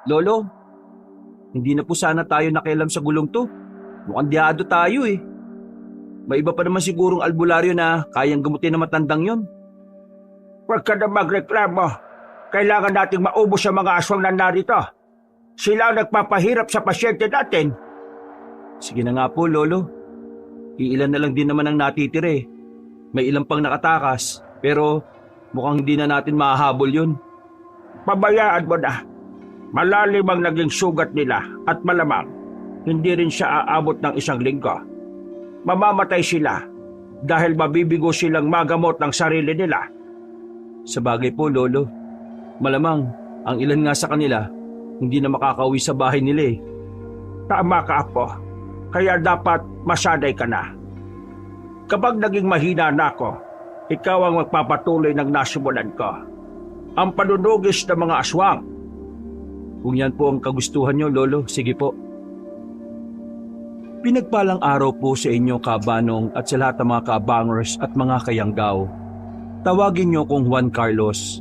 Lolo, hindi na po sana tayo nakialam sa gulong to. Mukhang diado tayo eh. May iba pa naman sigurong albularyo na kayang gamutin ng matandang yon. Huwag ka na magreklamo. Kailangan nating maubos ang mga aswang na narito. Sila ang nagpapahirap sa pasyente natin. Sige na nga po, Lolo. Iilan na lang din naman ang natitira eh. May ilang pang nakatakas, pero mukhang hindi na natin mahahabol yun. Pabayaan mo na. Malalim ang naging sugat nila at malamang hindi rin siya aabot ng 1 linggo. Mamamatay sila dahil mabibigo silang magamot ng sarili nila. Sa bagay po, Lolo. Malamang, ang ilan nga sa kanila, hindi na makakauwi sa bahay nila eh. Tama ka, Apo. Kaya dapat masanay ka na. Kapag naging mahina na ako, ikaw ang magpapatuloy ng nasimulan ko. Ang panunugis ng mga aswang. Kung yan po ang kagustuhan nyo, Lolo, sige po. Pinagpalang araw po sa inyo, Kabanong, at sa lahat ng mga kabangers at mga kayanggaw. Tawagin nyo kong Juan Carlos.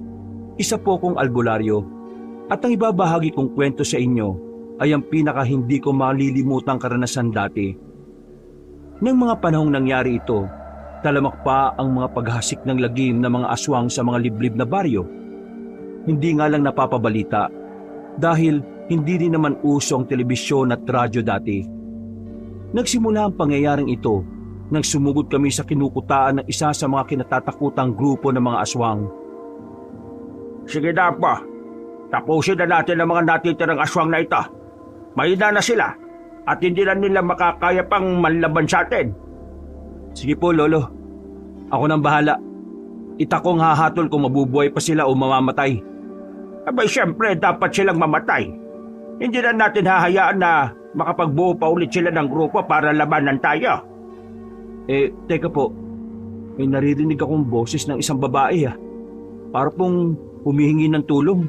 Isa po kong albularyo. At ang ibabahagi kong kwento sa inyo ay ang pinaka hindi ko malilimutang karanasan dati. Nang mga panahong nangyari ito, talamak pa ang mga paghasik ng lagim ng mga aswang sa mga liblib na baryo. Hindi nga lang napapabalita dahil hindi rin naman uso ang telebisyon at radyo dati. Nagsimula ang pangyayaring ito nang sumugod kami sa kinukutaan ng isa sa mga kinatatakutang grupo ng mga aswang. Sige na, Apo. Tapusin na natin ang mga natitirang aswang na ito. Mahina na sila at hindi na nila makakaya pang manlaban sa atin. Sige po, Lolo. Ako nang bahala. Itakong hahatol kung mabubuhay pa sila o mamamatay. Abay, siyempre, dapat silang mamatay. Hindi na natin hahayaan na makapagbuo pa ulit sila ng grupo para labanan tayo. Teka po. May naririnig akong boses ng isang babae ah. Para pong humihingi ng tulong.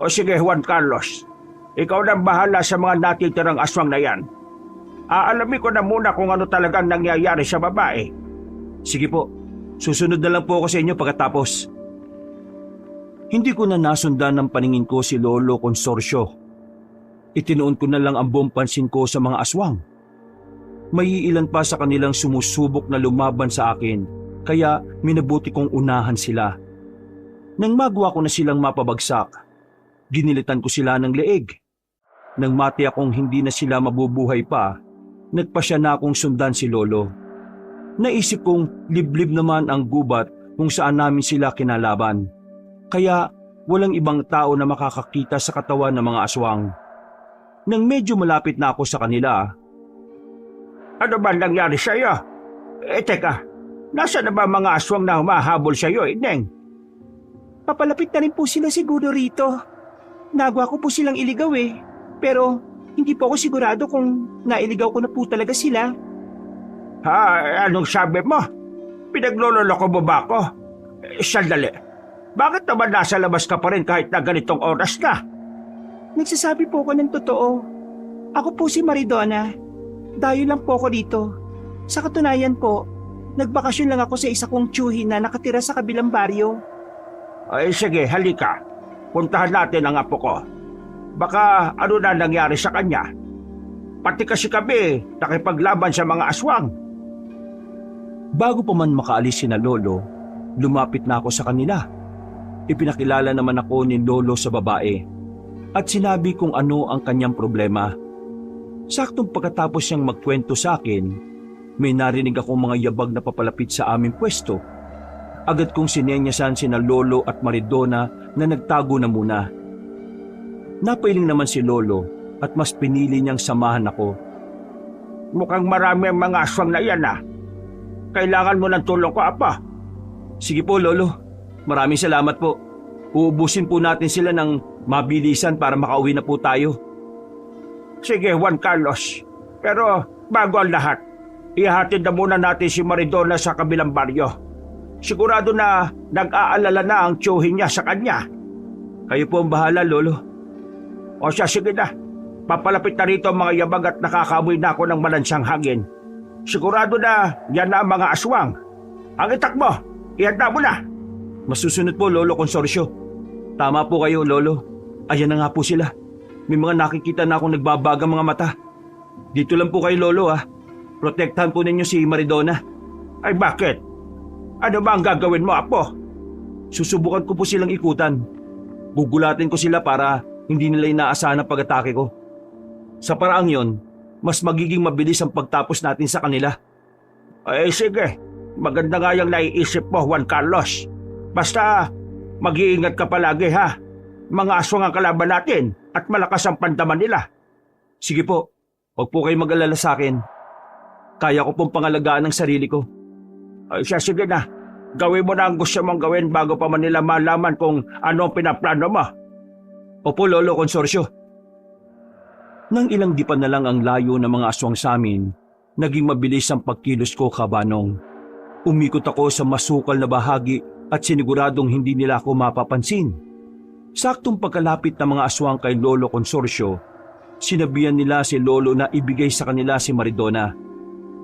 O sige, Juan Carlos. Ikaw nang bahala sa mga natitirang aswang na yan. Aalamin ko na muna kung ano talagang nangyayari sa babae. Sige po. Susunod na lang po ako sa inyo pagkatapos. Hindi ko na nasundan ng paningin ko si Lolo Consorcio. Itinoon ko na lang ang buong pansin ko sa mga aswang. May ilan pa sa kanilang sumusubok na lumaban sa akin, kaya minabuti kong unahan sila. Nang magawa ko na silang mapabagsak, ginilitan ko sila ng leeg. Nang mati akong hindi na sila mabubuhay pa, nagpasya na akong sundan si Lolo. Naisip kong liblib naman ang gubat kung saan namin sila kinalaban. Kaya walang ibang tao na makakakita sa katawan ng mga aswang. Nang medyo malapit na ako sa kanila, Ano ba nangyari sa iyo? Teka, nasa na ba mga aswang na humahabol sa iyo, Ineng? Papalapit na rin po sila siguro rito. Nagawa ko po silang iligaw eh. Pero hindi po ako sigurado kung nailigaw ko na po talaga sila. Ha? Anong sabi mo? Pinaglololoko mo ba ako? Sandali. Bakit naman nasa labas ka pa rin kahit na ganitong oras na? Nagsasabi po ako ng totoo. Ako po si Maridona. Dayo lang po ako dito. Sa katunayan po, nagbakasyon lang ako sa isa kong tiyuhin na nakatira sa kabilang baryo. Ay sige, halika. Puntahan natin ang apo ko. Baka ano na nangyari sa kanya. Pati kasi kami nakipaglaban sa mga aswang. bago pa man makaalis sina Lolo, lumapit na ako sa kanila. Ipinakilala naman ako ni Lolo sa babae at sinabi kung ano ang kanyang problema. Saktong pagkatapos niyang magkwento sa akin, may narinig akong mga yabag na papalapit sa aming pwesto. Agad kong sinenyasan sina Lolo at Maridona na nagtago na muna. Napailing naman si Lolo at mas pinili niyang samahan ako. Mukhang marami ang mga aswang na yan ah. Kailangan mo ng tulong ko, Apa. Sige po, Lolo. Maraming salamat po. Uubusin po natin sila ng mabilisan para makauwi na po tayo. Sige, Juan Carlos. Pero bago ang lahat, ihatid na muna natin si Maridona sa kabilang baryo. Sigurado na nag-aalala na ang tiyuhin niya sa kanya. Kayo po ang bahala, Lolo. O siya, sige na. Papalapit na rito ang mga yabag at nakakamoy na ako ng malansang hangin. Sigurado na yan na ang mga aswang. Ang itak mo, ihanda mo na. Masusunod po, Lolo Consorcio. Tama po kayo, Lolo. Ayan na nga po sila. may mga nakikita na akong nagbabagang mga mata. Dito lang po kay Lolo Protektahan po ninyo si Maridona. Ay bakit? Ano ba ang gagawin mo, Apo? Susubukan ko po silang ikutan. Gugulatin ko sila para hindi nila inaasahan ang pag-atake ko. Sa paraang yon, mas magiging mabilis ang pagtapos natin sa kanila. Ay sige, maganda nga yung naiisip mo, Juan Carlos. Basta mag-iingat ka palagi ha. Mga aswang ang kalaban natin at malakas ang pandaman nila. Sige po, huwag po kayo mag-alala sa akin. Kaya ko pong pangalagaan ang sarili ko. Ay siya, sige na. Gawin mo na ang gusto mong gawin bago pa man nila malaman kung ano ang pinaplano mo. Opo, Lolo Consorcio. Nang ilang dipan na lang ang layo ng mga aswang sa amin, naging mabilis ang pagkilos ko, Kabanong. Umikot ako sa masukal na bahagi at siniguradong hindi nila ako mapapansin. Saktong pagkalapit ng mga aswang kay Lolo Consorcio, sinabihan nila si Lolo na ibigay sa kanila si Maridona.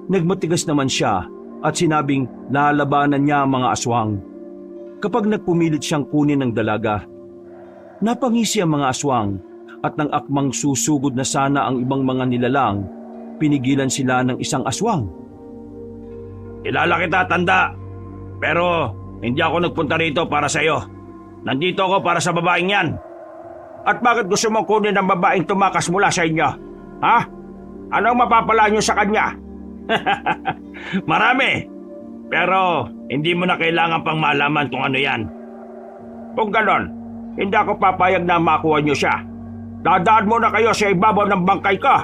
Nagmatigas naman siya at sinabing lalabanan niya ang mga aswang. Kapag nagpumilit siyang kunin ng dalaga, napangisi ang mga aswang at nang akmang susugod na sana ang ibang mga nilalang, pinigilan sila ng isang aswang. Kilala kita, tanda. Pero hindi ako nagpunta rito para sa iyo. Nandito ako para sa babaeng yan. At bakit gusto mong kunin ang babaeng tumakas mula sa inyo? Ha? Anong mapapala niyo sa kanya? Marami. Pero hindi mo na kailangan pang malaman kung ano yan. Kung ganon, hindi ako papayag na makuha niyo siya. Dadaan muna kayo sa ibabaw ng bangkay ko.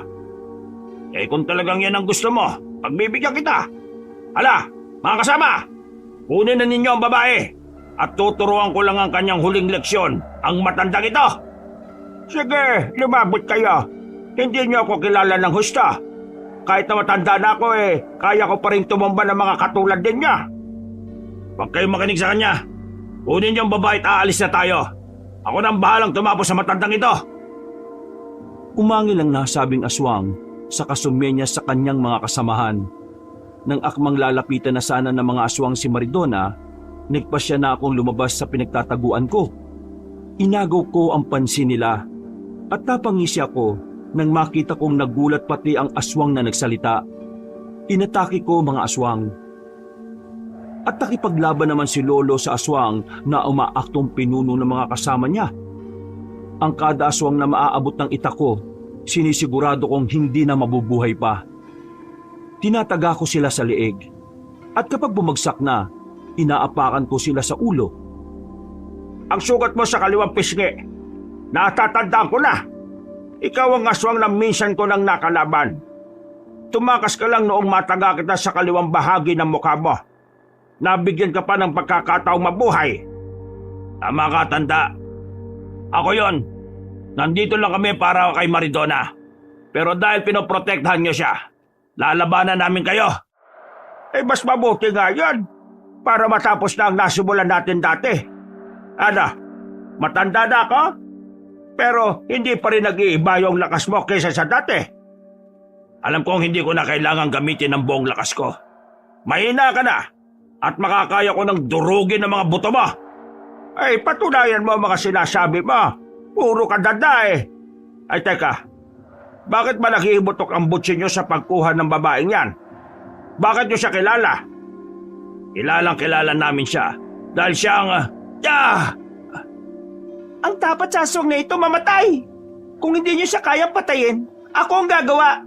Eh kung talagang yan ang gusto mo, pagbibigyan kita. Hala, mga kasama, kunin na ninyo ang babae at tuturuan ko lang ang kanyang huling leksyon, ang matandang ito. Sige, lumabot kayo. Hindi niyo ako kilala ng husto. Kahit na matanda na ako kaya ko pa rin tumamba ng mga katulad din niya. Huwag kayong makinig sa kanya. Kunin niyo ang babae at aalis na tayo. Ako nang bahalang tumapos sa matandang ito. Umangil ang nasabing aswang sa kasumenya sa kanyang mga kasamahan. Nang akmang lalapitan na sana ng mga aswang si Maridona, nagpasya na akong lumabas sa pinagtataguan ko. Inagaw ko ang pansin nila at napangisi ako nang makita kong nagulat pati ang aswang na nagsalita. Inatake ko mga aswang. At nakipaglaban naman si Lolo sa aswang na umaaktong pinuno ng mga kasama niya. Ang kada aswang na maaabot ng itak ko, sinisigurado kong hindi na mabubuhay pa. Tinataga ko sila sa leeg. At kapag bumagsak na, inaapakan ko sila sa ulo. Ang sugat mo sa kaliwang pisngi, natatandaan ko na. Ikaw ang aswang na minsan ko nang nakalaban. Tumakas ka lang noong mataga kita sa kaliwang bahagi ng mukha mo. Nabigyan ka pa ng pagkakataong mabuhay. Tama ka, tanda. Ako yon. Nandito lang kami para kay Maridona. Pero dahil pinoprotektahan niyo siya, lalabanan namin kayo. Mas mabuti nga yun. Para matapos na ang nasimulan natin dati. Ano? Matanda na ako? Pero hindi pa rin nag-iiba yung lakas mo kaysa sa dati. Alam kong hindi ko na kailangan gamitin ang buong lakas ko. Mahina ka na at makakaya ko ng durugin ng mga buto mo. Patunayan mo mga sinasabi mo. Puro ka dada Ay teka, bakit ba nag-iibutok ang butsi nyo sa pagkuha ng babaeng yan? Bakit nyo siya kilala? Kilalang kilala namin siya dahil siya ang... Ang dapat sa aswang na ito mamatay. Kung hindi niyo siya kayang patayin, ako ang gagawa.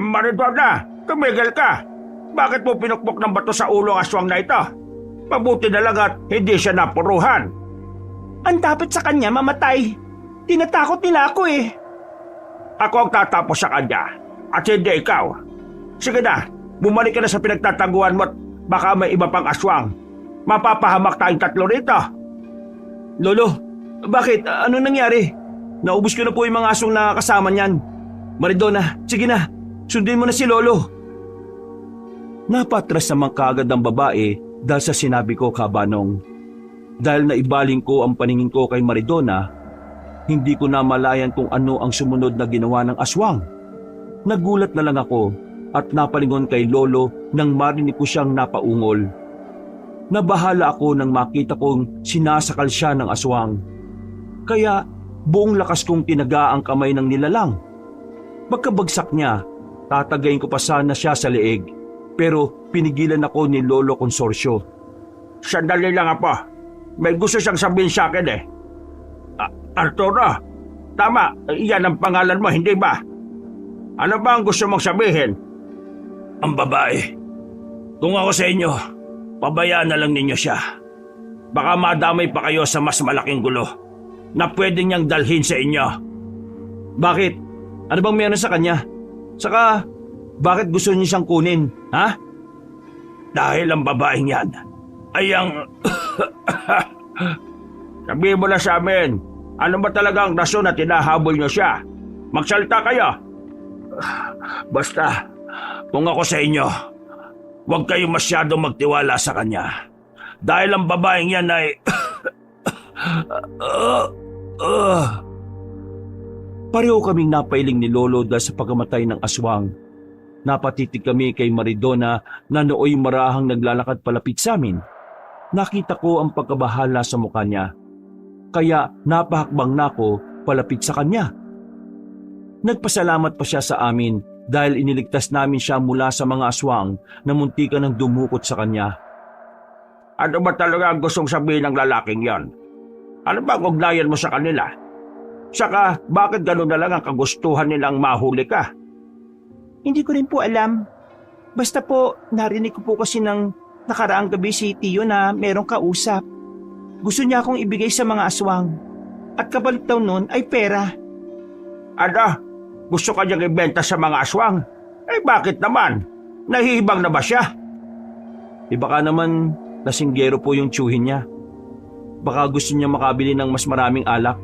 Maridona, tumigil ka. Bakit mo pinukpok ng bato sa ulo ang aswang na ito? Mabuti na lang at hindi siya napuruhan. Ang dapat sa kanya mamatay. Tinatakot nila ako Ako ang tatapos sa kanya at hindi ikaw. Sige na, bumalik ka na sa pinagtataguan mo at baka may iba pang aswang. Mapapahamak tayong tatlo rito. Lolo, bakit? Ano nangyari? Naubos ko na po yung mga aswang na kasama niyan. Maridona, sige na, sundin mo na si Lolo. Napatras naman kaagad ang babae dahil sa sinabi ko, Kabanong. Dahil naibaling ko ang paningin ko kay Maridona, hindi ko na malayan kung ano ang sumunod na ginawa ng aswang. Nagulat na lang ako at napalingon kay Lolo nang marinig ko siyang napaungol. Nabahala ako nang makita kong sinasakal siya ng aswang. Kaya buong lakas kong tinaga ang kamay ng nilalang. Pagkabagsak niya, tatagayin ko pa sana siya sa leeg, pero pinigilan ako ni Lolo Consorcio. Sandali lang, Apo. May gusto siyang sabihin sa akin eh. Arturo, tama, yan ang pangalan mo, hindi ba? Ano ba ang gusto mong sabihin? Ang babae. Kung ako sa inyo, pabayaan na lang ninyo siya. Baka madamay pa kayo sa mas malaking gulo na pwede niyang dalhin sa inyo. Bakit? Ano bang meron sa kanya? Saka, bakit gusto niyo siyang kunin, ha? Dahil ang babaeng yan ay ang... Sabihin mo na sa amin, ano ba talaga ang rason na tinahabol niyo siya? Magsalita kayo. Basta, kung ako sa inyo, huwag kayong masyadong magtiwala sa kanya. Dahil ang babaeng yan ay... Pareho kaming napailing ni Lolo dahil sa pagkamatay ng aswang. Napatitig kami kay Maridona na nooy marahang naglalakad palapit sa amin. Nakita ko ang pagkabahala sa mukha niya. Kaya napahakbang na ako palapit sa kanya. Nagpasalamat pa siya sa amin dahil iniligtas namin siya mula sa mga aswang na muntikan ng dumukot sa kanya. Ano ba talaga ang gustong sabihin ng lalaking yon? Ano ba ang ugnayan mo sa kanila? Saka, bakit gano'n na lang ang kagustuhan nilang mahuli ka? Hindi ko rin po alam. Basta po, narinig ko po kasi ng nakaraang gabi si Tiyo na merong kausap. Gusto niya akong ibigay sa mga aswang. At kapalit daw nun ay pera. Ano? Gusto ka niyang ibenta sa mga aswang? Eh bakit naman? Nahihibang na ba siya? Baka naman lasinggero po yung tiyuhin niya. Baka gusto niya makabili ng mas maraming alak.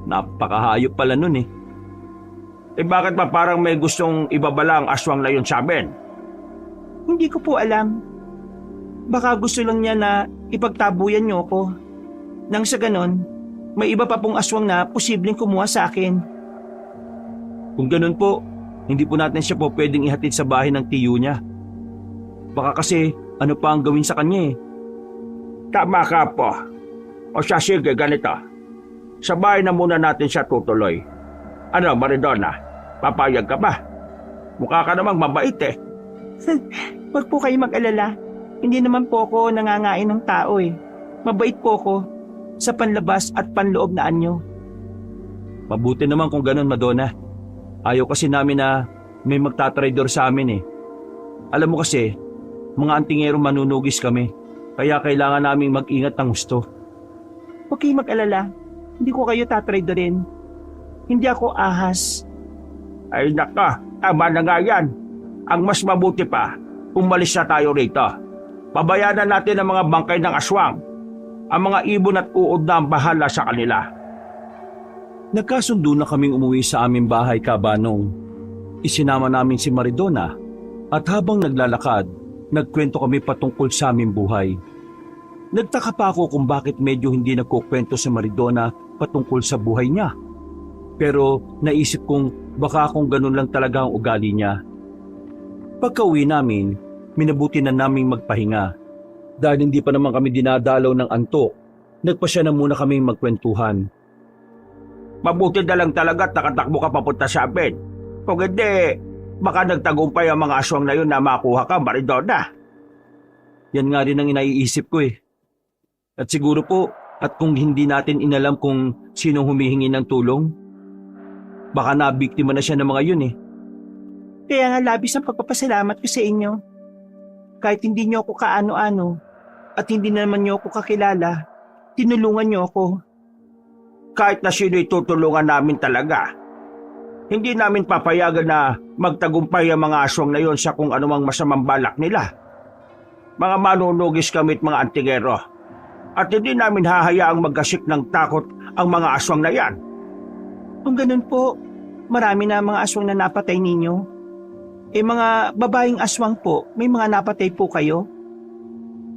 Napakahayop pala nun eh. Eh bakit ba parang may gustong ibabala ang aswang na yun sa amin? Hindi ko po alam. Baka gusto lang niya na ipagtabuyan niyo ako. Nang sa ganon, may iba pa pong aswang na posibleng kumuha sa akin. Kung ganun po, hindi po natin siya po pwedeng ihatid sa bahay ng tiyo niya. Baka kasi ano pa ang gawin sa kanya eh. Tama ka po. O siya, sige, ganito. Sa bahay na muna natin siya tutuloy. Ano, Maridona? Papayag ka ba? Mukha ka namang mabait eh. Huwag po kayo mag-alala. Hindi naman po ako nangangain ng tao eh. Mabait po ako sa panlabas at panloob na anyo. Mabuti naman kung ganun, Madonna. Ayaw kasi namin na may magtatraidor sa amin eh. Alam mo kasi, mga antingero manunugis kami. Kaya kailangan naming mag-ingat ng gusto. Huwag kayo mag-alala. Hindi ko kayo tatraidorin. Hindi ako ahas. Ay naka, tama na nga yan. Ang mas mabuti pa, umalis na tayo rito. Pabayanan natin ang mga bangkay ng aswang. Ang mga ibon at uod na ang bahala sa kanila. Nagkasundo na kaming umuwi sa aming bahay, Kabanong. Isinama namin si Maridona at habang naglalakad, nagkwento kami patungkol sa aming buhay. Nagtaka pa ako kung bakit medyo hindi nagkukwento si Maridona patungkol sa buhay niya. Pero naisip kong baka kung ganun lang talaga ang ugali niya. Pagka-uwi namin, minabuti na naming magpahinga. Dahil hindi pa naman kami dinadalaw ng antok, nagpasya na muna kaming magkwentuhan. Mabuti na lang talaga at nakatakbo ka papunta sa amin. Kung hindi, baka nagtagumpay ang mga aswang na yun na makuha ka, Maridona. Yan nga rin ang inaiisip ko eh. At siguro po, at kung hindi natin inalam kung sinong humihingi ng tulong, baka nabiktima na siya ng mga yun eh. Kaya nga labis ang pagpapasalamat ko sa inyo. Kahit hindi niyo ako kaano-ano at hindi naman niyo ako kakilala, tinulungan niyo ako. Kahit na sino'y tutulungan namin talaga, hindi namin papayagan na magtagumpay ang mga aswang na yon sa kung anumang masamang balak nila. Mga manunugis kami at mga antingero. At hindi namin hahayaang magkasik ng takot ang mga aswang na yan. Kung ganun po, marami na mga aswang na napatay ninyo. Eh mga babaeng aswang po, may mga napatay po kayo?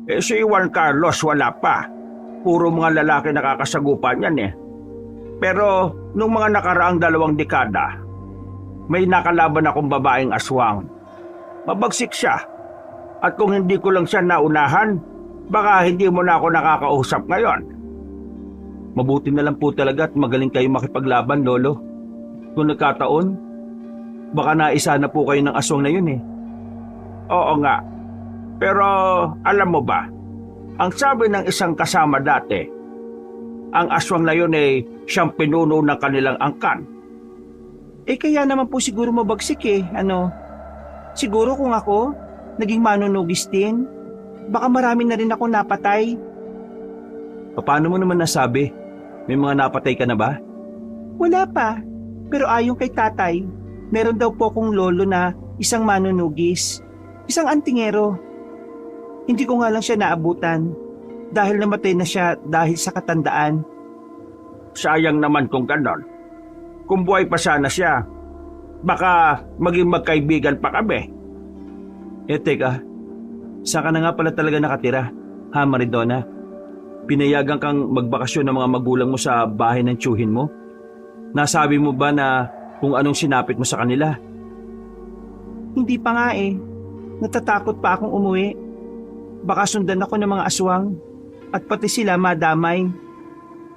Eh si Juan Carlos wala pa. Puro mga lalaki nakakasagupan yan eh. Pero nung mga nakaraang 2 dekada, may nakalaban akong babaeng aswang. Mabagsik siya. At kung hindi ko lang siya naunahan, baka hindi mo na ako nakakausap ngayon. Mabuti na lang po talaga at magaling kayo makipaglaban, Lolo. Kung nagkataon, baka naisa na po kayo ng aswang na yun eh. Oo nga. Pero alam mo ba, ang sabi ng isang kasama dati, ang aswang na yun ay siyang pinuno ng kanilang angkan. Kaya naman po siguro mabagsik eh. Siguro kung ako, naging manunugis din, baka marami na rin ako napatay. Paano mo naman nasabi? May mga napatay ka na ba? Wala pa. Pero ayon kay tatay, meron daw po akong lolo na isang manunugis, isang antingero. Hindi ko nga lang siya naabutan dahil namatay na siya dahil sa katandaan. Sayang naman kung ganon. Kung buhay pa sana siya, baka maging magkaibigan pa kami. Teka, saan ka na nga pala talaga nakatira, ha Maridona? Pinayagan kang magbakasyon ng mga magulang mo sa bahay ng tiyuhin mo? Nasabi mo ba na kung anong sinapit mo sa kanila? Hindi pa nga eh. Natatakot pa akong umuwi. Baka sundan ako ng mga aswang at pati sila madamay.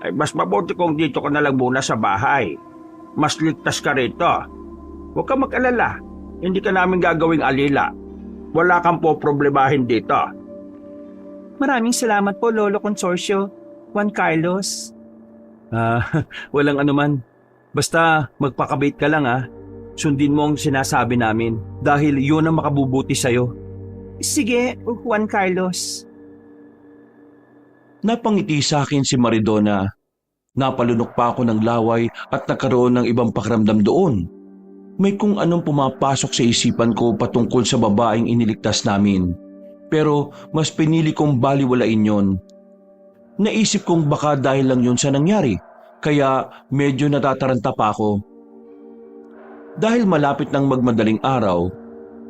Ay mas mabuti kung dito ka na lang muna sa bahay. Mas ligtas ka rito. Huwag ka mag-alala. Hindi ka namin gagawing alila. Wala kang po problemahin dito. Maraming salamat po Lolo Consorcio, Juan Carlos. Walang anuman. Basta magpakabait ka lang Sundin mo ang sinasabi namin dahil yun ang makabubuti sa'yo. Sige, Juan Carlos. Napangiti sa akin si Maridona. Napalunok pa ako ng laway at nagkaroon ng ibang pakiramdam doon. May kung anong pumapasok sa isipan ko patungkol sa babaeng iniligtas namin. Pero mas pinili kong baliwalain yon. Naisip kong baka dahil lang yun sa nangyari, kaya medyo natataranta pa ako. Dahil malapit ng magmadaling araw,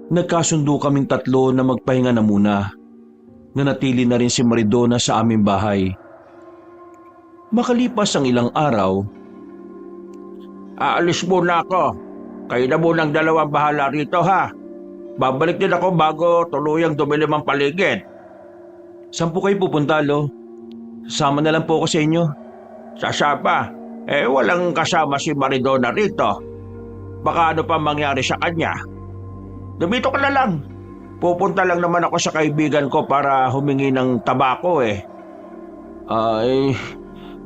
nagkasundo kaming tatlo na magpahinga na muna. Nanatili na rin si Maridona sa aming bahay. Makalipas ang ilang araw, Aalis muna ako. Kayo na munang dalawang bahala rito ha. Babalik din ako bago tuluyang dumilim ang paligid. saan po kayo pupunta, Lo? Sama na lang po ako sa inyo. Sasapa, walang kasama si Maridona rito. Baka ano pa mangyari sa kanya. Dumito ka na lang. Pupunta lang naman ako sa kaibigan ko para humingi ng tabako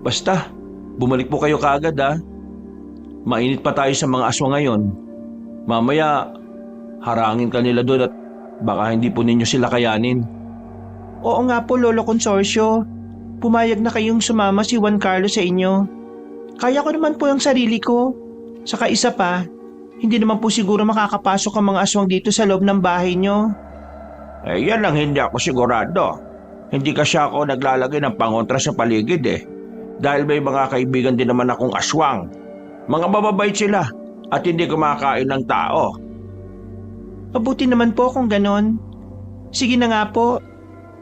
Basta, bumalik po kayo kaagad Mainit pa tayo sa mga aswang ngayon. Mamaya, harangin ka nila doon at baka hindi po ninyo sila kayanin. Oo nga po Lolo Consorcio. Pumayag na kayong sumama si Juan Carlos sa inyo. Kaya ko naman po yung sarili ko. Saka isa pa, hindi naman po siguro makakapasok ang mga aswang dito sa loob ng bahay nyo. Yan ang hindi ako sigurado. Hindi kasi ako naglalagay ng pangontra sa paligid Dahil may mga kaibigan din naman akong aswang. Mga mababait sila at hindi kumakain ng tao. Mabuti naman po kung ganon. Sige na nga po,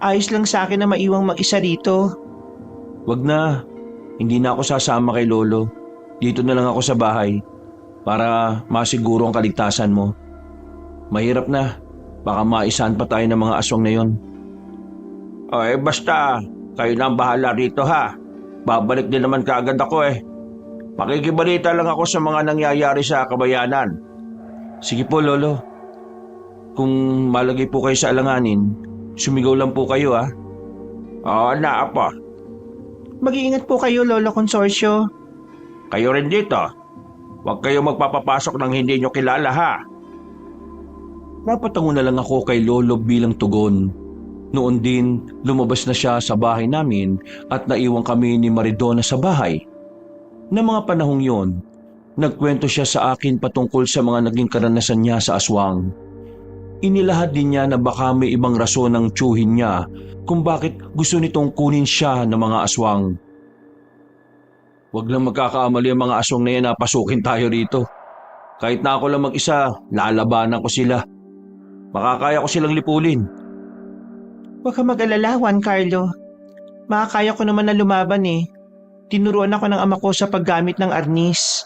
ayos lang sa akin na maiwang mag-isa rito. Wag na, hindi na ako sasama kay Lolo. Dito na lang ako sa bahay para masiguro ang kaligtasan mo. Mahirap na, baka maisahan pa tayo ng mga aswang na yon. Basta, kayo na ang bahala rito ha. Babalik din naman kaagad ako Makikibalita lang ako sa mga nangyayari sa kabayanan. Sige po, Lolo. Kung malagay po kayo sa alanganin, sumigaw lang po kayo Oo na, Apo. Mag-iingat po kayo Lolo Consorcio. Kayo rin dito. Huwag kayo magpapapasok ng hindi nyo kilala ha. Napatango na lang ako kay Lolo bilang tugon. Noon din, lumabas na siya sa bahay namin at naiwan kami ni Maridona sa bahay. Na mga panahong yon, nagkwento siya sa akin patungkol sa mga naging karanasan niya sa aswang. Inilahad din niya na baka may ibang rason ng tiyuhin niya kung bakit gusto nitong kunin siya ng mga aswang. Huwag lang magkakaamali ang mga aswang na yan na pasukin tayo rito. Kahit na ako lang mag-isa, lalabanan ko sila. Makakaya ko silang lipulin. Huwag ka mag-alala Juan Carlo. Makakaya ko naman na lumaban Tinuruan ako ng ama ko sa paggamit ng arnis.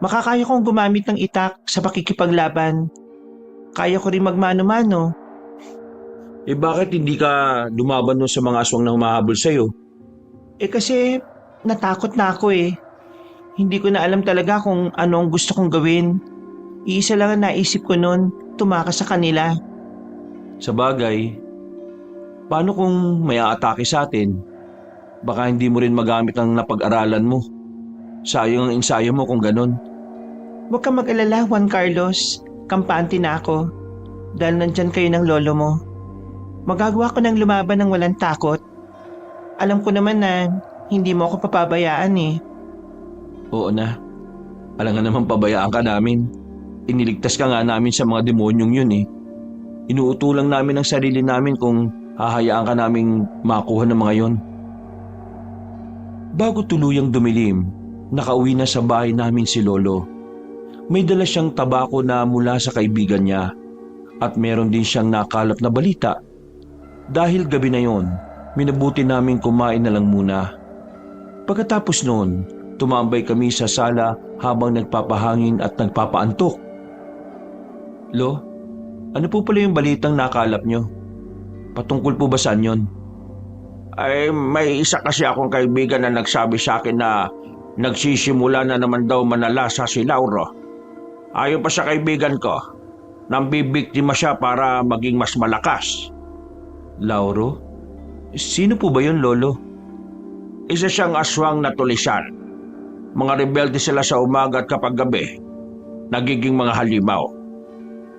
Makakaya kong gumamit ng itak sa pakikipaglaban. Kaya ko rin magmano-mano. Bakit hindi ka lumaban sa mga aswang na humahabol sa'yo? Kasi natakot na ako eh. Hindi ko na alam talaga kung ano ang gusto kong gawin. Iisa lang ang naisip ko noon, tumakas sa kanila. Sa bagay, paano kung may aatake sa atin? Baka hindi mo rin magamit ang napag-aralan mo. Sayang ang ensayo mo kung ganun. Huwag kang mag-alala, Juan Carlos. Kampante na ako. Dahil nandyan kayo ng lolo mo. Magagawa ko ng lumaban ng walang takot. Alam ko naman na hindi mo ako papabayaan eh. Oo na. Alam nga naman pabayaan ka namin. Iniligtas ka nga namin sa mga demonyong yun eh. Inuutulang namin ang sarili namin kung hahayaan ka naming makuha ng mga yon. Bago tuluyang dumilim, nakauwi na sa bahay namin si Lolo. May dala siyang tabako na mula sa kaibigan niya at meron din siyang nakalap na balita. Dahil gabi na yon, minabuti namin kumain na lang muna. Pagkatapos noon, tumambay kami sa sala habang nagpapahangin at nagpapaantok. Lo, ano po pala yung balitang nakalap nyo? Patungkol po ba saan yun? Ay, may isa kasi akong kaibigan na nagsabi sa akin na nagsisimula na naman daw manalasa si Lauro. Ayon pa sa kaibigan ko, nambibiktima siya para maging mas malakas. Lauro? Sino po ba yun, Lolo? Isa siyang aswang na tulisan. Mga rebelde sila sa umaga at kapag gabi, nagiging mga halimaw.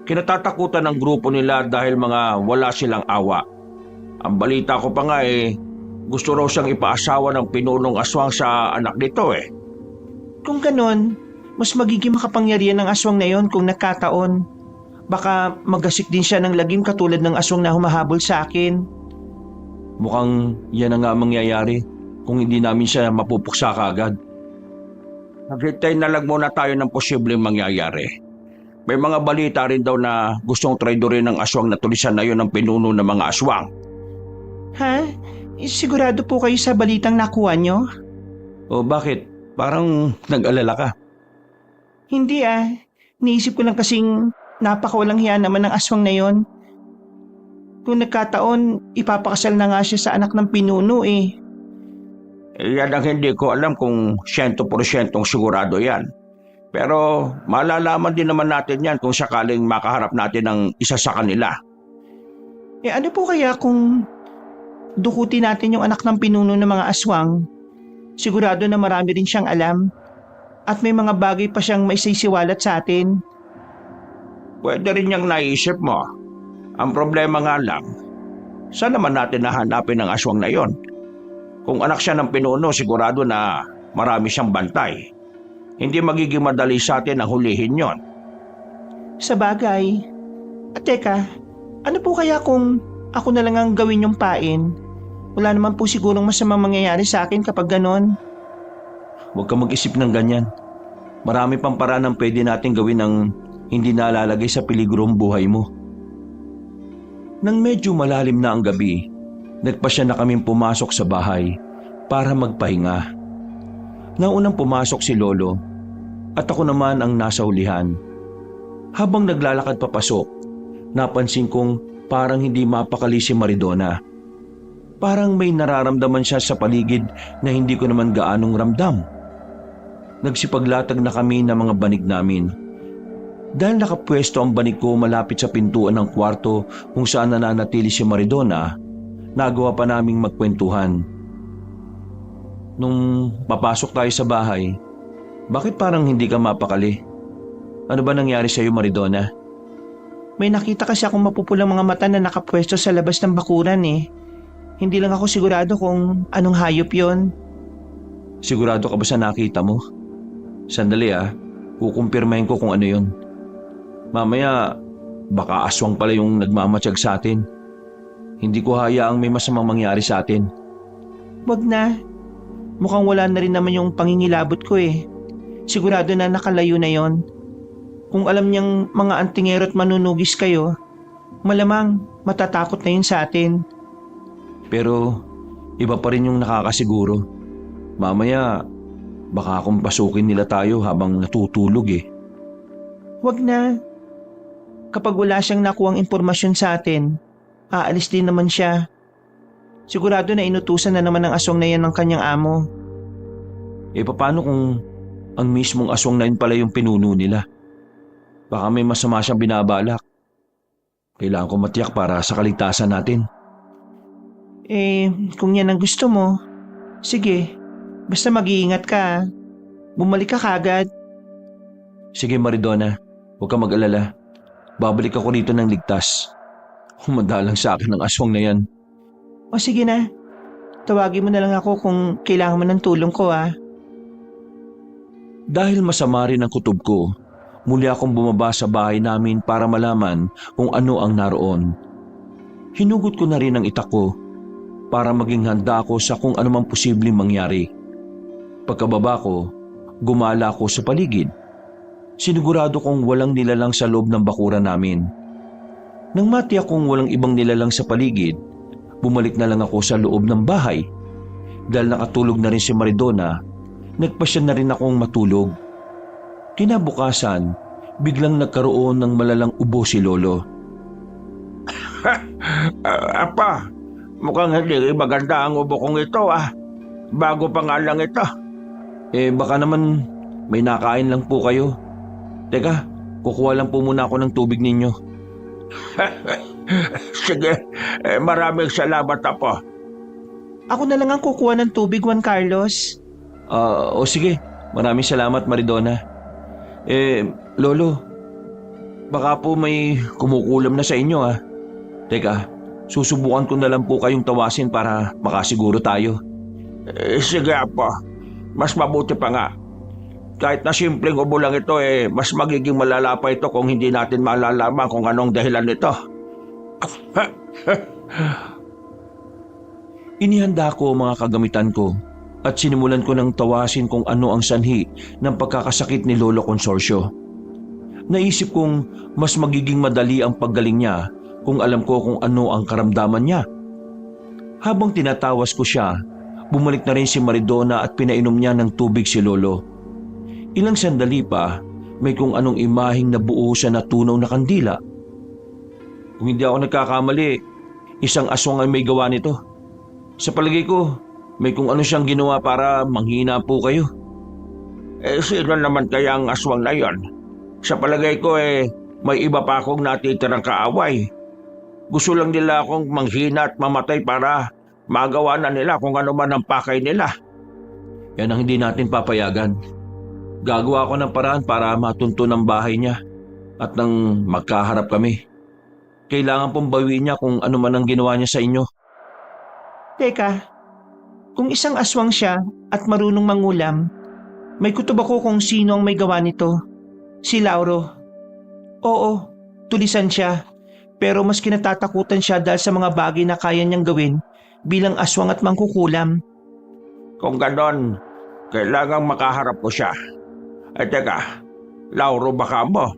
Kinatatakutan ng grupo nila dahil mga wala silang awa. Ang balita ko pa nga gusto raw siyang ipaasawa ng pinunong aswang sa anak nito eh. Kung ganon, mas magiging makapangyarihan ng aswang na yon kung nagkataon. Baka magasik din siya ng lagim katulad ng aswang na humahabol sa akin. Mukhang yan ang nga mangyayari kung hindi namin siya mapupuksa kaagad. Naghintay na lang muna tayo ng posibleng mangyayari. May mga balita rin daw na gustong traidorin ng aswang na tulisan na yun ng pinuno ng mga aswang. Ha? Sigurado po kayo sa balitang nakuha nyo? O bakit? Parang nag-alala ka. Hindi ah. Niisip ko lang kasing napakawalang hiya naman ng aswang na yon. Kung nagkataon, ipapakasal na nga siya sa anak ng pinuno eh. Yan ang hindi ko alam kung 100% sigurado yan. Pero malalaman din naman natin yan kung sakaling makaharap natin ng isa sa kanila. Ano po kaya kung dukutin natin yung anak ng pinuno ng mga aswang? Sigurado na marami rin siyang alam. At may mga bagay pa siyang maisisiwalat sa atin. Pwede rin niyang naisip mo. Ang problema nga lang, saan naman natin nahanapin ang aswang na yon? Kung anak siya ng pinuno, sigurado na marami siyang bantay. Hindi magiging madali sa atin ang hulihin yon. Sa bagay. At teka, ano po kaya kung ako na lang ang gawin yung pain? Wala naman po sigurong masamang mangyayari sa akin kapag ganon. Huwag kang mag-isip ng ganyan. Marami pang paraan ang pwede natin gawin ng hindi nalalagay sa peligro ang buhay mo. Nang medyo malalim na ang gabi, nagpasya na kaming pumasok sa bahay para magpahinga. Naunang pumasok si Lolo at ako naman ang nasa ulihan. Habang naglalakad papasok, napansin kong parang hindi mapakali si Maridona. Parang may nararamdaman siya sa paligid na hindi ko naman gaanong ramdam. Nagsipaglatag na kami ng mga banig namin. Dahil nakapwesto ang banig ko malapit sa pintuan ng kwarto kung saan nananatili si Maridona, nagawa pa naming magkwentuhan. Nung papasok tayo sa bahay, bakit parang hindi ka mapakali? Ano ba nangyari sa iyo, Maridona? May nakita kasi akong mapupulang mga mata na nakapwesto sa labas ng bakuran eh. Hindi lang ako sigurado kung anong hayop yon. Sigurado ka ba sa nakita mo? Sandali kukumpirmahin ko kung ano yon. Mamaya, baka aswang pala yung nagmamatsyag sa atin. Hindi ko hayaang may masamang mangyari sa atin. Wag na. Mukhang wala na rin naman yung pangingilabot ko eh. Sigurado na nakalayo na yon. Kung alam niyang mga antingero at manunugis kayo, malamang matatakot na yun sa atin. Pero iba pa rin yung nakakasiguro. Mamaya, baka akong pasukin nila tayo habang natutulog eh. Wag na. Kapag wala siyang nakuhang impormasyon sa atin, aalis din naman siya. Sigurado na inutusan na naman ng aswang na yan ng kanyang amo. Paano kung ang mismong aswang na yun pala yung pinuno nila? Baka may masama siyang binabalak. Kailangan ko matiyak para sa kaligtasan natin. Kung yan ang gusto mo, sige, basta mag-iingat ka. Bumalik ka kagad. Sige Maridona, huwag ka mag-alala. Babalik ako rito ng ligtas. Humanda lang sa akin ang aswang na yan. O sige na, tawagin mo na lang ako kung kailangan mo ng tulong ko Dahil masama rin ang kutob ko, muli akong bumaba sa bahay namin para malaman kung ano ang naroon. Hinugot ko na rin ang itak ko para maging handa ako sa kung anumang posibleng mangyari. Pagkababa ko, gumala ako sa paligid. Sinigurado kong walang nilalang sa loob ng bakuran namin. Nang matiyak kong walang ibang nilalang sa paligid, bumalik na lang ako sa loob ng bahay. Dahil nakatulog na rin si Maridona, nagpasya na rin akong matulog. Kinabukasan, biglang nagkaroon ng malalang ubo si Lolo. Apa, mukhang hindi maganda ang ubo kong ito Bago pa nga lang ito. Baka naman may nakain lang po kayo. Teka, kukuha lang po muna ako ng tubig ninyo. Sige, maraming salamat Apo. Ako na lang ang kukuha ng tubig, Juan Carlos. O sige, maraming salamat Maridona. Lolo, baka po may kumukulam na sa inyo Teka, susubukan ko na lang po kayong tawasin para makasiguro tayo. Sige Apo, mas mabuti pa nga. Kahit na simpleng ubo lang ito mas magiging malala pa ito kung hindi natin malalaman kung anong dahilan nito. Inihanda ko mga kagamitan ko at sinimulan ko ng tawasin kung ano ang sanhi ng pagkakasakit ni Lolo Consorcio. Naisip kong mas magiging madali ang paggaling niya kung alam ko kung ano ang karamdaman niya. Habang tinatawas ko siya, bumalik na rin si Maridona at pinainom niya ng tubig si Lolo. Ilang sandali pa, may kung anong imaheng nabuo sa natunaw na kandila. Kung hindi ako nagkakamali, isang aswang ay may gawa nito. Sa palagay ko, may kung ano siyang ginawa para manghina po kayo. Sino naman kaya ang aswang na yon? Sa palagay ko may iba pa akong natitirang kaaway. Gusto lang nila akong manghina at mamatay para magawa na nila kung ano man ang pakay nila. Yan ang hindi natin papayagan. Gagawa ko ng paraan para matunto ng bahay niya at nang magkaharap kami. Kailangan pong bawiin niya kung ano man ang ginawa niya sa inyo. Teka, kung isang aswang siya at marunong mangulam, may kutob ako kung sino ang may gawa nito. Si Lauro. Oo, tulisan siya. Pero mas kinatatakutan siya dahil sa mga bagay na kaya niyang gawin bilang aswang at mangkukulam. Kung ganon, kailangang makaharap ko siya. Teka, Lauro baka mo?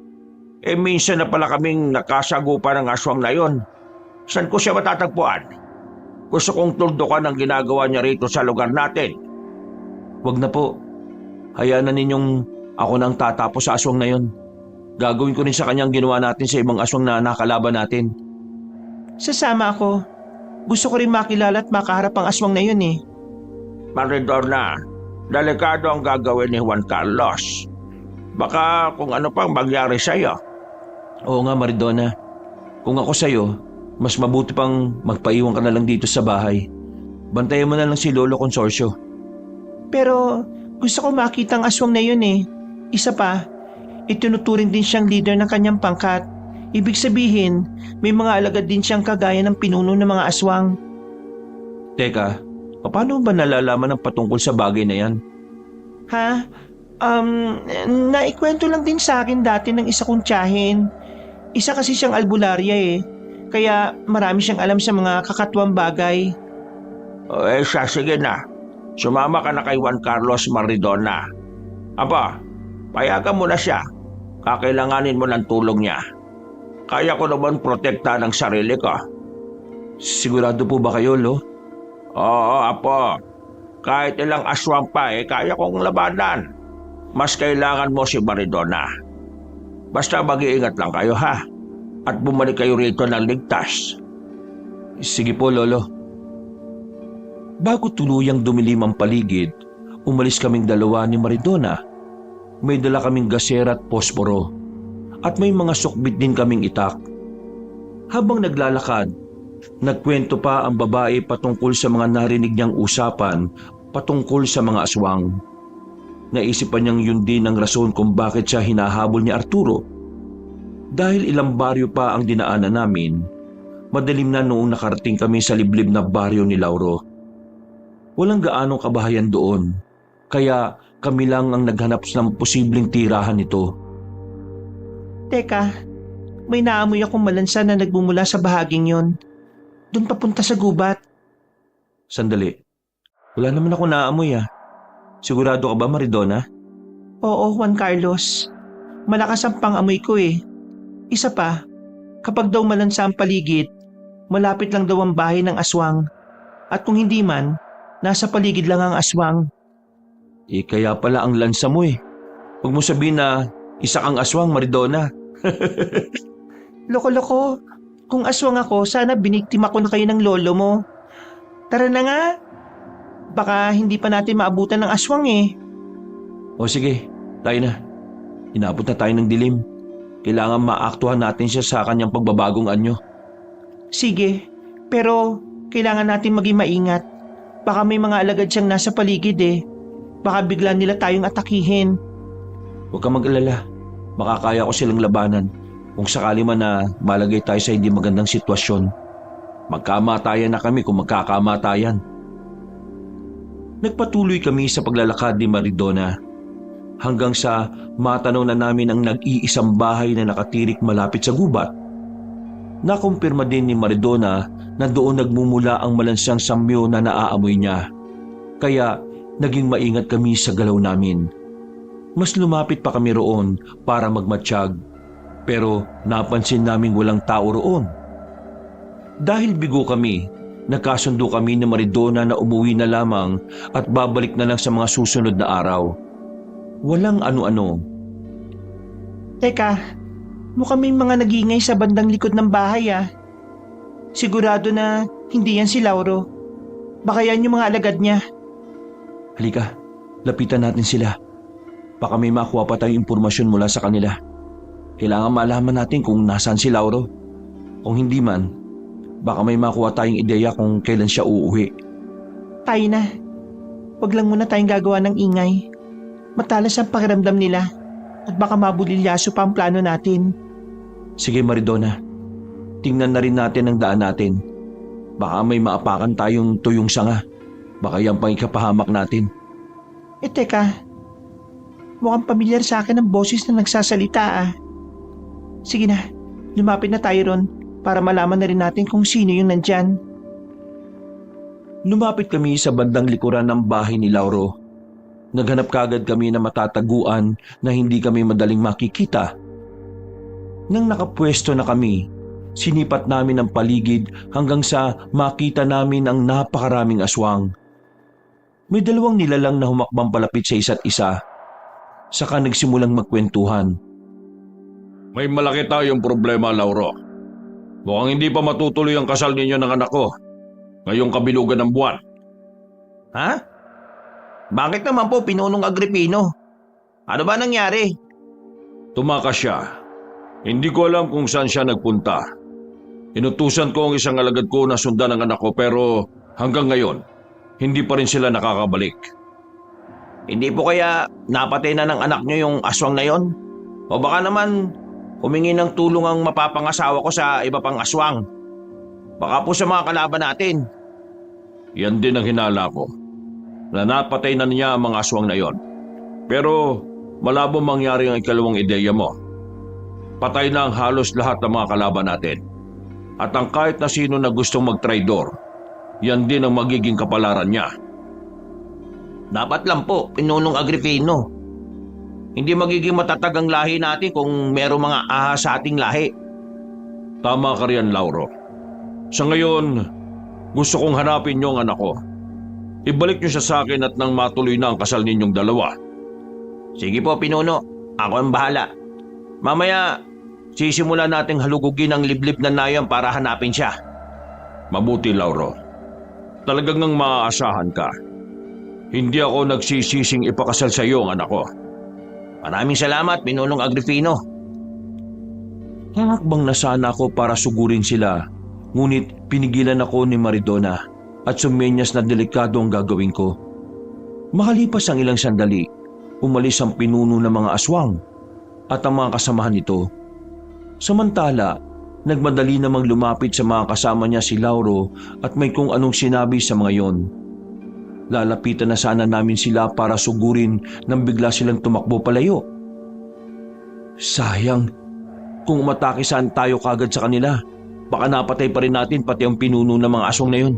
Minsan na pala kaming nakasagupan ng aswang na yon. Saan ko siya matatagpuan? Gusto kong tuldukan ang ginagawa niya rito sa lugar natin. Wag na po. Hayaan na ninyong ako nang tatapos sa aswang na yon. Gagawin ko rin sa kanyang ginawa natin sa ibang aswang na nakalaban natin. Sasama ako. Gusto ko rin makilala at makaharap ang aswang na yun Maridona, delikado ang gagawin ni Juan Carlos. Baka kung ano pang mangyari sa'yo. Oo nga Maridona. Kung ako sa'yo, mas mabuti pang magpaiwan ka na lang dito sa bahay. Bantayan mo na lang si Lolo Consorcio. Pero gusto ko makita ang aswang na yun Isa pa, itinuturing din siyang leader ng kanyang pangkat. Ibig sabihin, may mga alagad din siyang kagaya ng pinuno ng mga aswang. Teka, paano ba nalalaman ang patungkol sa bagay na yan? Naikwento lang din sa akin dati ng isa kong tiyahin. Isa kasi siyang albularya Kaya marami siyang alam sa mga kakatwang bagay. Sige na. Sumama ka na kay Juan Carlos Maridona. Aba, payagan mo na siya. Kakailanganin mo ng tulong niya. Kaya ko naman protektahan ang sarili ko. Sigurado po ba kayo, Lo? Oo, Apo. Kahit ilang aswang pa kaya kong labanan. Mas kailangan mo si Maridona. Basta mag-iingat lang kayo at bumalik kayo rito ng ligtas. Sige po, Lolo. Bago tuluyang dumilim ang paligid, umalis kaming dalawa ni Maridona. May dala kaming gasera at posporo at may mga sukbit din kaming itak. Habang naglalakad, nagkwento pa ang babae patungkol sa mga narinig niyang usapan patungkol sa mga aswang. Naisipan niyang yun din ang rason kung bakit siya hinahabol ni Arturo. Dahil ilang baryo pa ang dinaanan namin, madilim na noong nakarating kami sa liblib na baryo ni Lauro. Walang gaanong kabahayan doon, kaya kami lang ang naghanap ng posibleng tirahan nito. Teka, may naamoy akong malansa na nagmumula sa bahaging yon. Doon papunta sa gubat. Sandali, wala naman ako naamoy ah. Sigurado ka ba, Maridona? Oo, Juan Carlos. Malakas ang pang-amoy ko eh. Isa pa, kapag daw malansa ang paligid, malapit lang daw ang bahay ng aswang. At kung hindi man, nasa paligid lang ang aswang. Kaya pala ang lansa mo eh. Huwag mo sabihin na isa kang aswang, Maridona. Loko-loko, kung aswang ako, sana biniktima ko na kayo ng lolo mo. Tara na nga. Baka hindi pa natin maabutan ng aswang eh. O sige, tayo na. Inabot na tayo ng dilim. Kailangan maaktuhan natin siya sa kanyang pagbabagong anyo. Sige, pero kailangan natin maging maingat. Baka may mga alagad siyang nasa paligid eh. Baka bigla nila tayong atakihin. Huwag kang mag-alala. Makakaya ko silang labanan kung sakali man na malagay tayo sa hindi magandang sitwasyon. Magkamatayan na kami kung magkakamatayan. Nagpatuloy kami sa paglalakad ni Maridona hanggang sa matanaw na namin ang nag-iisang bahay na nakatirik malapit sa gubat. Nakumpirma din ni Maridona na doon nagmumula ang malansyang samyo na naaamoy niya. Kaya naging maingat kami sa galaw namin. Mas lumapit pa kami roon para magmatsyag, pero napansin naming walang tao roon. Dahil bigo kami, nagkasundo kami ni Maridona na umuwi na lamang at babalik na lang sa mga susunod na araw. Walang ano-ano. Teka, mukhang may mga nagingay sa bandang likod ng bahay ah. Sigurado na hindi yan si Lauro. Baka yan yung mga alagad niya. Halika, lapitan natin sila. Baka may makuha pa tayong impormasyon mula sa kanila. Kailangan malaman natin kung nasaan si Lauro. Kung hindi man, baka may makuha tayong ideya kung kailan siya uuwi. Tayo na. Huwag lang muna tayong gagawa ng ingay. Matalas ang pakiramdam nila at baka mabulilyaso pa ang plano natin. Sige Maridona, tingnan na rin natin ang daan natin. Baka may maapakan tayong tuyong sanga. Baka yan pang ikapahamak natin. Teka. Mukhang pamilyar sa akin ang boses na nagsasalita ah. Sige na, lumapit na tayo ron para malaman na rin natin kung sino yung nandyan. Lumapit kami sa bandang likuran ng bahay ni Lauro. Naghanap kagad kami na matataguan na hindi kami madaling makikita. Nang nakapwesto na kami, sinipat namin ang paligid hanggang sa makita namin ang napakaraming aswang. May dalawang nilalang na humakbang palapit sa isa't isa. Saka nagsimulang magkwentuhan. May malaki tayong problema, Lauro. Mukhang hindi pa matutuloy ang kasal ninyo ng anak ko ngayong kabilugan ng buwan. Ha? Bakit naman po, Pinunong Agripino? Ano ba nangyari? Tumakas siya. Hindi ko alam kung saan siya nagpunta. Inutusan ko ang isang alagad ko na sundan ang anak ko pero hanggang ngayon, hindi pa rin sila nakakabalik. Hindi po kaya napatay na ng anak niyo yung aswang na yon? O baka naman humingi ng tulong ang mapapangasawa ko sa iba pang aswang. Baka po sa mga kalaban natin. Yan din ang hinala ko. Na napatay na niya ang mga aswang na yon. Pero malabo mangyari ang ikalawang ideya mo. Patay na ang halos lahat ng mga kalaban natin. At ang kahit na sino na gustong magtraidor, yan din ang magiging kapalaran niya. Dapat lang po, Pinunong Agripino. Hindi magiging matatag ang lahi natin kung merong mga ahas sa ating lahi. Tama ka riyan, Lauro. Sa ngayon, gusto kong hanapin niyo ang anak ko. Ibalik niyo siya sa akin at nang matuloy na ang kasal ninyong dalawa. Sige po, Pinuno. Ako ang bahala. Mamaya, sisimula nating halugugin ang liblib na nayon para hanapin siya. Mabuti, Lauro. Talagang ngang maaasahan ka. Hindi ako nagsisising ipakasal sa iyo ang anak ko. Maraming salamat, Pinulong Agripino. Hakbang na sana ako para sugurin sila, ngunit pinigilan ako ni Maridona at sumenyas na delikado ang gagawin ko. Makalipas ang ilang sandali, umalis ang pinuno ng mga aswang at ang mga kasamahan nito. Samantala, nagmadali namang lumapit sa mga kasama niya si Lauro at may kung anong sinabi sa mga yon. Lalapitan na sana namin sila para sugurin nang bigla silang tumakbo palayo. Sayang, kung umatake saan tayo kagad sa kanila, baka napatay pa rin natin pati ang pinuno ng mga aswang na yon.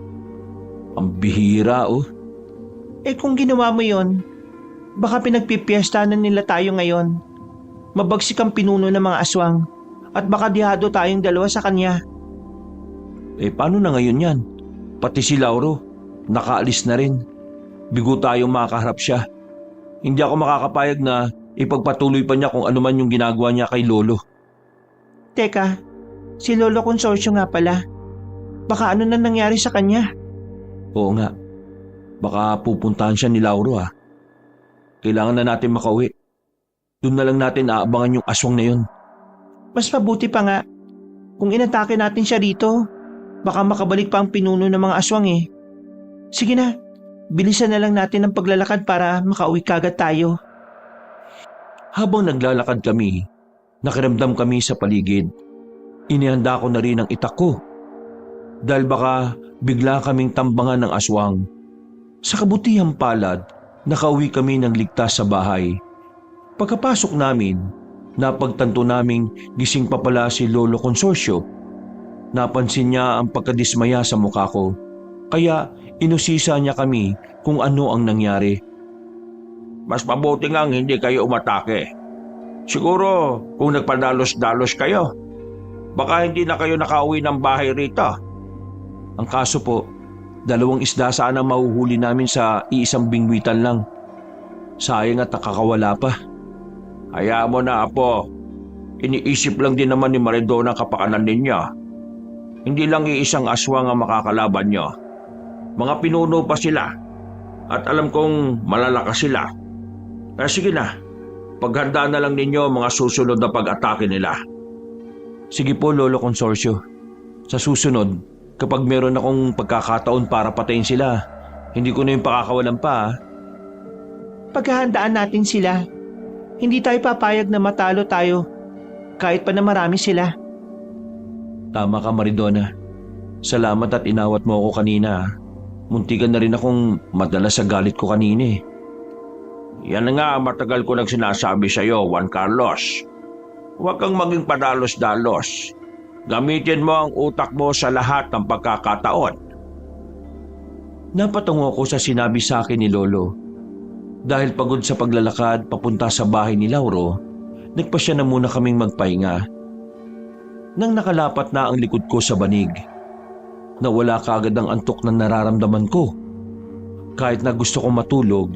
Ang bihira oh. Kung ginawa mo yon, baka pinagpipiestanan nila tayo ngayon. Mabagsik ang pinuno ng mga aswang at baka dihado tayong dalawa sa kanya. Paano na ngayon yan? Pati si Lauro, nakaalis na rin. Bigo tayong makaharap siya. Hindi ako makakapayag na ipagpatuloy pa niya kung ano man yung ginagawa niya kay Lolo. Teka, si Lolo Consorcio nga pala. Baka ano na nangyari sa kanya? Oo nga, baka pupuntahan siya ni Lauro ha. Kailangan na natin makauwi. Doon na lang natin aabangan yung aswang na yun. Mas mabuti pa nga, kung inatake natin siya rito, baka makabalik pa ang pinuno ng mga aswang eh. Sige na, bilisan na lang natin ang paglalakad para makauwi kagad tayo. Habang naglalakad kami, nakiramdam kami sa paligid. Inihanda ko na rin ang itak ko. Dahil baka bigla kaming tambangan ng aswang. Sa kabutihang palad, nakauwi kami ng ligtas sa bahay. Pagkapasok namin, napagtanto naming gising pa pala si Lolo Consorcio. Napansin niya ang pagkadismaya sa mukha ko, kaya inusisa niya kami kung ano ang nangyari. Mas mabuti ngang hindi kayo umatake. Siguro kung nagpadalos-dalos kayo, baka hindi na kayo nakauwi ng bahay rito. Ang kaso po, 2 isda sana mahuhuli namin sa iisang bingwitan lang. Sayang at nakakawala pa. Hayaan mo na, Apo. Iniisip lang din naman ni Maridona ang kapakanan ninyo. Hindi lang iisang aswang ang makakalaban nyo. Mga pinuno pa sila. At alam kong malalakas sila. Kaya sige na, paghandaan na lang ninyo mga susunod na pag-atake nila. Sige po, Lolo Consorcio. Sa susunod, kapag meron akong pagkakataon para patayin sila, hindi ko na yung pakakawalan pa. Paghahandaan natin sila. Hindi tayo papayag na matalo tayo kahit pa na marami sila. Tama ka, Maridona. Salamat at inawat mo ako kanina. Muntikan na rin akong madala sa galit ko kanina eh. Yan nga matagal ko nang sinasabi sa iyo, Juan Carlos. Huwag kang maging padalos-dalos. Gamitin mo ang utak mo sa lahat ng pagkakataon. Napatungo ako sa sinabi sa akin ni Lolo. Dahil pagod sa paglalakad papunta sa bahay ni Lauro, nagpasya na muna kaming magpahinga. Nang nakalapat na ang likod ko sa banig, nawala kaagad ang antok na nararamdaman ko. Kahit na gusto kong matulog,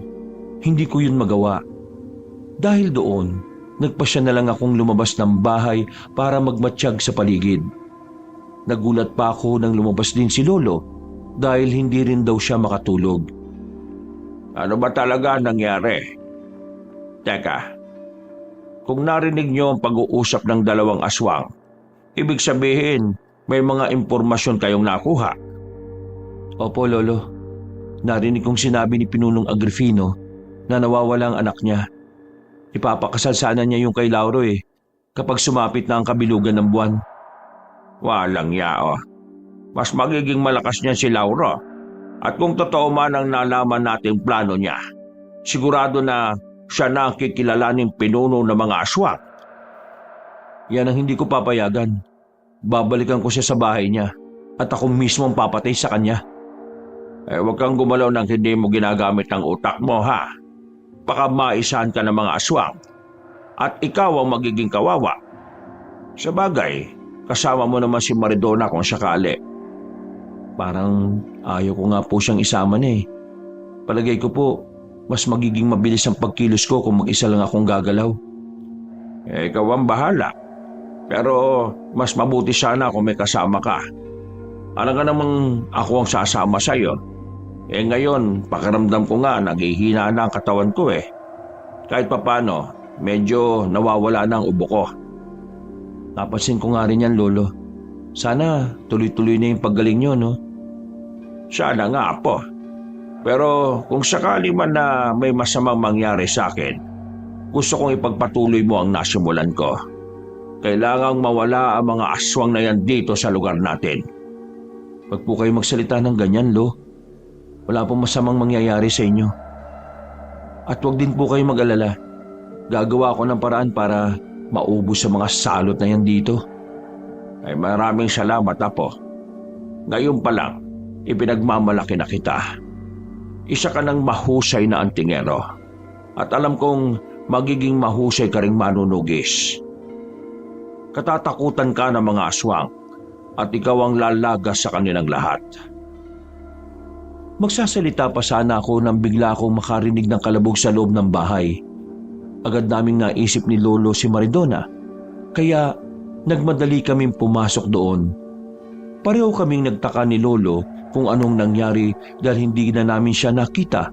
hindi ko yun magawa. Dahil doon, nagpasya na lang akong lumabas ng bahay para magmatsyag sa paligid. Nagulat pa ako nang lumabas din si Lolo dahil hindi rin daw siya makatulog. Ano ba talaga nangyari? Teka, kung narinig niyo ang pag-uusap ng 2 aswang, ibig sabihin may mga impormasyon kayong nakuha. Opo, Lolo. Narinig kong sinabi ni Pinunong Agripino na nawawala ang anak niya. Ipapakasal sana niya yung kay Lauro eh, kapag sumapit na ang kabilugan ng buwan. Walang yao. Mas magiging malakas niya si Lauro. At kung totoo man ang nalaman nating plano niya, sigurado na siya na ang kikilalaning pinuno ng mga aswang. Yan ang hindi ko papayagan. Babalikan ko siya sa bahay niya at ako mismo ang papatay sa kanya. Huwag kang gumalaw nang hindi mo ginagamit ang utak mo, ha? Baka maisahan ka ng mga aswang at ikaw ang magiging kawawa. Sa bagay, kasama mo naman si Maridona kung sakali. Parang ayaw ko nga po siyang isama na eh. Palagay ko po, mas magiging mabilis ang pagkilos ko kung mag-isa lang akong gagalaw. Ikaw ang bahala. Pero mas mabuti sana kung may kasama ka. Alam ka namang ako ang sasama sa'yo. Ngayon, pakiramdam ko nga, naghihina na ang katawan ko eh. Kahit papano, medyo nawawala na ang ubo ko. Napansin ko nga rin yan, Lolo. Sana tuloy-tuloy na yung paggaling nyo, no? Sana nga po. Pero kung sakali man na may masamang mangyari sa akin, gusto kong ipagpatuloy mo ang nasimulan ko. Kailangang mawala ang mga aswang na yan dito sa lugar natin. Huwag po kayo magsalita ng ganyan, Lo. Wala pong masamang mangyayari sa inyo. At huwag din po kayo mag-alala. Gagawa ko ng paraan para maubos sa mga salot na yan dito. Ay maraming salamat, Apo. Ngayon pa lang, ipinagmamalaki na kita. Isa ka ng mahusay na antingero. At alam kong magiging mahusay ka ring manunugis. Katatakutan ka ng mga aswang at ikaw ang lalagas sa kanilang lahat. Magsasalita pa sana ako nang bigla akong makarinig ng kalabog sa loob ng bahay. Agad naming naisip ni Lolo si Maridona, kaya nagmadali kaming pumasok doon. Pareho kaming nagtaka ni Lolo kung anong nangyari dahil hindi na namin siya nakita.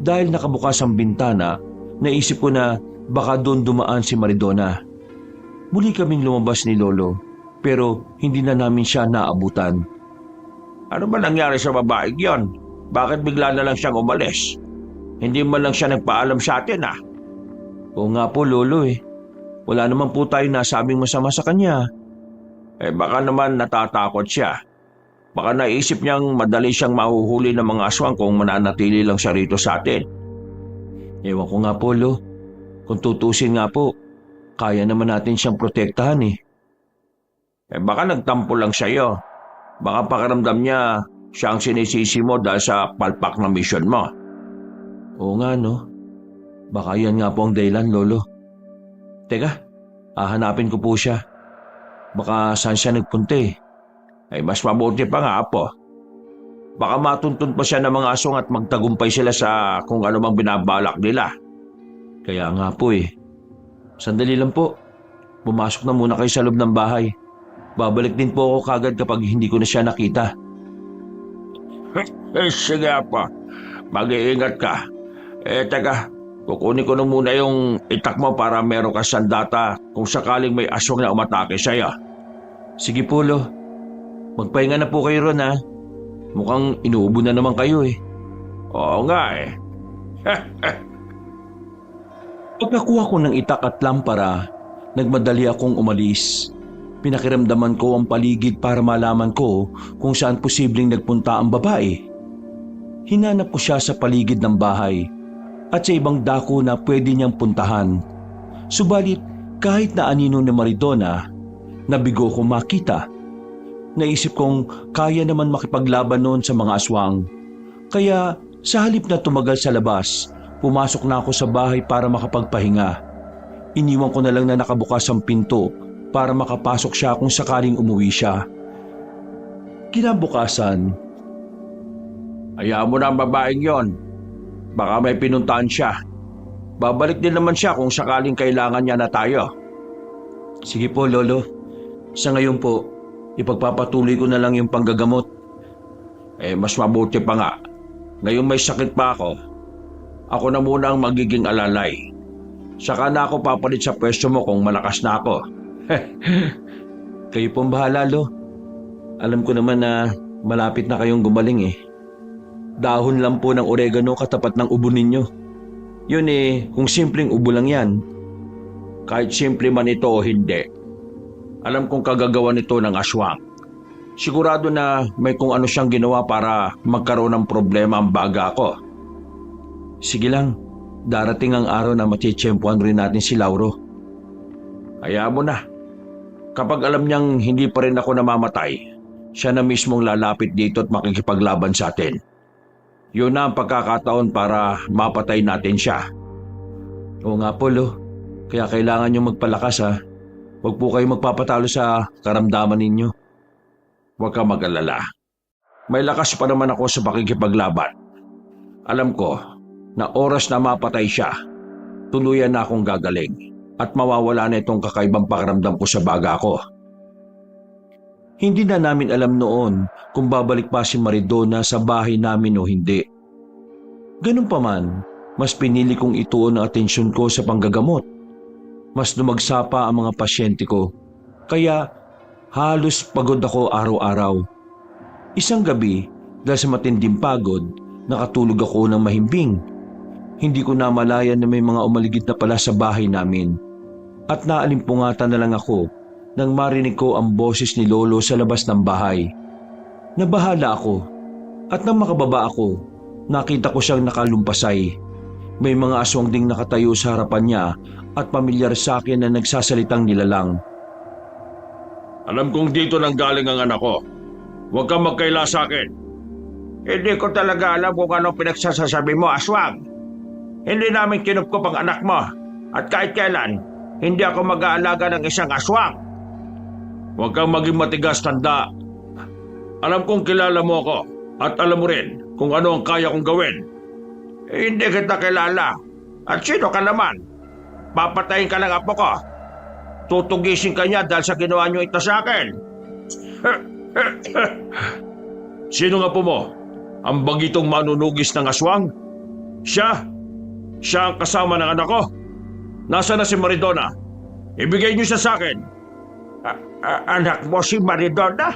Dahil nakabukas ang bintana, naisip ko na baka doon dumaan si Maridona. Muli kaming lumabas ni Lolo, pero hindi na namin siya naabutan. Ano ba nangyari sa babaeng yon? Bakit bigla na lang siyang umalis? Hindi man lang siya nagpaalam sa atin ah. Oo nga po, Lolo eh. Wala naman po tayo nasabing masama sa kanya. Baka naman natatakot siya. Baka naisip niyang madali siyang mahuhuli ng mga aswang kung mananatili lang siya rito sa atin. Ewan ko nga po, Lo. Kung tutusin nga po, kaya naman natin siyang protektahan eh. Baka nagtampo lang sa'yo. Baka pakiramdam niya siya ang sinisisi mo dahil sa palpak ng mission mo. Oo nga, no? Baka yan nga po ang dahilan, Lolo. Teka, hahanapin ko po siya. Baka saan siya nagpunta eh. Mas mabuti pa nga, Apo. Baka matuntun pa siya ng mga aswang at magtagumpay sila sa kung ano mang binabalak nila. Kaya nga po eh. Sandali lang po. Pumasok na muna kayo sa loob ng bahay. Babalik din po ako kagad kapag hindi ko na siya nakita. Sige, Apo. Mag-iingat ka. Teka, kukunin ko na muna yung itak mo para meron ka sandata kung sakaling may aswang na umatake sa'yo. Sige po, Lo. Magpahinga na po kayo ron ha. Mukhang inuubo na naman kayo eh. Oo nga eh. Pagkakuha ko ng itak at lampara, nagmadali akong umalis. Pinakiramdaman ko ang paligid para malaman ko kung saan posibleng nagpunta ang babae. Hinanap ko siya sa paligid ng bahay at sa ibang dako na pwede niyang puntahan. Subalit kahit na anino ni Maridona, nabigo ko makita. Naisip kong kaya naman makipaglaban noon sa mga aswang. Kaya sa halip na tumagal sa labas, pumasok na ako sa bahay para makapagpahinga. Iniwan ko na lang na nakabukas ang pinto para makapasok siya kung sakaling umuwi siya. Kinabukasan, hayaan mo na ang babaeng yon. Baka may pinuntahan siya. Babalik din naman siya kung sakaling kailangan niya na tayo. Sige po, Lolo. Sa ngayon po, ipagpapatuloy ko na lang yung panggagamot. Mas mabuti pa nga. Ngayon may sakit pa ako. Ako na muna ang magiging alalay. Saka na ako papalit sa pwesto mo kung malakas na ako. Kayo pong bahala, Lo. Alam ko naman na malapit na kayong gumaling eh. Dahon lang po ng oregano katapat ng ubo ninyo. Yun eh, kung simpleng ubo lang yan. Kahit simple man ito o hindi, alam kong kagagawa nito ng aswang. Sigurado na may kung ano siyang ginawa para magkaroon ng problema ang baga ko. Sige lang, darating ang araw na matitsyempuan rin natin si Lauro. Hayaan mo na. Kapag alam niyang hindi pa rin ako namamatay, siya na mismong lalapit dito at makikipaglaban sa atin. Yun na ang pagkakataon para mapatay natin siya. Oo nga po, Lo. Kaya kailangan niyong magpalakas ha. Huwag po kayo magpapatalo sa karamdaman ninyo. Huwag ka mag-alala. May lakas pa naman ako sa pakikipaglaban. Alam ko na oras na mapatay siya, tuluyan na akong gagaling at mawawala na itong kakaibang pakiramdam ko sa baga ko. Hindi na namin alam noon kung babalik pa si Maridona sa bahay namin o hindi. Ganun pa man, mas pinili kong ituon ang atensyon ko sa panggagamot. Mas lumagsa pa ang mga pasyente ko, kaya halos pagod ako araw-araw. Isang gabi, dahil sa matinding pagod, nakatulog ako ng mahimbing. Hindi ko namalayan na may mga umaligid na pala sa bahay namin. At naalimpungatan na lang ako nang marinig ko ang boses ni Lolo sa labas ng bahay. Nabahala ako at nang makababa ako, nakita ko siyang nakalumpasay. May mga aswang ding nakatayo sa harapan niya at pamilyar sa akin na nagsasalitang nilalang. Alam kong dito nang galing ang anak ko. Huwag kang magkaila sa akin. Hindi ko talaga alam kung anong pinagsasasabi mo, aswang. Hindi namin kinupkop ang anak mo. At kahit kailan, hindi ako mag-aalaga ng isang aswang. Huwag kang maging matigas, tanda. Alam kong kilala mo ako at alam mo rin kung ano ang kaya kong gawin. Hindi kita kilala. At sino ka naman? Papatayin ka ng apo ko. Tutugisin ka niya dahil sa ginawa niyo ito sa akin. Sino nga po mo? Ang bagitong manunugis ng aswang? Siya? Siya ang kasama ng anak ko? Nasaan na si Maridona? Ibigay niyo siya sa akin. Anak mo si Maridona?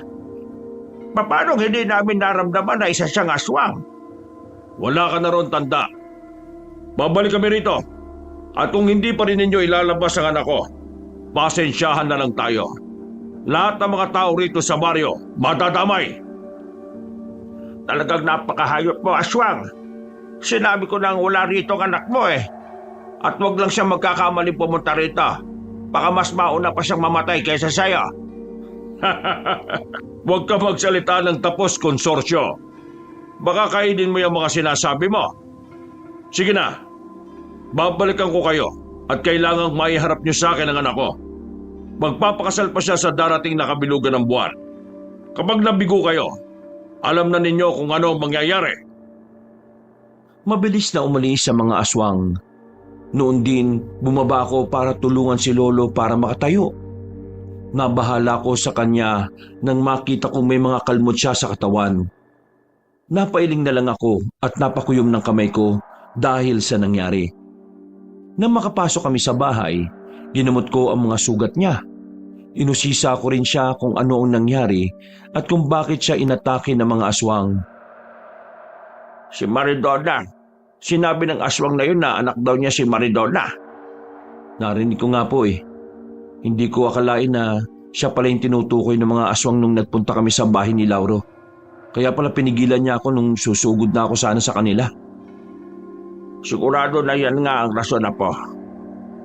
Paano hindi namin naramdaman na isa siyang aswang? Wala ka na ron, tanda. Babalik kami rito. At kung hindi pa rin ninyo ilalabas ang anak ko, pasensyahan na lang tayo. Lahat ng mga tao rito sa baryo, madadamay. Talagang napakahayop mo, aswang. Sinabi ko nang wala rito ang anak mo eh. At wag lang siya magkakamaling pumunta rito. Baka mas mauna pa siyang mamatay kaysa sa'yo. Huwag ka magsalita ng tapos, konsorsyo. Baka kainin mo yung mga sinasabi mo. Sige na, babalikan ko kayo at kailangang maiharap niyo sa akin ang anak ko. Magpapakasal pa siya sa darating na kabilugan ng buwan. Kapag nabigo kayo, alam na ninyo kung ano ang mangyayari. Mabilis na umalis sa mga aswang. Noon din, bumaba ako para tulungan si Lolo para makatayo. Nabahala ko sa kanya nang makita kong may mga kalmot siya sa katawan. Napailing na lang ako at napakuyom ng kamay ko dahil sa nangyari. Nang makapasok kami sa bahay, ginamot ko ang mga sugat niya. Inusisa ko rin siya kung ano ang nangyari at kung bakit siya inatake ng mga aswang. Si Maridona. Sinabi ng aswang na yun na anak daw niya si Maridona. Narinig ko nga po eh. Hindi ko akalain na siya pala yung tinutukoy ng mga aswang nung nagpunta kami sa bahay ni Lauro. Kaya pala pinigilan niya ako nung susugod na ako sana sa kanila. Sigurado na yan nga ang rason na po.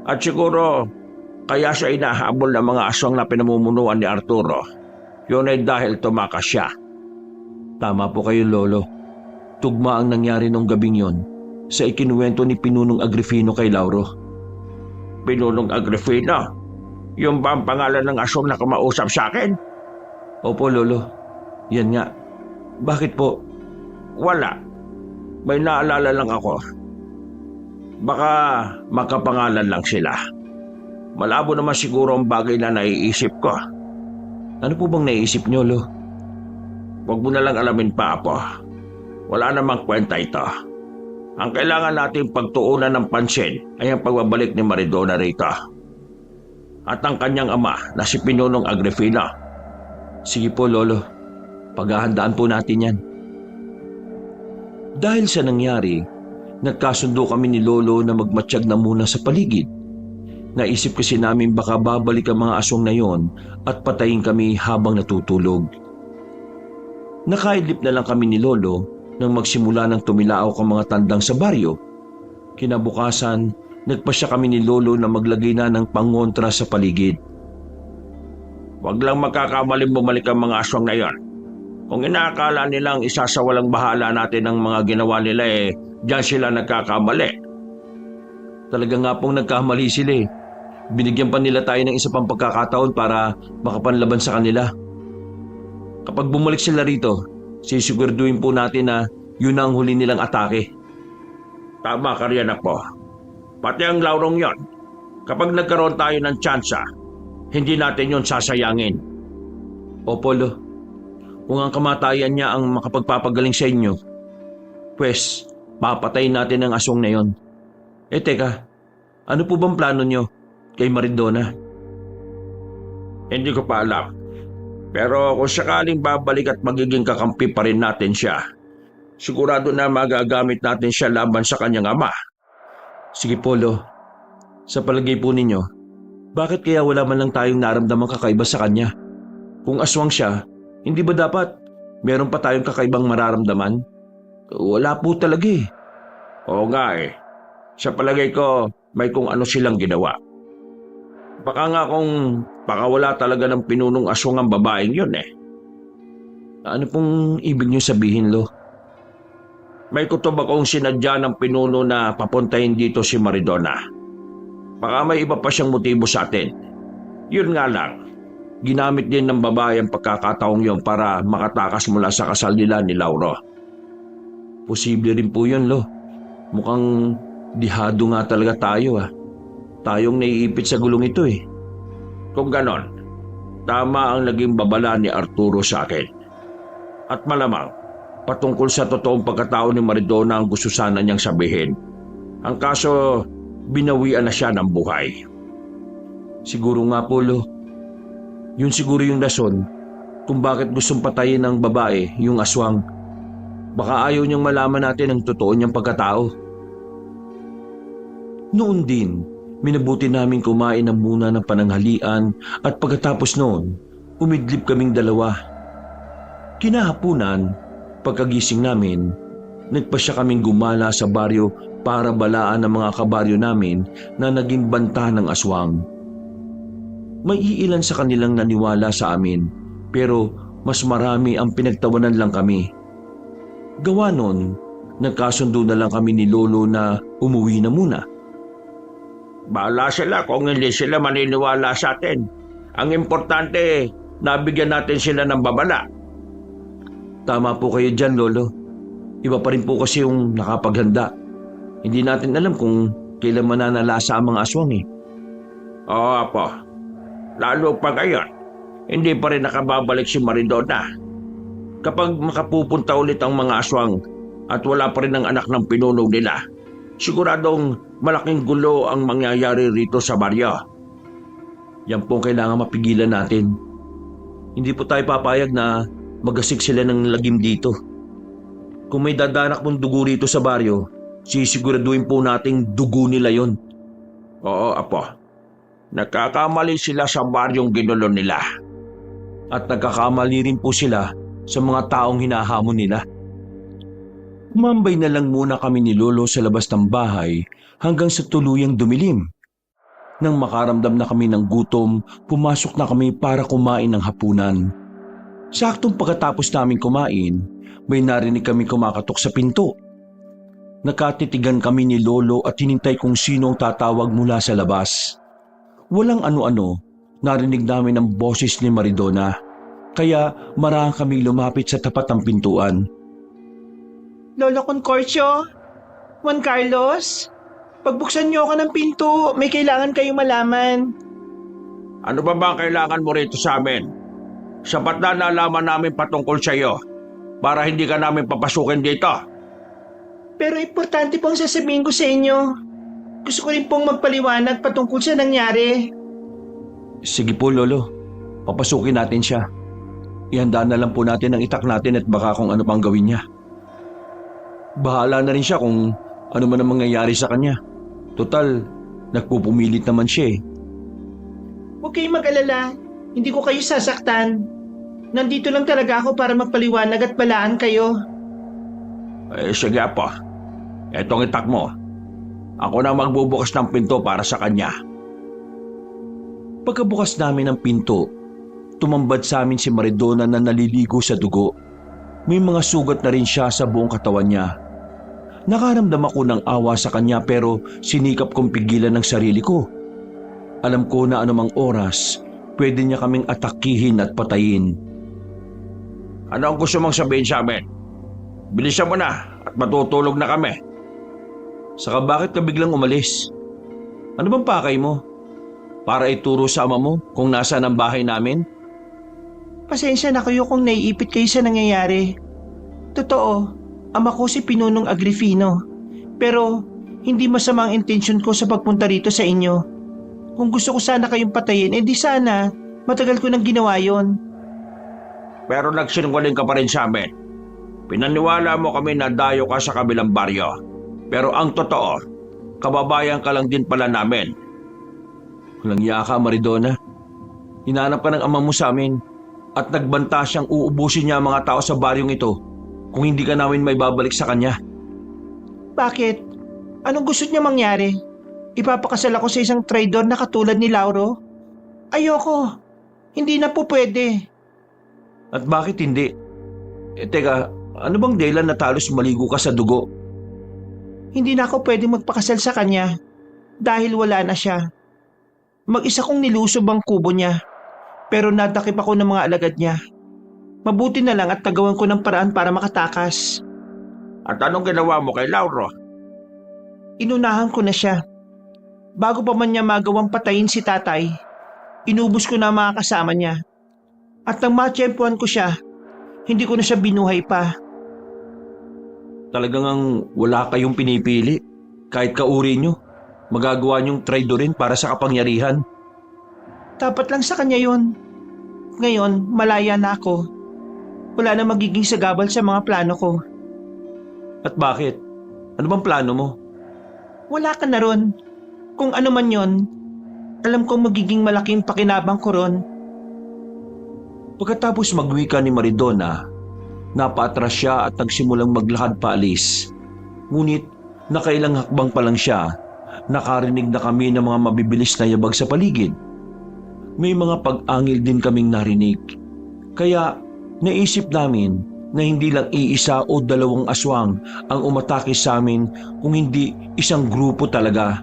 At siguro, kaya siya inahabol ng mga aswang na pinamumunuan ni Arturo. Yun ay dahil tumakas siya. Tama po kayo, Lolo. Tugma ang nangyari nung gabing yon sa ikinuwento ni Pinunong Agrifino kay Lauro. Pinunong Agrifino? Yung ba ang pangalan ng aswang na kumausap sa akin? Opo, Lolo. Yan nga. Bakit po? Wala. May naalala lang ako. Baka makapangalan lang sila. Malabo naman siguro ang bagay na naiisip ko. Ano po bang naiisip niyo, Lo? Huwag mo na lang alamin pa, Apo. Wala namang kwenta ito. Ang kailangan natin pagtuunan ng pansin ay ang pagbabalik ni Maridona rito. At ang kanyang ama na si Pinunong Agrifino. Sige po, Lolo. Paghahandaan po natin yan. Dahil sa nangyari, nagkasundo kami ni Lolo na magmatsyag na muna sa paligid. Naisip kasi namin baka babalik ang mga aswang na yon at patayin kami habang natutulog. Nakaidlip na lang kami ni Lolo nang magsimula ng tumilaok ang mga tandang sa baryo. Kinabukasan, nagpasya kami ni Lolo na maglagay na ng pangontra sa paligid. Huwag lang magkakamaling bumalik ang mga aswang na yon. Kung inaakala nilang isasawalang bahala natin ang mga ginawa nila diyan sila nagkakamali. Talaga nga pong nagkamali sila eh. Binigyan pa nila tayo ng isa pang pagkakataon para makapanlaban sa kanila. Kapag bumalik sila rito, sisiguraduhin po natin na yun ang huli nilang atake. Tama ka riyan, Apo. Pati ang Laurong yon. Kapag nagkaroon tayo ng tsansa, hindi natin yon sasayangin. Opo, Lo. Kung ang kamatayan niya ang makapagpapagaling sa inyo, pwes, papatayin natin ang aswang na yon. Teka, ano po bang plano niyo kay Maridona? Hindi ko pa alam. Pero kung sakaling babalik at magiging kakampi pa rin natin siya, sigurado na magagamit natin siya laban sa kanyang ama. Sige po, Lo. Sa palagay po ninyo, bakit kaya wala man lang tayong naramdamang kakaiba sa kanya? Kung aswang siya, hindi ba dapat meron pa tayong kakaibang mararamdaman? Wala po talaga eh. Oo nga eh. Sa palagay ko, may kung ano silang ginawa. Baka wala talaga ng pinunong aswang ang babaeng yun eh. Ano pong ibig niyo sabihin, Lo? May kutob akong sinadya ng pinuno na papuntahin dito si Maridona. Baka may iba pa siyang motibo sa atin. Yun nga lang, ginamit din ng babae ang pagkakataong yun para makatakas mula sa kasal nila ni Lauro. Posible rin po yun, Lo. Mukhang dihado nga talaga tayo ah. Tayong naiipit sa gulong ito eh. Kung ganon, tama ang naging babala ni Arturo sa akin. At malamang, patungkol sa totoong pagkatao ni Maridona ang gusto sana niyang sabihin. Ang kaso, binawian na siya ng buhay. Siguro nga po, Lo. Yun siguro yung rason kung bakit gustong patayin ng babae yung aswang. Baka ayaw niyang malaman natin ang totoo niyang pagkatao. Noon din, minabuti namin kumain ng muna ng pananghalian at pagkatapos noon, umidlip kaming dalawa. Kinahapunan, pagkagising namin, nagpasya kaming gumala sa baryo para balaan ang mga kabaryo namin na naging banta ng aswang. May iilan sa kanilang naniwala sa amin, pero mas marami ang pinagtawanan lang kami. Gawa nun, nagkasundo na lang kami ni Lolo na umuwi na muna. Bahala sila kung hindi sila maniniwala sa atin. Ang importante, nabigyan natin sila ng babala. Tama po kayo dyan, Lolo. Iba pa rin po kasi yung nakapaghanda. Hindi natin alam kung kailan mananalasa ang mga aswang eh. Oo, Apo. Lalo pa ngayon, hindi pa rin nakababalik si Maridona. Kapag makapupunta ulit ang mga aswang at wala pa rin ang anak ng pinuno nila, siguradong malaking gulo ang mangyayari rito sa baryo. Yan po kailangan mapigilan natin. Hindi po tayo papayag na magasik sila ng lagim dito. Kung may dadanak mong dugo rito sa baryo, sisiguraduhin po nating dugo nila yon. Oo, Apo. Nagkakamali sila sa baryong ginulo nila. At nagkakamali rin po sila sa mga taong hinahamon nila. Umambay na lang muna kami ni Lolo sa labas ng bahay hanggang sa tuluyang dumilim. Nang makaramdam na kami ng gutom, pumasok na kami para kumain ng hapunan. Saktong pagkatapos namin kumain, may narinig kami kumakatok sa pinto. Nakatitigan kami ni Lolo at hinintay kung sino ang tatawag mula sa labas. Walang ano-ano, narinig namin ang boses ni Maridona, kaya marahang kami lumapit sa tapat ng pintuan. Lolo Concorcio? Juan Carlos? Pagbuksan niyo ako ng pinto, may kailangan kayong malaman. Ano ba ang kailangan mo rito sa amin? Sapat na nalaman namin patungkol sa iyo para hindi ka namin papasukin dito. Pero importante pong sasabihin ko sa inyo. Gusto ko rin pong magpaliwanag patungkol sa nangyari. Sige po, Lolo. Papasukin natin siya. Ihanda na lang po natin ang itak natin at baka kung ano pang gawin niya. Bahala na rin siya kung ano man ang mangyayari sa kanya. Total, nagpupumilit naman siya eh. Huwag kayong mag-alala. Hindi ko kayo sasaktan. Nandito lang talaga ako para magpaliwanag at balaan kayo. Sige, Apo. Etong itak mo. Ako na magbubukas ng pinto para sa kanya. Pagkabukas namin ng pinto, tumambad sa amin si Maridona na naliligo sa dugo. May mga sugat na rin siya sa buong katawan niya. Nakaramdam ako ng awa sa kanya pero sinikap kong pigilan ng sarili ko. Alam ko na anumang oras, pwede niya kaming atakihin at patayin. Ano ang gusto mong sabihin sa amin? Bilisan mo na at matutulog na kami. Saka bakit ka biglang umalis? Ano bang pakay mo? Para ituro sa ama mo kung nasaan ang bahay namin? Pasensya na kayo kung naiipit kayo sa nangyayari. Totoo, ama ko si Pinunong Agrifino. Pero hindi masama ang intensyon ko sa pagpunta rito sa inyo. Kung gusto ko sana kayong patayin, di sana. Matagal ko nang ginawa yon. Pero nagsinungaling ka pa rin sa amin. Pinaniwala mo kami na dayo ka sa kabilang baryo. Pero ang totoo, kababayan ka lang din pala namin. Walang iya ka, Maridona. Hinanap ka ng ama mo sa amin at nagbanta siyang uubusin niya ang mga tao sa baryong ito kung hindi ka namin may babalik sa kanya. Bakit? Anong gusto niya mangyari? Ipapakasal ako sa isang traidor na katulad ni Lauro? Ayoko. Hindi na po pwede. At bakit hindi? Teka, ano bang dahilan na talos maligo ka sa dugo? Hindi na ako pwede magpakasal sa kanya dahil wala na siya. Mag-isa kong nilusob ang kubo niya pero nadakip ako ng mga alagad niya. Mabuti na lang at nagawan ko ng paraan para makatakas. At anong ginawa mo kay Lauro? Inunahan ko na siya. Bago pa man niya magawang patayin si tatay, inubos ko na ang mga kasama niya. At nang matsyempuan ko siya, hindi ko na siya binuhay pa. Talagang wala kayong pinipili. Kahit kauri nyo, magagawa nyong traidorin para sa kapangyarihan. Dapat lang sa kanya yun. Ngayon, malaya na ako. Wala na magiging sagabal sa mga plano ko. At bakit? Ano bang plano mo? Wala ka na ron. Kung ano man yon, alam kong magiging malaking pakinabang ko ron. Pagkatapos magwika ni Maridona, napaatras siya at nagsimulang maglakad paalis. Ngunit nakailang hakbang pa lang siya, nakarinig na kami ng mga mabibilis na yabag sa paligid. May mga pag-angil din kaming narinig. Kaya naisip namin na hindi lang iisa o dalawang aswang ang umatake sa amin kung hindi isang grupo talaga.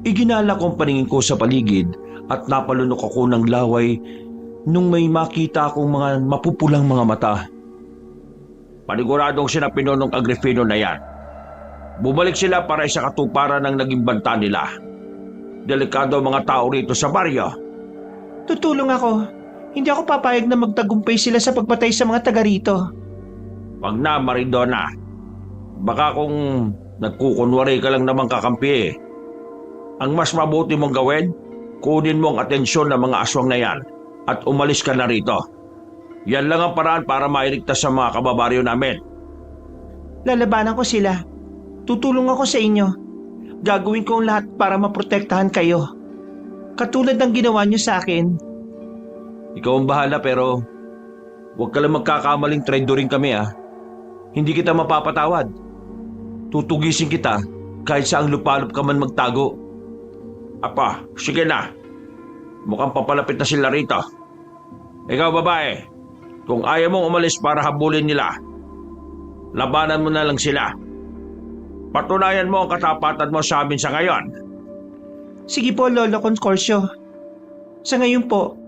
Iginala ko ang paningin ko sa paligid at napalunok ako ng laway nung may makita akong mga mapupulang mga mata. Paniguradong sina Pinunong Agrifino na yan. Bumalik sila para sa katuparan ng naging banta nila. Delikado ang mga tao rito sa baryo. Tutulong ako. Hindi ako papayag na magtagumpay sila sa pagpatay sa mga taga rito. Wag na, Maridona. Baka kung nagkukunwari ka lang namang kakampi eh. Ang mas mabuti mong gawin, kunin mo ang atensyon ng mga aswang na yan at umalis ka na rito. Yan lang ang paraan para mailigtas sa mga kababaryo namin. Lalabanan ko sila. Tutulong ako sa inyo. Gagawin ko ang lahat para maprotektahan kayo. Katulad ng ginawa niyo sa akin. Ikaw ang bahala pero huwag ka lang magkakamaling traidorin kami Hindi kita mapapatawad. Tutugisin kita kahit saang lupalop ka man magtago. Apa, sige na. Mukhang papalapit na sila rito. Ikaw babae, kung ayaw mong umalis para habulin nila, labanan mo na lang sila. Patunayan mo ang katapatan mo sa amin sa ngayon. Sige po, Lolo Concorcio. Sa ngayon po,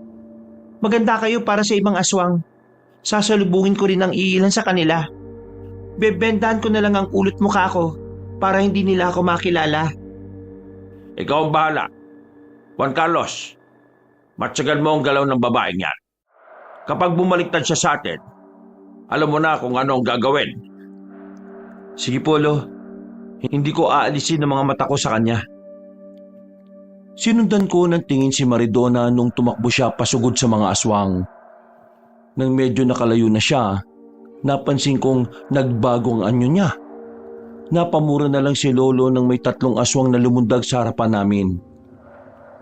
maganda kayo para sa ibang aswang. Sasalubungin ko rin ang iilan sa kanila. Bebendahan ko na lang ang ulot mukha ko para hindi nila ako makilala. Ikaw ang bahala. Juan Carlos, matsagan mo ang galaw ng babaeng yan. Kapag bumaliktad siya sa atin, alam mo na kung ano ang gagawin. Sige po, Lo. Hindi ko aalisin ang mga mata ko sa kanya. Sinundan ko ng tingin si Maridona nung tumakbo siya pasugod sa mga aswang. Nang medyo nakalayo na siya, napansin kong nagbago ang anyo niya. Napamura na lang si Lolo nang may 3 aswang na lumundag sa harapan namin.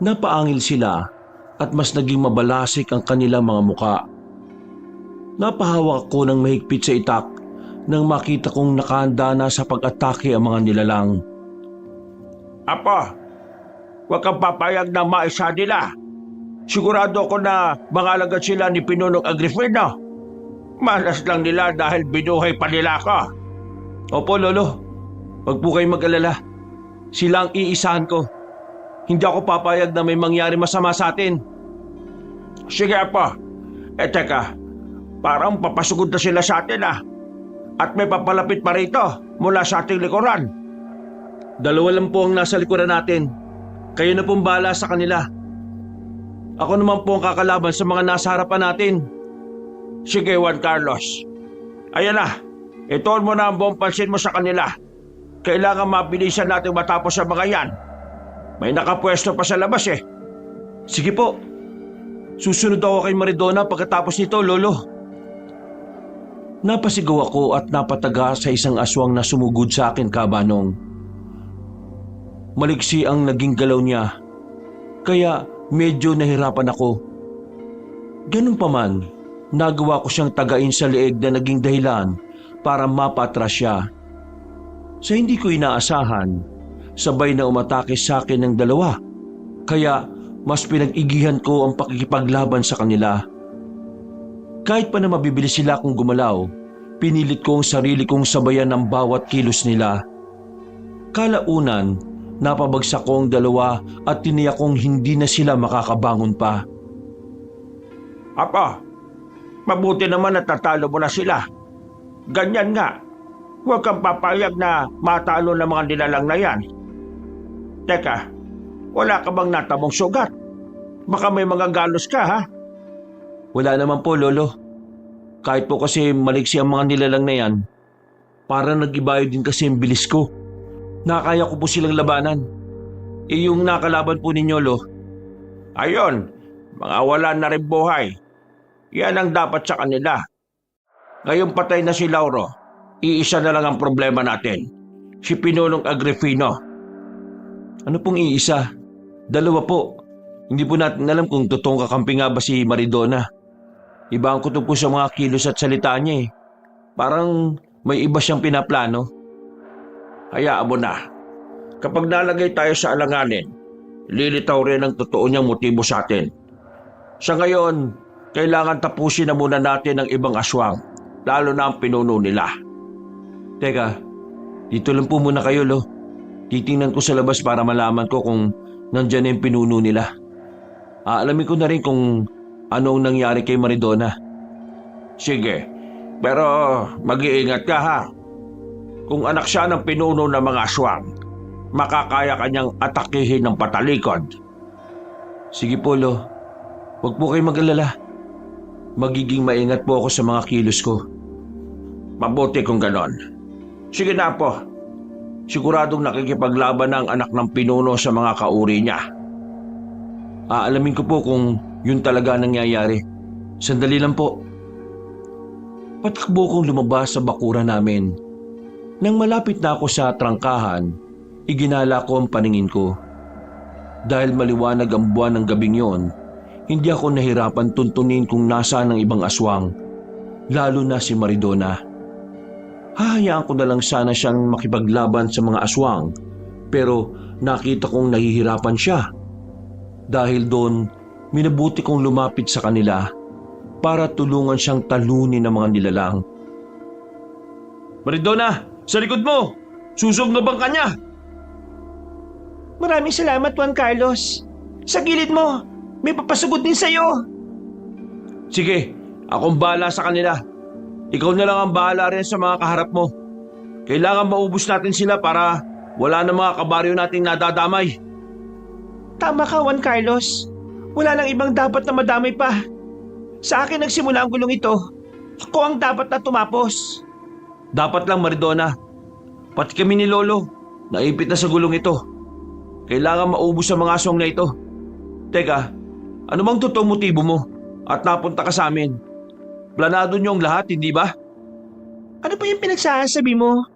Napaangil sila at mas naging mabalasik ang kanilang mga muka. Napahawak ko ng mahigpit sa itak nang makita kong nakahanda na sa pag-atake ang mga nilalang. Apo, huwag kang papayag na maisa nila. Sigurado ko na mga alagad sila ni Pinunong Agrifino. Malas lang nila dahil binuhay pa nila ako. Opo, Lolo. Huwag po kayong mag-alala. Sila ang iisahan ko. Hindi ako papayag na may mangyari masama sa atin. Sige Apo. Teka, parang papasugod na sila sa atin At may papalapit pa rito mula sa ating likuran. 2 lang po ang nasa likuran natin. Kayo na pong bahala sa kanila. Ako naman po ang kakalaban sa mga nasa harapan natin. Sige, Juan Carlos. Ayan na, ituon mo na ang buong pansin mo sa kanila. Kailangan mabilisan natin matapos sa mga yan. May nakapwesto pa sa labas eh. Sige po. Susunod ako kay Maridona pagkatapos nito, Lolo. Napasigaw ako at napataga sa isang aswang na sumugod sa akin, Kabanong. Maliksi ang naging galaw niya, kaya medyo nahirapan ako. Ganun pa man, nagawa ko siyang tagain sa leeg na naging dahilan para mapatras siya. Sa hindi ko inaasahan, sabay na umatake sa akin ng dalawa, kaya mas pinag-igihan ko ang pakikipaglaban sa kanila. Kahit pa na mabibilis sila kung gumalaw, pinilit ko ang sarili kong sabayan ng bawat kilos nila. Kalaunan, napabagsak ko ang dalawa at tiniyak kong hindi na sila makakabangon pa. Apa, mabuti naman na tatalo mo na sila. Ganyan nga, huwag kang papayag na matalo ng mga nilalang na yan. Teka, wala ka bang natamong sugat? Baka may mga galos ka, ha? Wala naman po, Lolo. Kahit po kasi maliksi ang mga nilalang na yan, parang nag-ibayo din kasi ang bilis ko. Nakaya ko po silang labanan. Yung nakalaban po ninyo, Lo. Ayon, mga wala na rin buhay. Yan ang dapat sa kanila. Ngayon patay na si Lauro. Iisa na lang ang problema natin. Si Pinunong Agrifino. Ano pong iisa? Dalawa po. Hindi po natin alam kung totoong kakampi nga ba si Maridona. Iba ang kutob ko sa mga kilos at salita niya eh. Parang may iba siyang pinaplano. Hayaan mo na. Kapag nalagay tayo sa alanganin, lilitaw rin ang totoo niyang motibo sa atin. Sa ngayon, kailangan tapusin na muna natin ang ibang aswang, lalo na ang pinuno nila. Teka, dito lang po muna kayo, Lo. Titingnan ko sa labas para malaman ko kung nandyan na yung pinuno nila. Aalamin ko na rin kung ano ang nangyari kay Maridona. Sige, pero mag-iingat ka ha. Kung anak siya ng pinuno ng mga aswang, makakaya kanyang atakihin ng patalikod. Sige po, Lo. Huwag po kayo mag-alala. Magiging maingat po ako sa mga kilos ko. Mabuti kung ganon. Sige na po. Siguradong nakikipaglaban na ang anak ng pinuno sa mga kauri niya. Aalamin ko po kung yun talaga nangyayari. Sandali lang po. Patakbo kong lumabas sa bakura namin. Nang malapit na ako sa trangkahan, iginala ko ang paningin ko. Dahil maliwanag ang buwan ng gabing yon, hindi ako nahirapan tuntunin kung nasaan ang ibang aswang, lalo na si Maridona. Hahayaan ko na lang sana siyang makipaglaban sa mga aswang, pero nakita kong nahihirapan siya. Dahil doon, minabuti kong lumapit sa kanila para tulungan siyang talunin ng mga nilalang. Maridona, sa likod mo! Susog na bang kanya? Maraming salamat, Juan Carlos. Sa gilid mo, may papasugod din sa'yo. Sige, akong bahala sa kanila. Ikaw na lang ang bahala rin sa mga kaharap mo. Kailangan maubos natin sila para wala na mga kabaryo nating nadadamay. Tama ka, Juan Carlos. Wala nang ibang dapat na madamay pa. Sa akin nagsimula ang gulong ito. Ako ang dapat na tumapos. Dapat lang, Maridona. Pati kami ni Lolo, naipit na sa gulong ito. Kailangan maubos ang mga aswang na ito. Teka, ano bang totoong motibo mo at napunta ka sa amin? Planado niyo ang lahat, hindi ba? Ano pa yung pinagsasabi mo?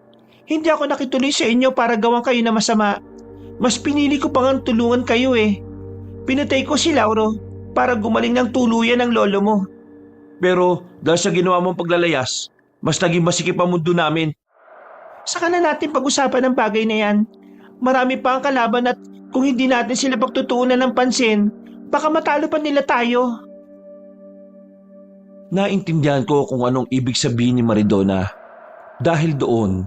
Hindi ako nakituloy sa inyo para gawan kayo na masama. Mas pinili ko pa nga tulungan kayo eh. Pinatay ko si Lauro para gumaling ng tuluyan ng lolo mo. Pero dahil sa ginawa mong paglalayas, mas naging masikip ang mundo namin. Saka na natin pag-usapan ng bagay na yan. Marami pa ang kalaban at kung hindi natin sila pagtutuunan ng pansin, baka matalo pa nila tayo. Naintindihan ko kung anong ibig sabihin ni Maridona. Dahil doon,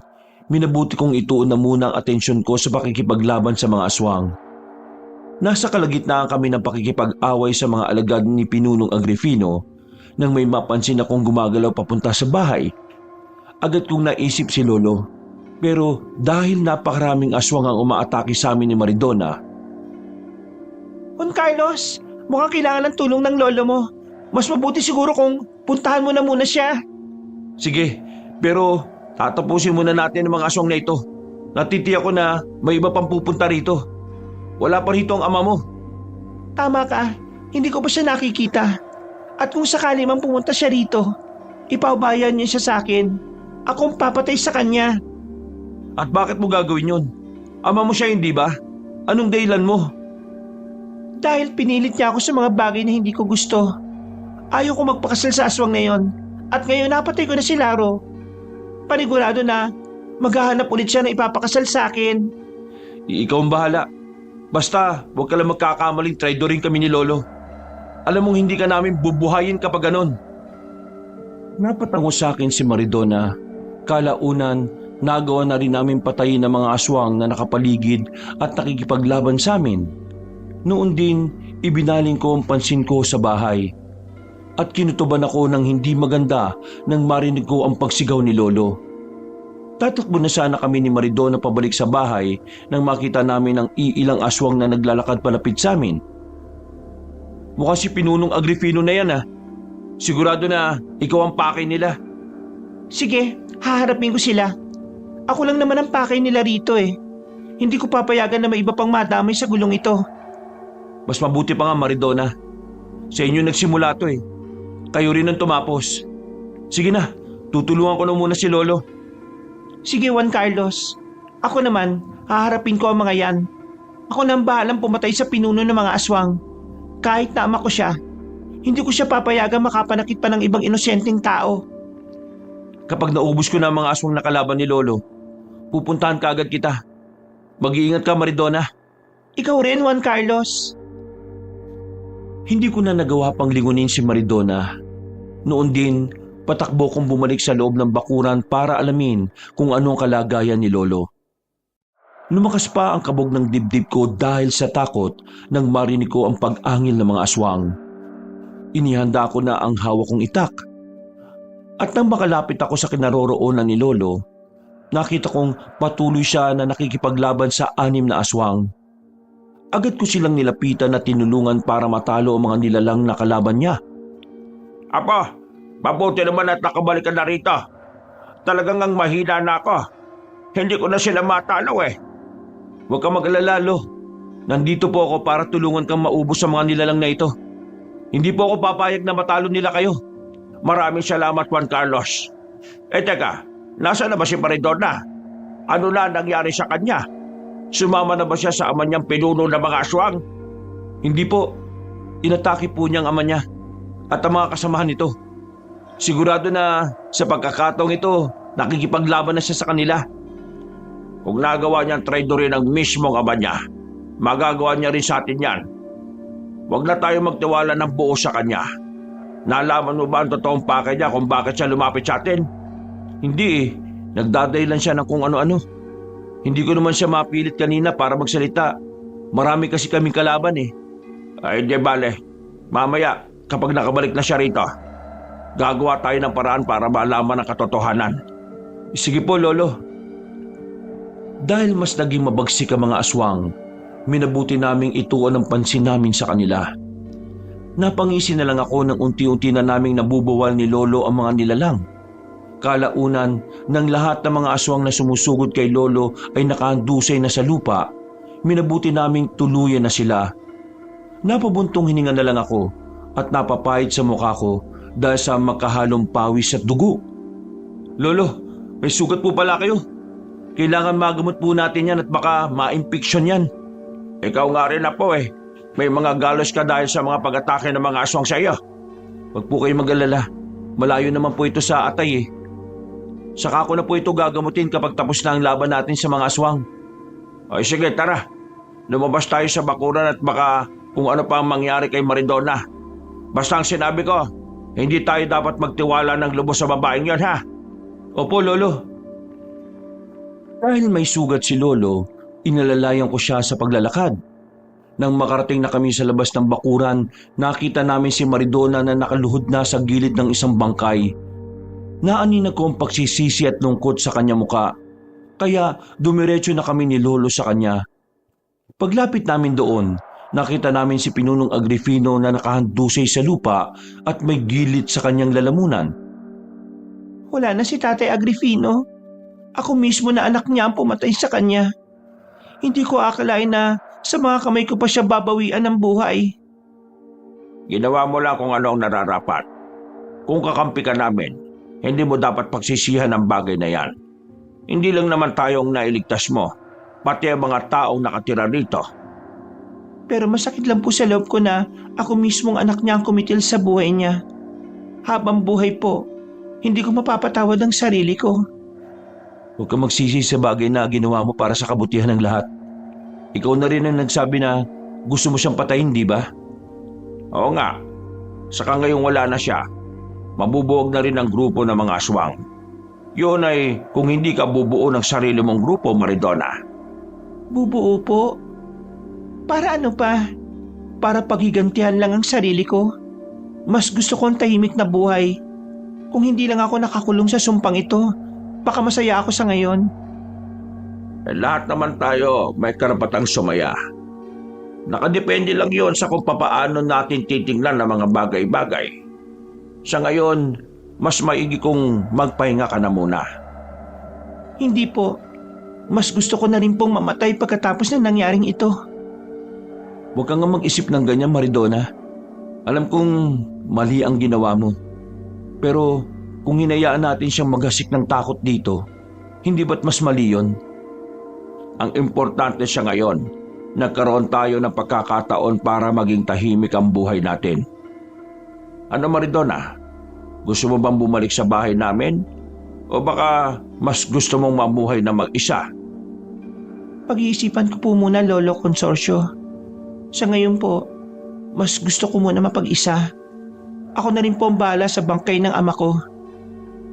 minabuti kong ituon na muna ang atensyon ko sa pakikipaglaban sa mga aswang. Nasa kalagitnaan kami ng pakikipag-away sa mga alagad ni Pinunong Agrifino nang may mapansin akong gumagalaw papunta sa bahay. Agad kong naisip si Lolo. Pero dahil napakaraming aswang ang umaatake sa amin ni Maridona. Juan Carlos, Mukhang kailangan ng tulong ng lolo mo. Mas mabuti siguro kung puntahan mo na muna siya. Sige, pero tatapusin muna natin ang mga aswang na ito. Natitiyak ko na may iba pang pupunta rito. Wala pa rito ang ama mo. Tama ka, hindi ko pa siya nakikita. At kung sakali man pumunta siya rito, ipaubayan niya siya sa akin. Akong papatay sa kanya. At bakit mo gagawin yon? Ama mo siya, hindi ba? Anong dahilan mo? Dahil pinilit niya ako sa mga bagay na hindi ko gusto. Ayaw ko magpakasal sa aswang na yon. At ngayon napatay ko na si Laro. Panigurado na maghahanap ulit siya na ipapakasal sa akin. Ikaw ang bahala. Basta, huwag ka lang magkakamaling traidorin kami ni Lolo. Alam mong hindi ka namin bubuhayin kapag ganon. Napatango sa akin si Maridona. Kalaunan, nagawa na rin namin patayin ang mga aswang na nakapaligid at nakikipaglaban sa amin. Noon din, ibinaling ko ang pansin ko sa bahay. At kinutuban ako ng hindi maganda nang marinig ko ang pagsigaw ni Lolo. Tatakbo na sana kami ni Maridona pabalik sa bahay nang makita namin ang iilang aswang na naglalakad palapit sa amin. Mukha si Pinunong Agrifino na yan ah. Sigurado na ikaw ang pakay nila. Sige, haharapin ko sila. Ako lang naman ang pakay nila rito eh. Hindi ko papayagan na may iba pang madamay sa gulong ito. Mas mabuti pa nga Maridona. Sa inyo nagsimula to eh. Kayo rin ang tumapos. Sige na, tutulungan ko na muna si Lolo. Sige Juan Carlos. Ako naman, haharapin ko ang mga yan. Ako nang bahalang pumatay sa pinuno ng mga aswang. Kahit na ama ko siya, hindi ko siya papayagan makapanakit pa ng ibang inosenteng tao. Kapag naubos ko na ang mga aswang nakalaban ni Lolo, pupuntahan ka agad kita. Mag-iingat ka Maridona. Ikaw rin Juan Carlos. Hindi ko na nagawa pang lingunin si Maridona. Noon din, patakbo kong bumalik sa loob ng bakuran para alamin kung anong kalagayan ni Lolo. Lumakas pa ang kabog ng dibdib ko dahil sa takot nang marinig ko ang pag-angil ng mga aswang. Inihanda ko na ang hawak kong itak. At nang makalapit ako sa kinaroroonan ni Lolo, nakita kong patuloy siya na nakikipaglaban sa 6 na aswang. Agad ko silang nilapitan at tinulungan para matalo ang mga nilalang na kalaban niya. Apo, mabuti naman at nakabalik ka na rito. Talagang ang mahina na ako. Hindi ko na sila matalo eh. Huwag kang mag-alala, Lo. Nandito po ako para tulungan kang maubos sa mga nilalang na ito. Hindi po ako papayag na matalo nila kayo. Maraming salamat Juan Carlos. Teka, nasa na ba si Maridona? Ano na nangyari sa kanya? Sumama na ba siya sa ama niyang pinuno ng mga aswang? Hindi po. Inatake po niya ang ama niya at ang mga kasamahan nito. Sigurado na sa pagkakataong ito, nakikipaglaban na siya sa kanila. Kung nagawa niyang traidorin ang mismong ama niya, magagawa niya rin sa atin yan. Huwag na tayo magtiwala ng buo sa kanya. Nalaman mo ba ang totoong pakay niya kung bakit siya lumapit sa atin? Hindi eh. Nagdadahilan siya ng kung ano-ano. Hindi ko naman siya mapilit kanina para magsalita. Marami kasi kaming kalaban eh. Ay di bale. Mamaya, kapag nakabalik na siya rito, gagawa tayo ng paraan para malaman ang katotohanan. Sige po, Lolo. Dahil mas naging mabagsik ang mga aswang, minabuti naming ituon ang pansin namin sa kanila. Napangisi na lang ako nang unti-unti na naming nabubawal ni Lolo ang mga nilalang. Kalaunan, nang lahat ng mga aswang na sumusugod kay Lolo ay nakahandusay na sa lupa, minabuti naming tuluyan na sila. Napabuntong hininga na lang ako at napapahid sa mukha ko dahil sa makahalong pawis at dugo. Lolo, may sugat po pala kayo. Kailangan magamot po natin yan at baka ma-infection yan. Ikaw nga rin na po eh. May mga galos ka dahil sa mga pag-atake ng mga aswang sa iyo. Huwag po kayo mag-alala. Malayo naman po ito sa atay eh. Saka ko na po ito gagamutin kapag tapos na ang laban natin sa mga aswang. Ay sige, tara. Lumabas tayo sa bakuran at baka kung ano pa ang mangyari kay Maridona. Basta ang sinabi ko, hindi tayo dapat magtiwala ng lubos sa babaeng yon ha. Opo, Lolo. Dahil may sugat si Lolo, inalalayan ko siya sa paglalakad. Nang makarating na kami sa labas ng bakuran, nakita namin si Maridona na nakaluhod na sa gilid ng isang bangkay. Naaninag ko ang pagsisisi at lungkot sa kanya muka, kaya dumiretso na kami ni Lolo sa kanya. Paglapit namin doon, nakita namin si Pinunong Agrifino na nakahandusay sa lupa at may gilit sa kanyang lalamunan. Wala na si Tatay Agrifino. Ako mismo na anak niya ang pumatay sa kanya. Hindi ko akalain na sa mga kamay ko pa siya babawian ng buhay. Ginawa mo lang kung ano ang nararapat. Kung kakampi ka namin, hindi mo dapat pagsisihan ang bagay na yan. Hindi lang naman tayo ang nailigtas mo, pati ang mga taong nakatira rito. Pero masakit lang po sa loob ko na ako mismong anak niya ang kumitil sa buhay niya. Habang buhay po, hindi ko mapapatawad ang sarili ko. Huwag kang magsisi sa bagay na ginawa mo para sa kabutihan ng lahat. Ikaw na rin ang nagsabi na gusto mo siyang patayin, di ba? Oo nga, saka ngayong wala na siya, mabubuog na rin ang grupo ng mga aswang. Yun ay kung hindi ka bubuo ng sarili mong grupo, Maridona. Bubuo po? Para ano pa? Para paghigantihan lang ang sarili ko? Mas gusto kong tahimik na buhay. Kung hindi lang ako nakakulong sa sumpang ito, baka masaya ako sa ngayon. Lahat naman tayo may karapatang sumaya. Nakadepende lang yon sa kung papaano natin titingnan ng mga bagay-bagay. Sa ngayon, mas maigi kong magpahinga ka na muna. Hindi po. Mas gusto ko na rin pong mamatay pagkatapos ng nangyaring ito. Huwag kang nga mag-isip ng ganyan, Maridona. Alam kong mali ang ginawa mo. Pero kung hinayaan natin siyang maghasik ng takot dito, hindi ba't mas mali yun? Ang importante siya ngayon, nagkaroon tayo ng pagkakataon para maging tahimik ang buhay natin. Ano, Maridona? Gusto mo bang bumalik sa bahay namin? O baka mas gusto mong mamuhay na mag-isa? Pag-iisipan ko po muna, Lolo Consorcio. Sa ngayon po, mas gusto ko muna mapag-isa. Ako na rin po ang bahala sa bangkay ng ama ko.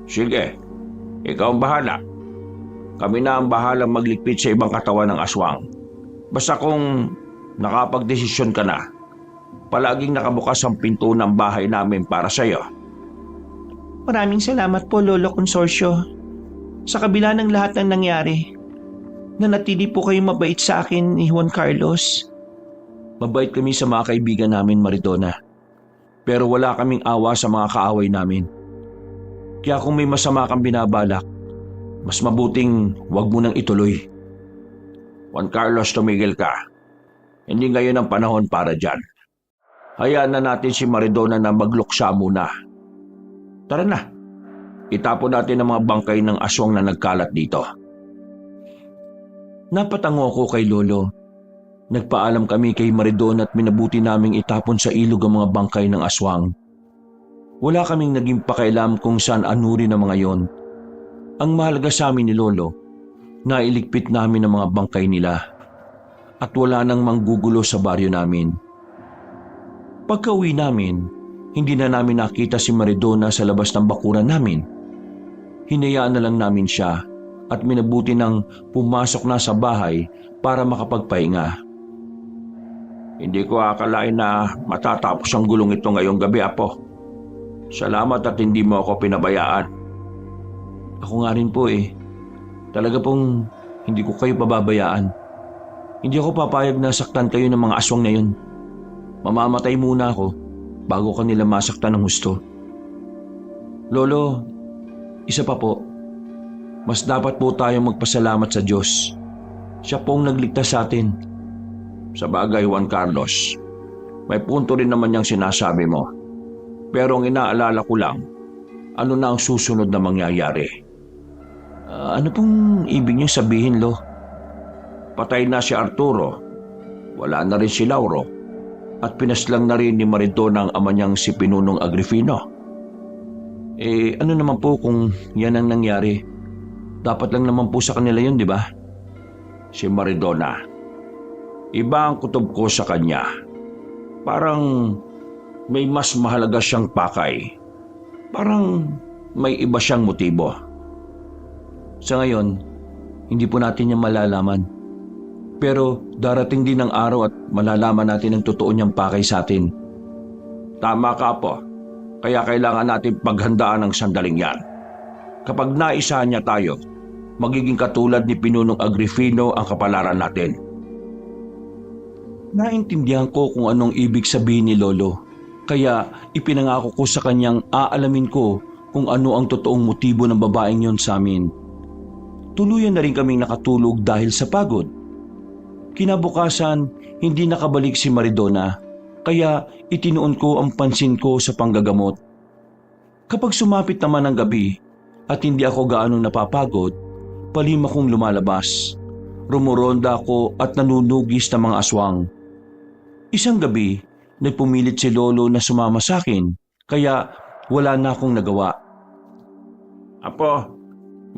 Sige, ikaw ang bahala. Kami na ang bahalang magligpit sa ibang katawan ng aswang. Basta kung nakapagdesisyon ka na, palaging nakabukas ang pinto ng bahay namin para sa iyo. Maraming salamat po, Lolo Consorcio. Sa kabila ng lahat ng nangyari, nanatili po kayong mabait sa akin ni Juan Carlos. Mabait kami sa mga kaibigan namin, Maridona. Pero wala kaming awa sa mga kaaway namin. Kaya kung may masama kang binabalak, mas mabuting wag mo nang ituloy. Juan Carlos, tumigil ka. Hindi ngayon ang panahon para dyan. Hayaan na natin si Maridona na magluksa muna. Tara na. Itapon natin ang mga bangkay ng aswang na nagkalat dito. Napatango ako kay Lolo. Nagpaalam kami kay Maridona at minabuti naming itapon sa ilog ang mga bangkay ng aswang. Wala kaming naging pakialam kung saan anuri ng mga yon. Ang mahalaga sa amin ni Lolo, nailigpit namin ang mga bangkay nila at wala nang manggugulo sa baryo namin. Pagka-uwi namin, hindi na namin nakita si Maridona sa labas ng bakuran namin. Hinayaan na lang namin siya at minabuti nang pumasok na sa bahay para makapagpahinga. Hindi ko akalain na matatapos ang gulong ito ngayong gabi, Apo. Salamat at hindi mo ako pinabayaan. Ako nga rin po eh. Talaga pong hindi ko kayo pababayaan. Hindi ako papayag na saktan kayo ng mga aswang na yun. Mamamatay muna ako bago kanila masaktan ng husto. Lolo, isa pa po. Mas dapat po tayong magpasalamat sa Diyos. Siya pong nagligtas sa atin. Sa bagay, Juan Carlos, may punto rin naman niyang sinasabi mo. Pero ang inaalala ko lang, ano na ang susunod na mangyayari? Ano pong ibig niyo sabihin, Lo? Patay na si Arturo, wala na rin si Lauro, at pinaslang na rin ni Maridona ang ama niyang si Pinunong Agrifino. Ano naman po kung yan ang nangyari? Dapat lang naman po sa kanila yun, di ba? Si Maridona, iba ang kutob ko sa kanya. Parang may mas mahalaga siyang pakay. Parang may iba siyang motibo. Sa ngayon, hindi po natin yan malalaman. Pero darating din ang araw at malalaman natin ang totoo niyang pakay sa atin. Tama ka po. Kaya kailangan natin paghandaan ang sandaling yan. Kapag naisahan niya tayo, magiging katulad ni Pinunong Agrifino ang kapalaran natin. Naintindihan ko kung anong ibig sabihin ni Lolo. Kaya ipinangako ko sa kanyang aalamin ko kung ano ang totoong motibo ng babaeng yon sa amin. Tuluyan na rin kaming nakatulog dahil sa pagod. Kinabukasan, hindi nakabalik si Maridona, kaya itinuon ko ang pansin ko sa panggagamot. Kapag sumapit naman ang gabi at hindi ako gaanong napapagod, palima kong lumalabas. Rumuronda ako at nanunugis ng mga aswang. Isang gabi, nagpumilit si Lolo na sumama sa akin, kaya wala na akong nagawa. Apo,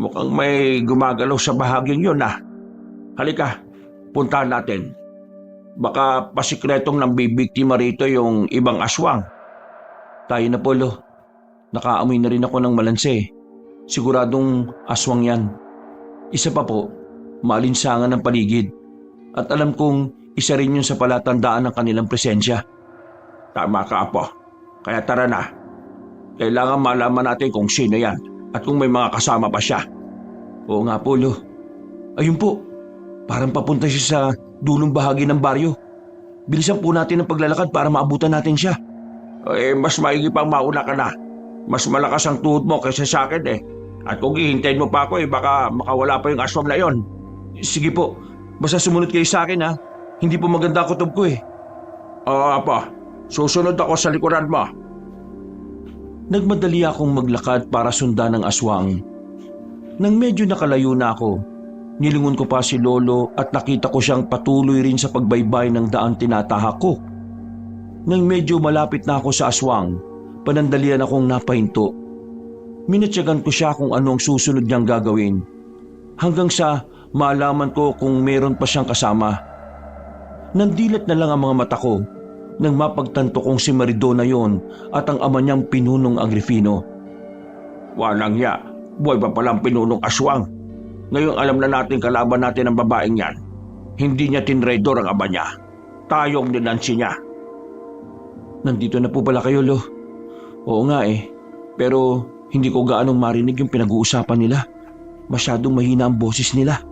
mukhang may gumagalaw sa bahagyang yun ah. Halika, puntahan natin. Baka pasikretong nang bibiktima rito yung ibang aswang. Tayo na, Polo. Nakaamoy na rin ako ng malanse. Siguradong aswang yan. Isa pa po, maalinsangan ng paligid. At alam kong isa rin yun sa palatandaan ng kanilang presensya. Tama ka, Apo. Kaya tara na. Kailangan malaman natin kung sino yan at kung may mga kasama pa siya. Oo nga, Polo. Ayun po, parang papunta siya sa dulong bahagi ng baryo. Bilisan po natin ang paglalakad para maabutan natin siya. Mas maigi pang mauna ka na. Mas malakas ang tuhod mo kaysa sa akin eh. At kung hihintayin mo pa ako baka makawala pa yung aswang na yon. Sige po, basta sumunod kayo sa akin ha. Hindi po maganda kutob ko eh. Oo, Apo. Susunod ako sa likuran mo. Nagmadali akong maglakad para sundan ng aswang. Nang medyo nakalayo na ako, nilingon ko pa si Lolo at nakita ko siyang patuloy rin sa pagbaybay ng daan tinatahak ko. Nang medyo malapit na ako sa aswang, panandalian akong napahinto. Minatyagan ko siya kung anong susunod niyang gagawin. Hanggang sa malaman ko kung meron pa siyang kasama. Nandilat na lang ang mga mata ko nang mapagtanto kong si Maridona yon at ang ama niyang pinunong Agrifino. Walang ya, buhay pa palang pinunong aswang. Ngayong alam na natin kalaban natin ang babaeng yan. Hindi niya tinraidor ang ama niya. Tayong dinansi niya. Nandito na po pala kayo, Lo. Oo nga eh, pero hindi ko gaanong marinig yung pinag-uusapan nila. Masyadong mahina ang boses nila.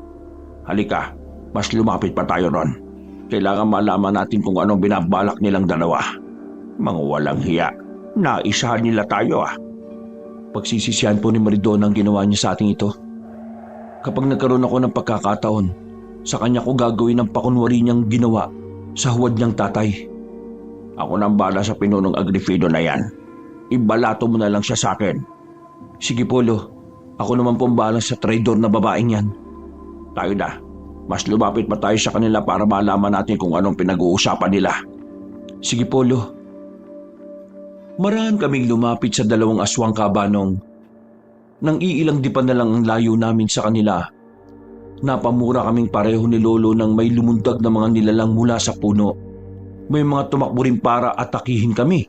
Halika, mas lumapit pa tayo ron. Kailangan malaman natin kung anong binabalak nilang dalawa. Mga walang hiya. Naisahan nila tayo ah. Pagsisisihan po ni Maridona ang ginawa niya sa ating ito. Kapag nagkaroon ako ng pagkakataon, sa kanya ko gagawin ang pakunwari niyang ginawa sa huwad niyang tatay. Ako nang bala sa pinunong Agrifino na yan. Ibalato mo na lang siya sa akin. Sige, Polo. Ako naman pong bahala sa traidor na babaeng yan. Tayo na. Mas lumapit pa tayo sa kanila para malaman natin kung anong pinag-uusapan nila. Sige, Polo. Marahan kaming lumapit sa dalawang aswang kabanong. Nang iilang dipan na lang ang layo namin sa kanila, napamura kaming pareho ni Lolo ng may lumundag na mga nilalang mula sa puno. May mga tumakbo rin para atakihin kami.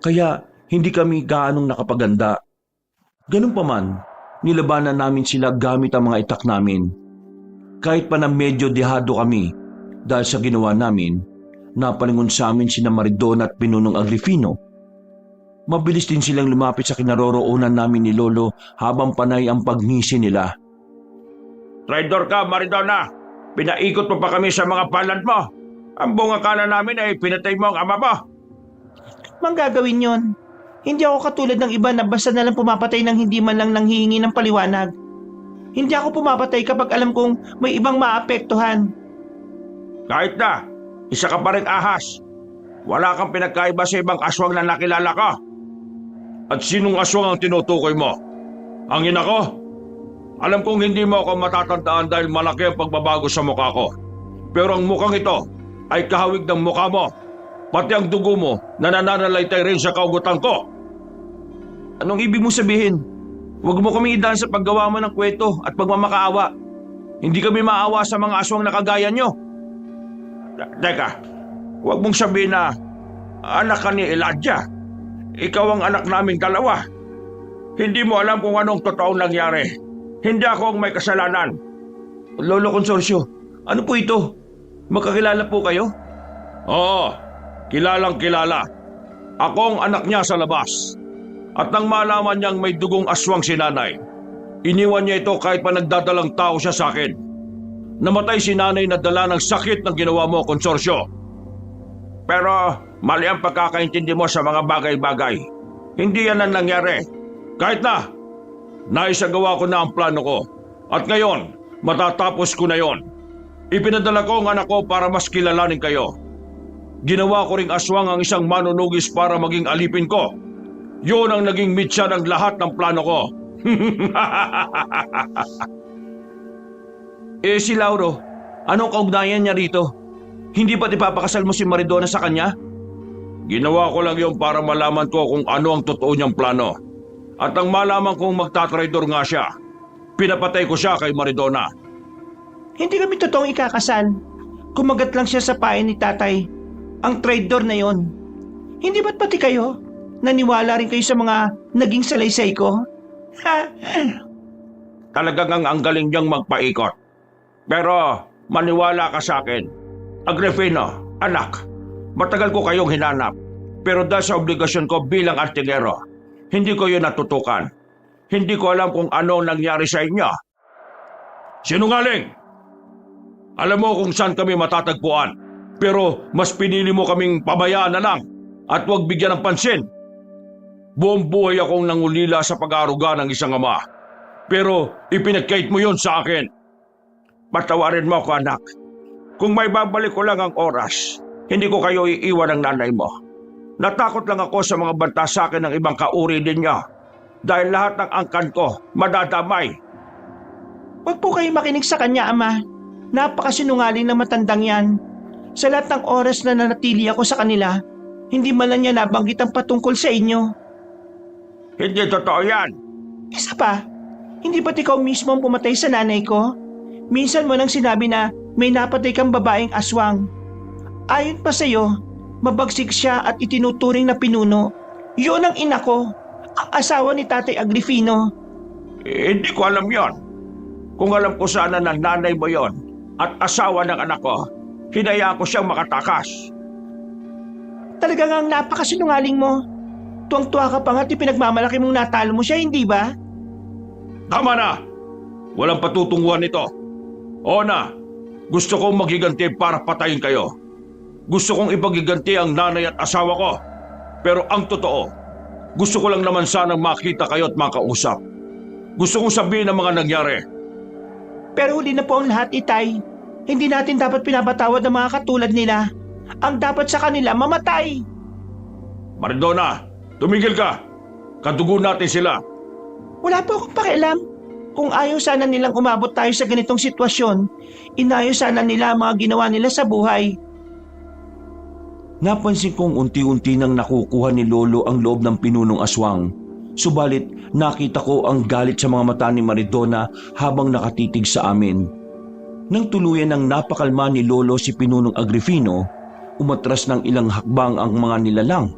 Kaya hindi kami gaanong nakapaganda. Ganun pa man, nilabanan namin sila gamit ang mga itak namin. Kahit pa na medyo dehado kami dahil sa ginawa namin, napalingon sa amin sina Maridona at Pinunong Agrifino. Mabilis din silang lumapit sa kinaroroonan namin ni Lolo habang panay ang pagngisi nila. Traidor ka, Maridona! Pinaikot mo pa kami sa mga palad mo! Ang buong akala namin ay pinatay mo ang ama mo! Mang gagawin yon? Hindi ako katulad ng iba na basta na lang pumapatay ng hindi man lang nanghihingi ng paliwanag. Hindi ako pumapatay kapag alam kong may ibang maapektuhan. Kahit na, isa ka pa rin ahas. Wala kang pinagkaiba sa ibang aswang na nakilala ko. At sinong aswang ang tinutukoy mo? Ang ina ko? Alam kong hindi mo ako matatandaan dahil malaki ang pagbabago sa mukha ko. Pero ang mukhang ito ay kahawig ng mukha mo. Pati ang dugo mo na nananalaytay rin sa kaugutan ko. Anong ibig mo sabihin? Huwag mo kami idaan sa paggawa mo ng kwento at pagmamakaawa. Hindi kami maawa sa mga aswang na kagaya nyo. Teka, huwag mong sabihin na anak ka ni Elijah. Ikaw ang anak naming dalawa. Hindi mo alam kung anong totoong nangyari. Hindi ako ang may kasalanan. Lolo Consorcio, ano po ito? Magkakilala po kayo? Oo, kilalang kilala. Ako ang anak niya sa labas. At nang malaman niyang may dugong aswang si nanay, iniwan niya ito kahit pa nagdadalang tao siya sa akin. Namatay si nanay na dala ng sakit ng ginawa mo, Consorcio. Pero mali ang pagkakaintindi mo sa mga bagay-bagay. Hindi yan ang nangyari. Kahit na, naisagawa ko na ang plano ko. At ngayon, matatapos ko na yon. Ipinadala ko ang anak ko para mas kilalanin kayo. Ginawa ko ring aswang ang isang manunugis para maging alipin ko. Yun ang naging mitya ng lahat ng plano ko. Si Lauro, anong kaugnayan niya rito? Hindi ba't ipapakasal mo si Maridona sa kanya? Ginawa ko lang yun para malaman ko kung ano ang totoo niyang plano. At ang malaman kong magtatraidor nga siya, pinapatay ko siya kay Maridona. Hindi kami totoong ikakasal. Kumagat lang siya sa pain ni tatay. Ang traitor na yon. Hindi ba't pati kayo? Naniwala rin kayo sa mga naging salaysay ko? Talagang ang galing niyang magpaikot. Pero maniwala ka sa akin. Agripino, anak, matagal ko kayong hinanap. Pero dahil sa obligasyon ko bilang artilero, hindi ko yun natutukan. Hindi ko alam kung ano ang nangyari sa inyo. Sinungaling! Alam mo kung saan kami matatagpuan. Pero mas pinili mo kaming pabayaan na lang at huwag bigyan ng pansin. Buong buhay akong nangulila sa pag-aaruga ng isang ama. Pero ipinagkait mo yon sa akin. Patawarin mo ako, anak. Kung may babalik ko lang ang oras, hindi ko kayo iiwan ng nanay mo. Natakot lang ako sa mga banta sa akin ng ibang kauri din niya. Dahil lahat ng angkan ko madadamay. Huwag po kayo makinig sa kanya, ama. Napakasinungaling na matandang yan. Sa lahat ng oras na nanatili ako sa kanila, hindi man lang niya nabanggit ang patungkol sa inyo. Hindi totoo yan. Isa pa, hindi ba't ikaw mismo ang pumatay sa nanay ko? Minsan mo nang sinabi na may napatay kang babaeng aswang. Ayon pa sa'yo, mabagsik siya at itinuturing na pinuno. Yun ang ina ko, ang asawa ni Tatay Agripino. Hindi ko alam yon. Kung alam ko sana ng nanay mo yon at asawa ng anak ko, hinayaan ko siyang makatakas. Talagang ang napakasinungaling mo. Tuwang-tuwa ka pa nga't ipinagmamalaki mong natalo mo siya, hindi ba? Tama na! Walang patutunguhan nito. Oo na, gusto kong maghiganti para patayin kayo. Gusto kong ipagiganti ang nanay at asawa ko. Pero ang totoo, gusto ko lang naman sanang makita kayo at makausap. Gusto kong sabihin ang mga nangyari. Pero huli na po ang lahat, Itay. Hindi natin dapat pinapatawad ang mga katulad nila. Ang dapat sa kanila, mamatay. Maridona, tumigil ka! Kadugo natin sila. Wala po akong pakialam. Kung ayaw sana nilang umabot tayo sa ganitong sitwasyon, inayos sana nila ang mga ginawa nila sa buhay. Napansin kong unti-unti nang nakukuha ni Lolo ang loob ng pinunong aswang. Subalit nakita ko ang galit sa mga mata ni Maridona habang nakatitig sa amin. Nang tuluyan ng napakalma ni Lolo si Pinunong Agripino, umatras ng ilang hakbang ang mga nilalang.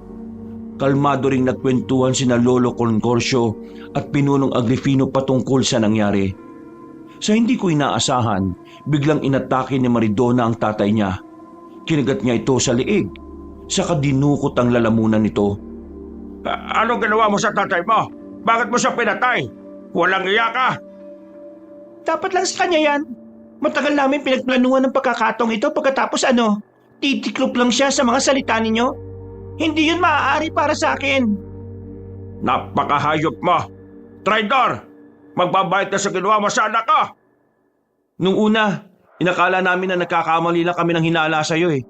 Kalmado ring nagkwentuhan sina Lolo Concorcio at Pinunong Agripino patungkol sa nangyari. Sa hindi ko inaasahan, biglang inatake ni Maridona ang tatay niya. Kinagat niya ito sa liig, saka dinukot ang lalamunan nito. Ano ginawa mo sa tatay mo? Bakit mo siya pinatay? Walang iya ka! Dapat lang sa kanya yan. Matagal namin pinagplanuhan ng pagkakataong ito pagkatapos titiklop lang siya sa mga salita ninyo. Hindi yun maaari para sa akin. Napakahayop mo! Traidor! Magbabayad ka sa ginawa mo sa anak ko! Nung una, inakala namin na nagkakamali lang kami ng hinala sa'yo eh.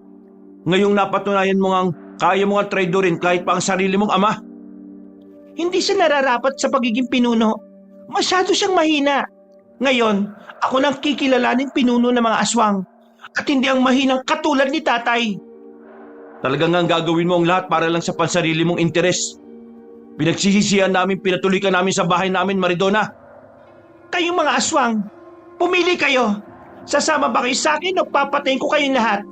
Ngayong napatunayan mo ngang kaya mo nga traidorin kahit pa ang sarili mong ama. Hindi siya nararapat sa pagiging pinuno. Masyado siyang mahina. Ngayon, ako nang kikilalaning pinuno ng mga aswang at hindi ang mahinang katulad ni tatay. Talagang ang gagawin mo ang lahat para lang sa pansarili mong interes. Pinagsisisihan namin, pinatuloy ka namin sa bahay namin, Maridona. Kayong mga aswang, pumili kayo. Sasama ba kayo sa akin o papatayin ko kayong lahat?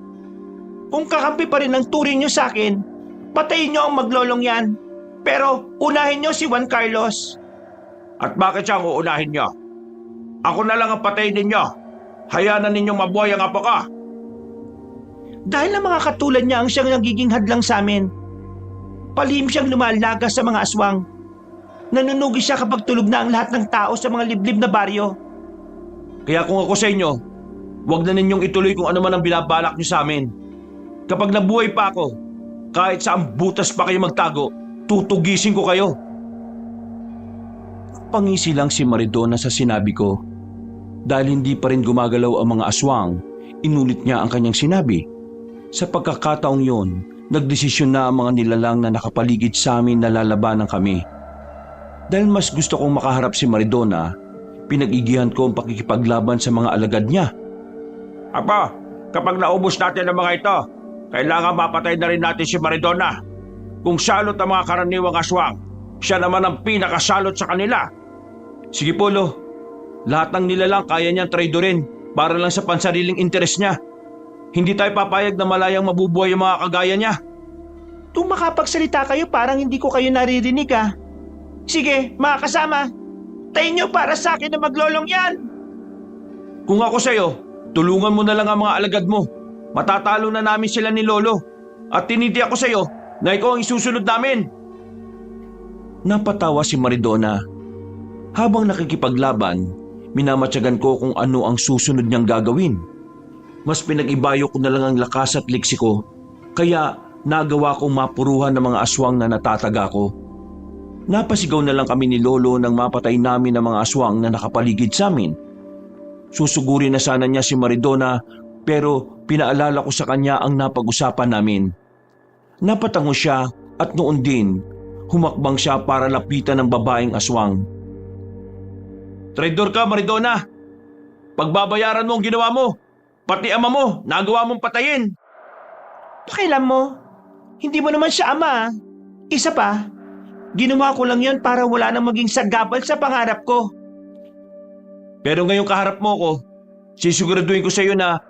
Kung kakampi pa rin ang turing nyo sa akin, patayin nyo ang maglolong yan. Pero unahin nyo si Juan Carlos. At bakit siya ang uunahin nyo? Ako na lang ang patayin ninyo. Hayaan na ninyong mabuhay ang apo ka. Dahil ang mga katulad niya ang siyang nagiging hadlang sa amin. Palihim siyang lumalaga sa mga aswang. Nanunugi siya kapag tulog na ang lahat ng tao sa mga liblib na baryo. Kaya kung ako sa inyo, huwag na ninyong ituloy kung ano man ang binabalak niyo sa amin. Kapag nabuhay pa ako, kahit saan butas pa kayo magtago, tutugisin ko kayo. Pangisi lang si Maridona sa sinabi ko. Dahil hindi pa rin gumagalaw ang mga aswang, inulit niya ang kanyang sinabi. Sa pagkakataong yon, nagdesisyon na ang mga nilalang na nakapaligid sa amin na lalabanan kami. Dahil mas gusto kong makaharap si Maridona, pinag-igihan ko ang pakikipaglaban sa mga alagad niya. Apo, kapag naubos natin ang mga ito, kailangan mapatay na rin natin si Maridona. Kung salot ang mga karaniwang aswang, siya naman ang pinakasalot sa kanila. Sige Polo, lahat ng nilalang kaya niyang traidorin para lang sa pansariling interes niya. Hindi tayo papayag na malayang mabubuhay ang mga kagaya niya. Kung makapagsalita kayo parang hindi ko kayo naririnig ah. Sige, mga kasama, tayo nyo para sa akin na maglolong yan. Kung ako sa'yo, tulungan mo na lang ang mga alagad mo. Matatalo na namin sila ni Lolo. At tiniti ako sa'yo na ikaw ang isusunod namin. Napatawa si Maridona. Habang nakikipaglaban, minamatyagan ko kung ano ang susunod niyang gagawin. Mas pinag-ibayo ko na lang ang lakas at liksi ko, kaya nagawa kong mapuruhan ng mga aswang na natataga ko. Napasigaw na lang kami ni Lolo nang mapatay namin ang mga aswang na nakapaligid sa amin. Susugurin na sana niya si Maridona pero pinaalala ko sa kanya ang napag-usapan namin. Napatango siya at noon din, humakbang siya para lapitan ng babaeng aswang. Traidor ka, Maridona! Pagbabayaran mo ang ginawa mo! Pati ama mo, nagawa mong patayin! Pakialam mo, hindi mo naman siya ama. Isa pa, ginawa ko lang yon para wala nang maging sagabal sa pangarap ko. Pero ngayong kaharap mo ko, sisiguraduhin ko sa iyo na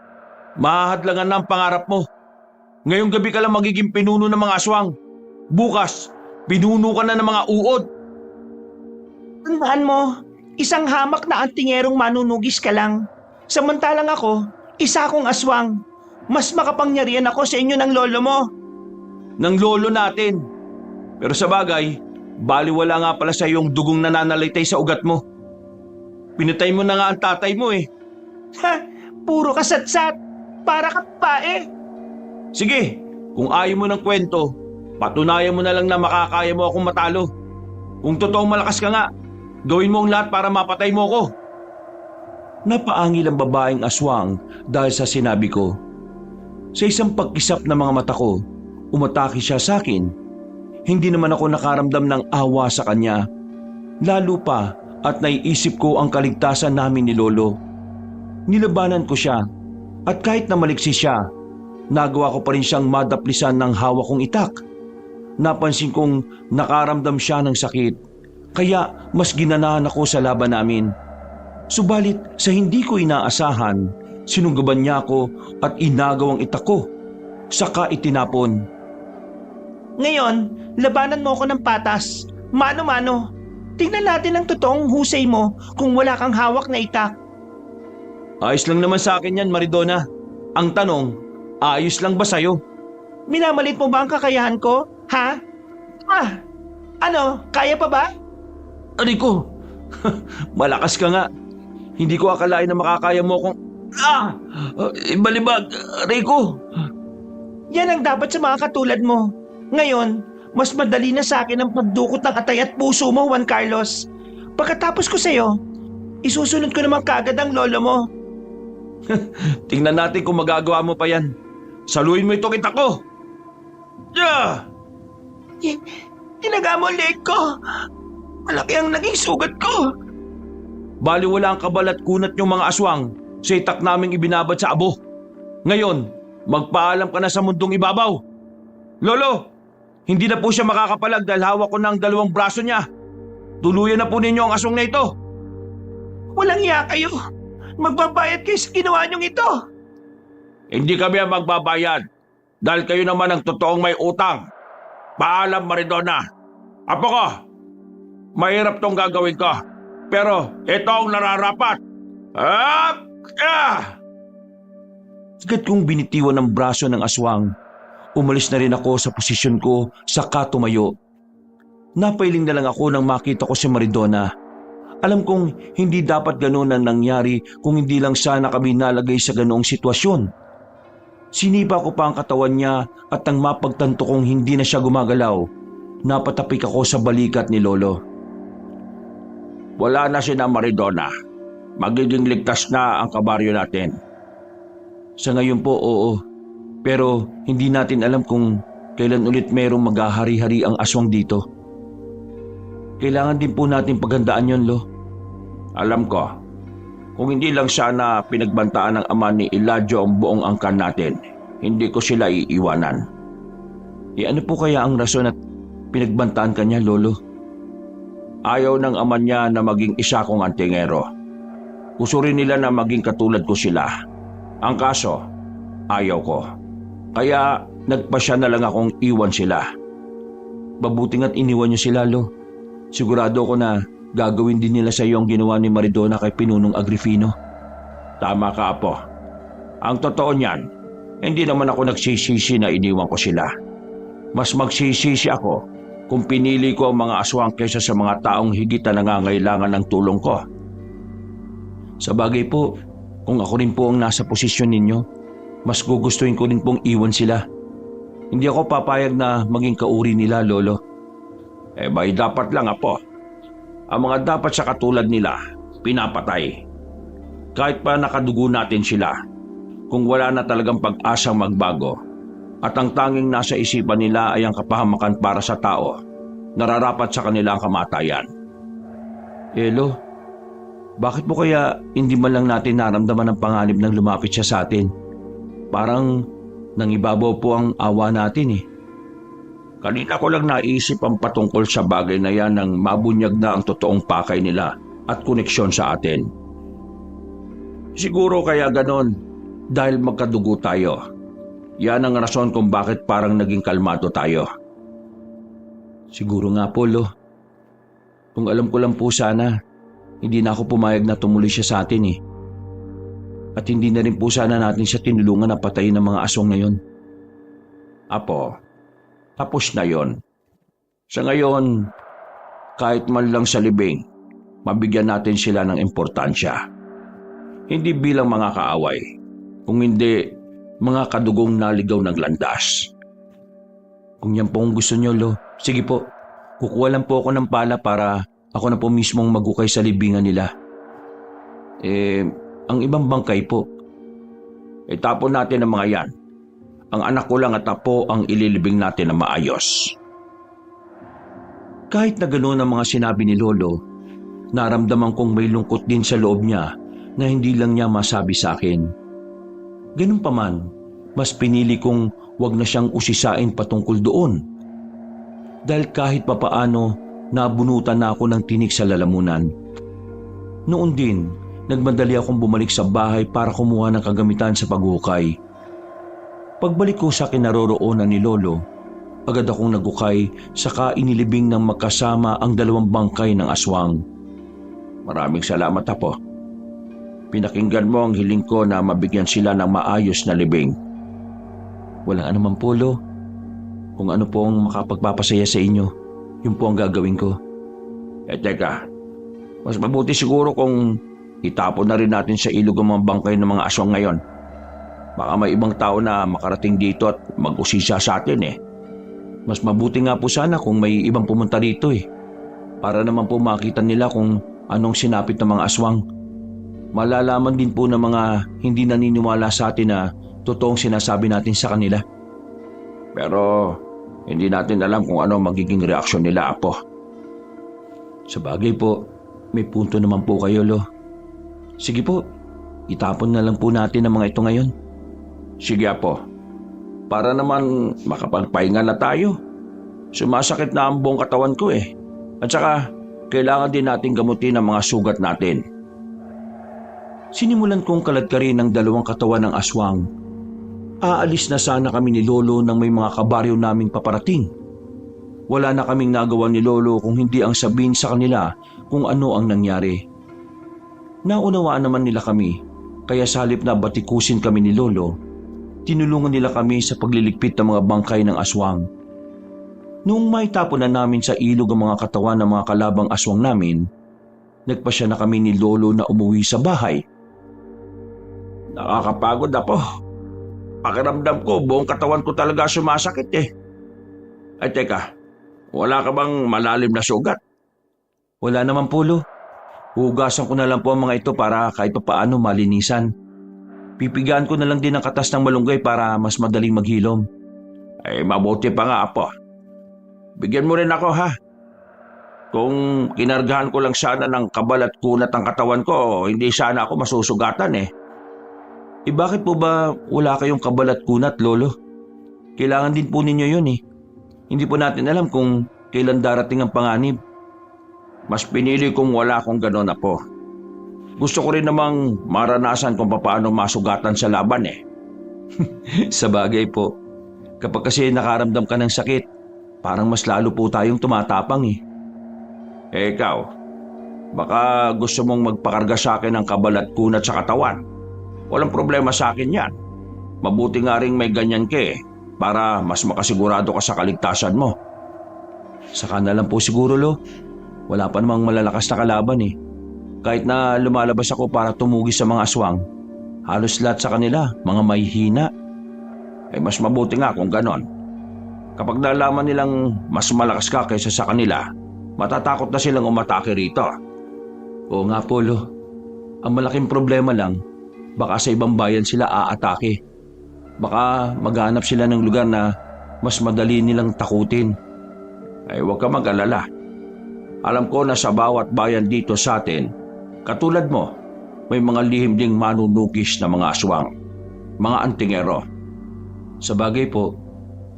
mahahadlangan na ang pangarap mo. Ngayong gabi ka lang magiging pinuno ng mga aswang. Bukas, pinuno ka na ng mga uod. Tandaan mo, isang hamak na antingerong manunugis ka lang. Samantalang ako, isa akong aswang. Mas makapangyarihan ako sa inyo ng lolo mo. Ng lolo natin. Pero sa bagay, baliwala nga pala sa iyong dugong nananalitay sa ugat mo. Pinatay mo na nga ang tatay mo eh. Ha, puro kasatsat. Para ka pa eh. Sige, kung ayaw mo ng kwento, patunayan mo na lang na makakaya mo akong matalo. Kung totoong malakas ka nga, gawin mo ang lahat para mapatay mo ko. Napaangil ang babaeng aswang dahil sa sinabi ko. Sa isang pagkisap ng mga mata ko, umatake siya sa akin. Hindi naman ako nakaramdam ng awa sa kanya. Lalo pa at naiisip ko ang kaligtasan namin ni Lolo. Nilabanan ko siya at kahit na maliksi siya, nagawa ko pa rin siyang madaplisan ng hawak kong itak. Napansin kong nakaramdam siya ng sakit, kaya mas ginanahan ako sa laban namin. Subalit sa hindi ko inaasahan, sinunggaban niya ako at inagaw ang itak ko. Saka itinapon. Ngayon, labanan mo ako ng patas. Mano-mano. Tingnan natin ang totoong husay mo kung wala kang hawak na itak. Ayos lang naman sa akin yan, Maridona. Ang tanong, ayos lang ba sa'yo? Minamalit mo ba ang kakayahan ko? Ha? Ano? Kaya pa ba? Rico, malakas ka nga. Hindi ko akalain na makakaya mo kung... Balibag, Rico. Yan ang dapat sa mga katulad mo. Ngayon, mas madali na sa akin ang pagdukot ng atay at puso mo, Juan Carlos. Pagkatapos ko sa'yo, isusunod ko naman kaagad ang lolo mo. Tingnan natin kung magagawa mo pa yan. Saluhin mo ito kita ko. Yeah! Tinaga mo ang leg ko. Malaki ang naging sugat ko. Baliwala ang kabal at kunat niyong mga aswang sa itak naming ibinabad sa abo. Ngayon, magpaalam ka na sa mundong ibabaw. Lolo, hindi na po siya makakapalag dahil hawak ko ng 2 braso niya. Tuluyan na po ninyo ang aswang na ito. Walang iya kayo. Magbabayad kayo sa ginawa niyong ito. Hindi kami ang magbabayad dahil kayo naman ang totoong may utang. Paalam, Maridona. Apo ko, mahirap tong gagawin ko. Pero ito ang nararapat. Agad kong binitiwan ng braso ng aswang. Umalis na rin ako sa posisyon ko sa katumayo. Napailing na lang ako nang makita ko si Maridona. Alam kong hindi dapat ganoon ang nangyari kung hindi lang sana kami nalagay sa ganoong sitwasyon. Sinipa ko pa ang katawan niya at nang mapagtanto kong hindi na siya gumagalaw, napatapik ako sa balikat ni Lolo. Wala na si na Maridona. Magiging ligtas na ang kabaryo natin. Sa ngayon po, oo. Pero hindi natin alam kung kailan ulit mayroong maghahari-hari ang aswang dito. Kailangan din po natin paghandaan yon, Lo. Alam ko, kung hindi lang sana pinagbantaan ng ama ni Eladio ang buong angkan natin, hindi ko sila iiwanan. Ano po kaya ang rason at pinagbantaan ka niya, Lolo? Ayaw ng ama niya na maging isa kong antingero. Gusto rin nila na maging katulad ko sila. Ang kaso, ayaw ko. Kaya nagpasya na lang akong iwan sila. Mabuting at iniwan niyo sila, Lo. Sigurado ko na gagawin din nila sa iyo ang ginawa ni Maridona kay Pinunong Agrifino. Tama ka, Apo. Ang totoo niyan, hindi naman ako nagsisisi na iniwan ko sila. Mas magsisisi ako kung pinili ko ang mga aswang kaysa sa mga taong higit na nangangailangan ng tulong ko. Sa bagay po, kung ako rin po ang nasa posisyon ninyo, mas gugustuhin ko rin pong iwan sila. Hindi ako papayag na maging kauri nila, Lolo. May dapat lang, Apo. Ang mga dapat sa katulad nila, pinapatay. Kahit pa nakadugo natin sila, kung wala na talagang pag-asang magbago, at ang tanging nasa isipan nila ay ang kapahamakan para sa tao, nararapat sa kanila ang kamatayan. Lo, bakit po kaya hindi man lang natin naramdaman ang panganib ng lumapit siya sa atin? Parang nangibabaw po ang awa natin eh. Kanina ko lang naisip ang patungkol sa bagay na yan nang mabunyag na ang totoong pakay nila at koneksyon sa atin. Siguro kaya ganon dahil magkadugo tayo. Yan ang rason kung bakit parang naging kalmado tayo. Siguro nga po, Lo. Kung alam ko lang po sana, hindi na ako pumayag na tumuloy siya sa atin eh. At hindi na rin po sana natin siya tinulungan na patayin ng mga aswang na yon. Apo, tapos na yon. Sa ngayon, kahit man lang sa libing, mabigyan natin sila ng importansya. Hindi bilang mga kaaway, kung hindi mga kadugong naligaw ng landas. Kung yan po ang gusto niyo, Lo, sige po, kukuha lang po ako ng pala para ako na po mismong magukay sa libingan nila. Ang ibang bangkay po. Itapon natin ang mga yan. Ang anak ko lang at apo ang ililibing natin na maayos. Kahit na gano'n ang mga sinabi ni Lolo, naramdaman kong may lungkot din sa loob niya na hindi lang niya masabi sa akin. Ganun pa man, mas pinili kong wag na siyang usisain patungkol doon. Dahil kahit papaano, nabunutan na ako ng tinik sa lalamunan. Noon din, nagmadali akong bumalik sa bahay para kumuha ng kagamitan sa paghukay. Pagbalik ko sa kinaroroonan ni Lolo, agad akong nagukay saka inilibing ng magkasama ang dalawang bangkay ng aswang. Maraming salamat, Apo. Pinakinggan mo ang hiling ko na mabigyan sila ng maayos na libing. Walang anuman po, Lo. Kung ano po ang makapagpapasaya sa inyo, yun po ang gagawin ko. Teka, mas mabuti siguro kung itapon na rin natin sa ilog ang mga bangkay ng mga aswang ngayon. Baka may ibang tao na makarating dito at mag-usisa sa atin eh. Mas mabuti nga po sana kung may ibang pumunta rito eh. Para naman po makita nila kung anong sinapit ng mga aswang. Malalaman din po ng mga hindi naniniwala sa atin na totoong sinasabi natin sa kanila. Pero hindi natin alam kung ano magiging reaksyon nila, Apo. Sa bagay po, may punto naman po kayo, Lo. Sige po, itapon na lang po natin ang mga ito ngayon. Sige, Apo. Para naman makapagpahinga na tayo. Sumasakit na ang buong katawan ko eh. At saka, kailangan din natin gamutin ang mga sugat natin. Sinimulan kong kaladkarin ang dalawang katawan ng aswang. Aalis na sana kami ni Lolo nang may mga kabaryo naming paparating. Wala na kaming nagawa ni Lolo kung hindi ang sabihin sa kanila kung ano ang nangyari. Naunawaan naman nila kami, kaya sa halip na batikusin kami ni Lolo, tinulungan nila kami sa pagliligpit ng mga bangkay ng aswang. Noong maitapon na namin sa ilog ang mga katawan ng mga kalabang aswang namin, nagpasya na kami ni Lolo na umuwi sa bahay. Nakakapagod, Apo. pakiramdam ko, buong katawan ko talaga sumasakit eh. Ay teka, wala ka bang malalim na sugat? Wala naman po, Lo. Hugasan ko na lang po ang mga ito para kahit papaano malinisan. Pipigaan ko na lang din ang katas ng malunggay para mas madaling maghilom. Ay mabuti pa nga, Apo. Bigyan mo rin ako ha. Kung kinargahan ko lang sana ng kabal at kunat ang katawan ko, hindi sana ako masusugatan eh. Bakit po ba wala kayong kabal at kunat, Lolo? Kailangan din po ninyo yun eh. Hindi po natin alam kung kailan darating ang panganib. Mas pinili kong wala akong ganon, Apo. Gusto ko rin namang maranasan kung paano masugatan sa laban eh. Sa bagay po, kapag kasi nakaramdam ka ng sakit, parang mas lalo po tayong tumatapang eh. Eh ikaw, baka gusto mong magpakarga sa akin ng kabal at kunat sa katawan. Walang problema sa akin yan. Mabuti nga rin may ganyan ka eh, para mas makasigurado ka sa kaligtasan mo. Saka na lang po siguro, Lo. Wala pa namang malalakas na kalaban eh. Kahit na lumalabas ako para tumugis sa mga aswang, halos lahat sa kanila, mga mahihina. Eh mas mabuti nga kung ganon. Kapag nalaman nilang mas malakas ka kaysa sa kanila, matatakot na silang umatake rito. Oo nga po, Lo. Ang malaking problema lang, baka sa ibang bayan sila aatake. Baka maghanap sila ng lugar na mas madali nilang takutin. Ay huwag ka mag-alala. Alam ko na sa bawat bayan dito sa atin, katulad mo, may mga lihim ding manunugis na mga aswang, mga antingero. Sa bagay po,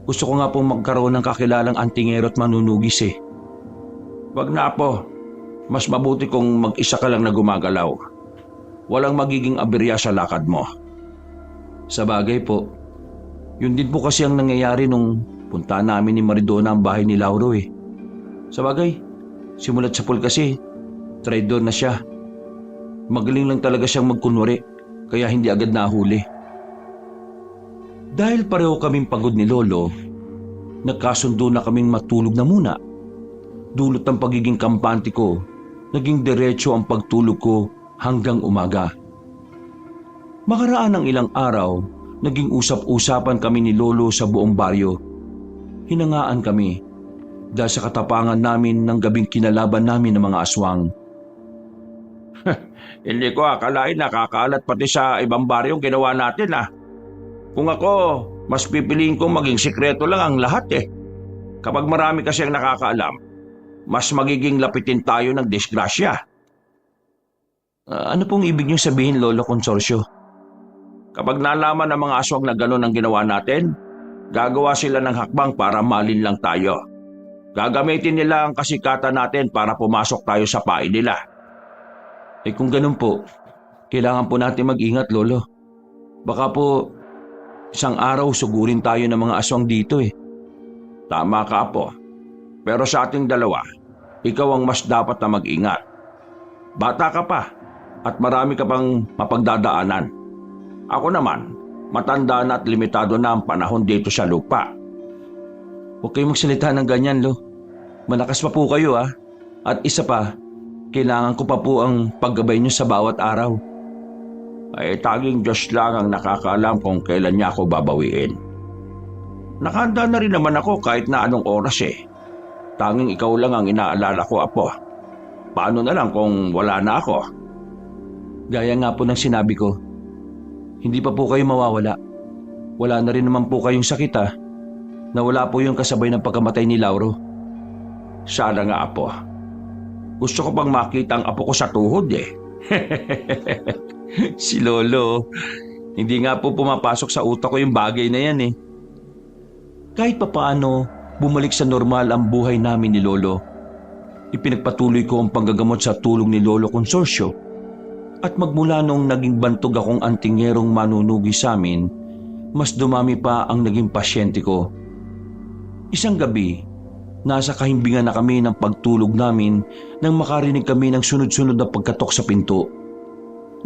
gusto ko nga pong magkaroon ng kakilalang antingero at manunugis eh. Wag na po, mas mabuti kung mag-isa ka lang na gumagalaw. Walang magiging aberya sa lakad mo. Sa bagay po, yun din po kasi ang nangyayari nung punta namin ni Maridona ang bahay ni Lauro eh. Sa bagay, simulat sa pool kasi, traidor na siya. Magaling lang talaga siyang magkunwari, kaya hindi agad nahuli. Dahil pareho kaming pagod ni Lolo, nagkasundo na kaming matulog na muna. Dulot ng pagiging kampante ko, naging diretso ang pagtulog ko hanggang umaga. Makaraan ng ilang araw, naging usap-usapan kami ni Lolo sa buong baryo. Hinangaan kami dahil sa katapangan namin ng gabing kinalaban namin ng mga aswang. Hindi ko akalain nakakalat pati sa ibang baryong ginawa natin ah. Kung ako, mas pipiliin kong maging sikreto lang ang lahat eh. Kapag marami kasi ang nakakaalam, mas magiging lapitin tayo ng disgrasya. Ano pong ibig niyong sabihin, Lolo Consorcio? Kapag nalaman ng mga aswang na gano'n ang ginawa natin, gagawa sila ng hakbang para malinlang tayo. Gagamitin nila ang kasikatan natin para pumasok tayo sa pain nila. Kung ganun po, kailangan po natin mag-ingat, Lolo. Baka po, isang araw sugurin tayo ng mga aswang dito eh. Tama ka po. Pero sa ating dalawa, ikaw ang mas dapat na mag-ingat. Bata ka pa at marami ka pang mapagdadaanan. Ako naman, matanda na at limitado na ang panahon dito sa lupa. Huwag kayong magsalita ng ganyan, Lo. Malakas pa po kayo ah. At isa pa, kailangan ko pa po ang paggabay niyo sa bawat araw. Ay taging Diyos lang ang nakakaalam kung kailan niya ako babawiin. Nakahanda na rin naman ako kahit na anong oras eh. Tanging ikaw lang ang inaalala ko, Apo. Paano na lang kung wala na ako? Gaya nga po ng sinabi ko, hindi pa po kayo mawawala. Wala na rin naman po kayong sakit ah. Nawala po yung kasabay ng pagkamatay ni Lauro. Sana nga, Apo. Gusto ko pang makita ang apo ko sa tuhod eh. Si Lolo, hindi nga po pumapasok sa utak ko yung bagay na yan eh. Kahit papaano, bumalik sa normal ang buhay namin ni Lolo. Ipinagpatuloy ko ang panggagamot sa tulong ni Lolo Consorcio. At magmula nung naging bantog akong antingerong manunugi sa amin, mas dumami pa ang naging pasyente ko. Isang gabi, nasa kahimbingan na kami ng pagtulog namin nang makarinig kami ng sunod-sunod na pagkatok sa pinto.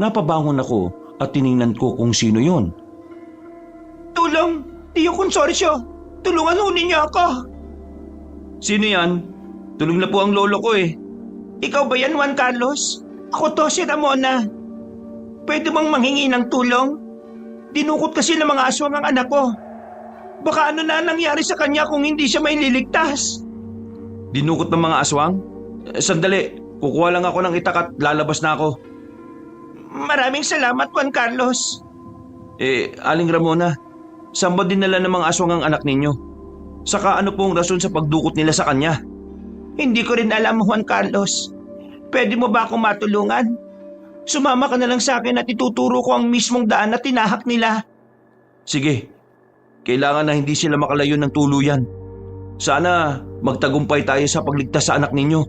Napabangon ako at tiningnan ko kung sino yon. Tulong! Tio Consorcio! Tulungan ho ninyo ako! Sino yan? Tulog na po ang lolo ko eh. Ikaw ba yan, Juan Carlos? Ako to, si Ramona. Pwede bang manghingi ng tulong? Dinukot kasi ng mga aswang ang anak ko. Baka ano na nangyari sa kanya kung hindi siya maililigtas. Dinukot ng mga aswang? Sandali, kukuha lang ako ng itak at lalabas na ako. Maraming salamat, Juan Carlos. Aling Ramona, saan ba dinala ng mga aswang ang anak ninyo? Saka ano pong rason sa pagdukot nila sa kanya? Hindi ko rin alam, Juan Carlos. Pwede mo ba akong matulungan? Sumama ka na lang sa akin at ituturo ko ang mismong daan na tinahak nila. Sige, kailangan na hindi sila makalayo ng tuluyan. Sana magtagumpay tayo sa pagligtas sa anak ninyo.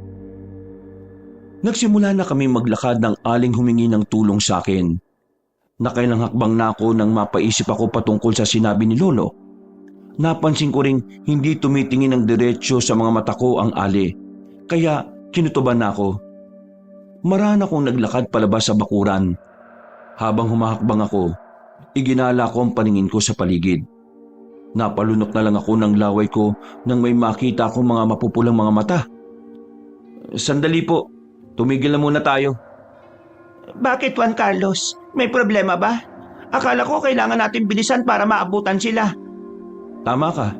Nagsimula na kami maglakad ng aling humingi ng tulong sa akin. Nakailang hakbang na ako nang mapaisip ako patungkol sa sinabi ni Lolo. Napansin ko ring hindi tumitingin ng diretsyo sa mga mata ko ang ali, kaya kinutuban na ako. Marana akong naglakad palabas sa bakuran. Habang humahakbang ako, iginala ko ang paningin ko sa paligid. Napalunok na lang ako ng laway ko nang may makita akong mga mapupulang mga mata. Sandali po, tumigil na muna tayo. Bakit, Juan Carlos? May problema ba? Akala ko kailangan natin bilisan para maabutan sila. Tama ka,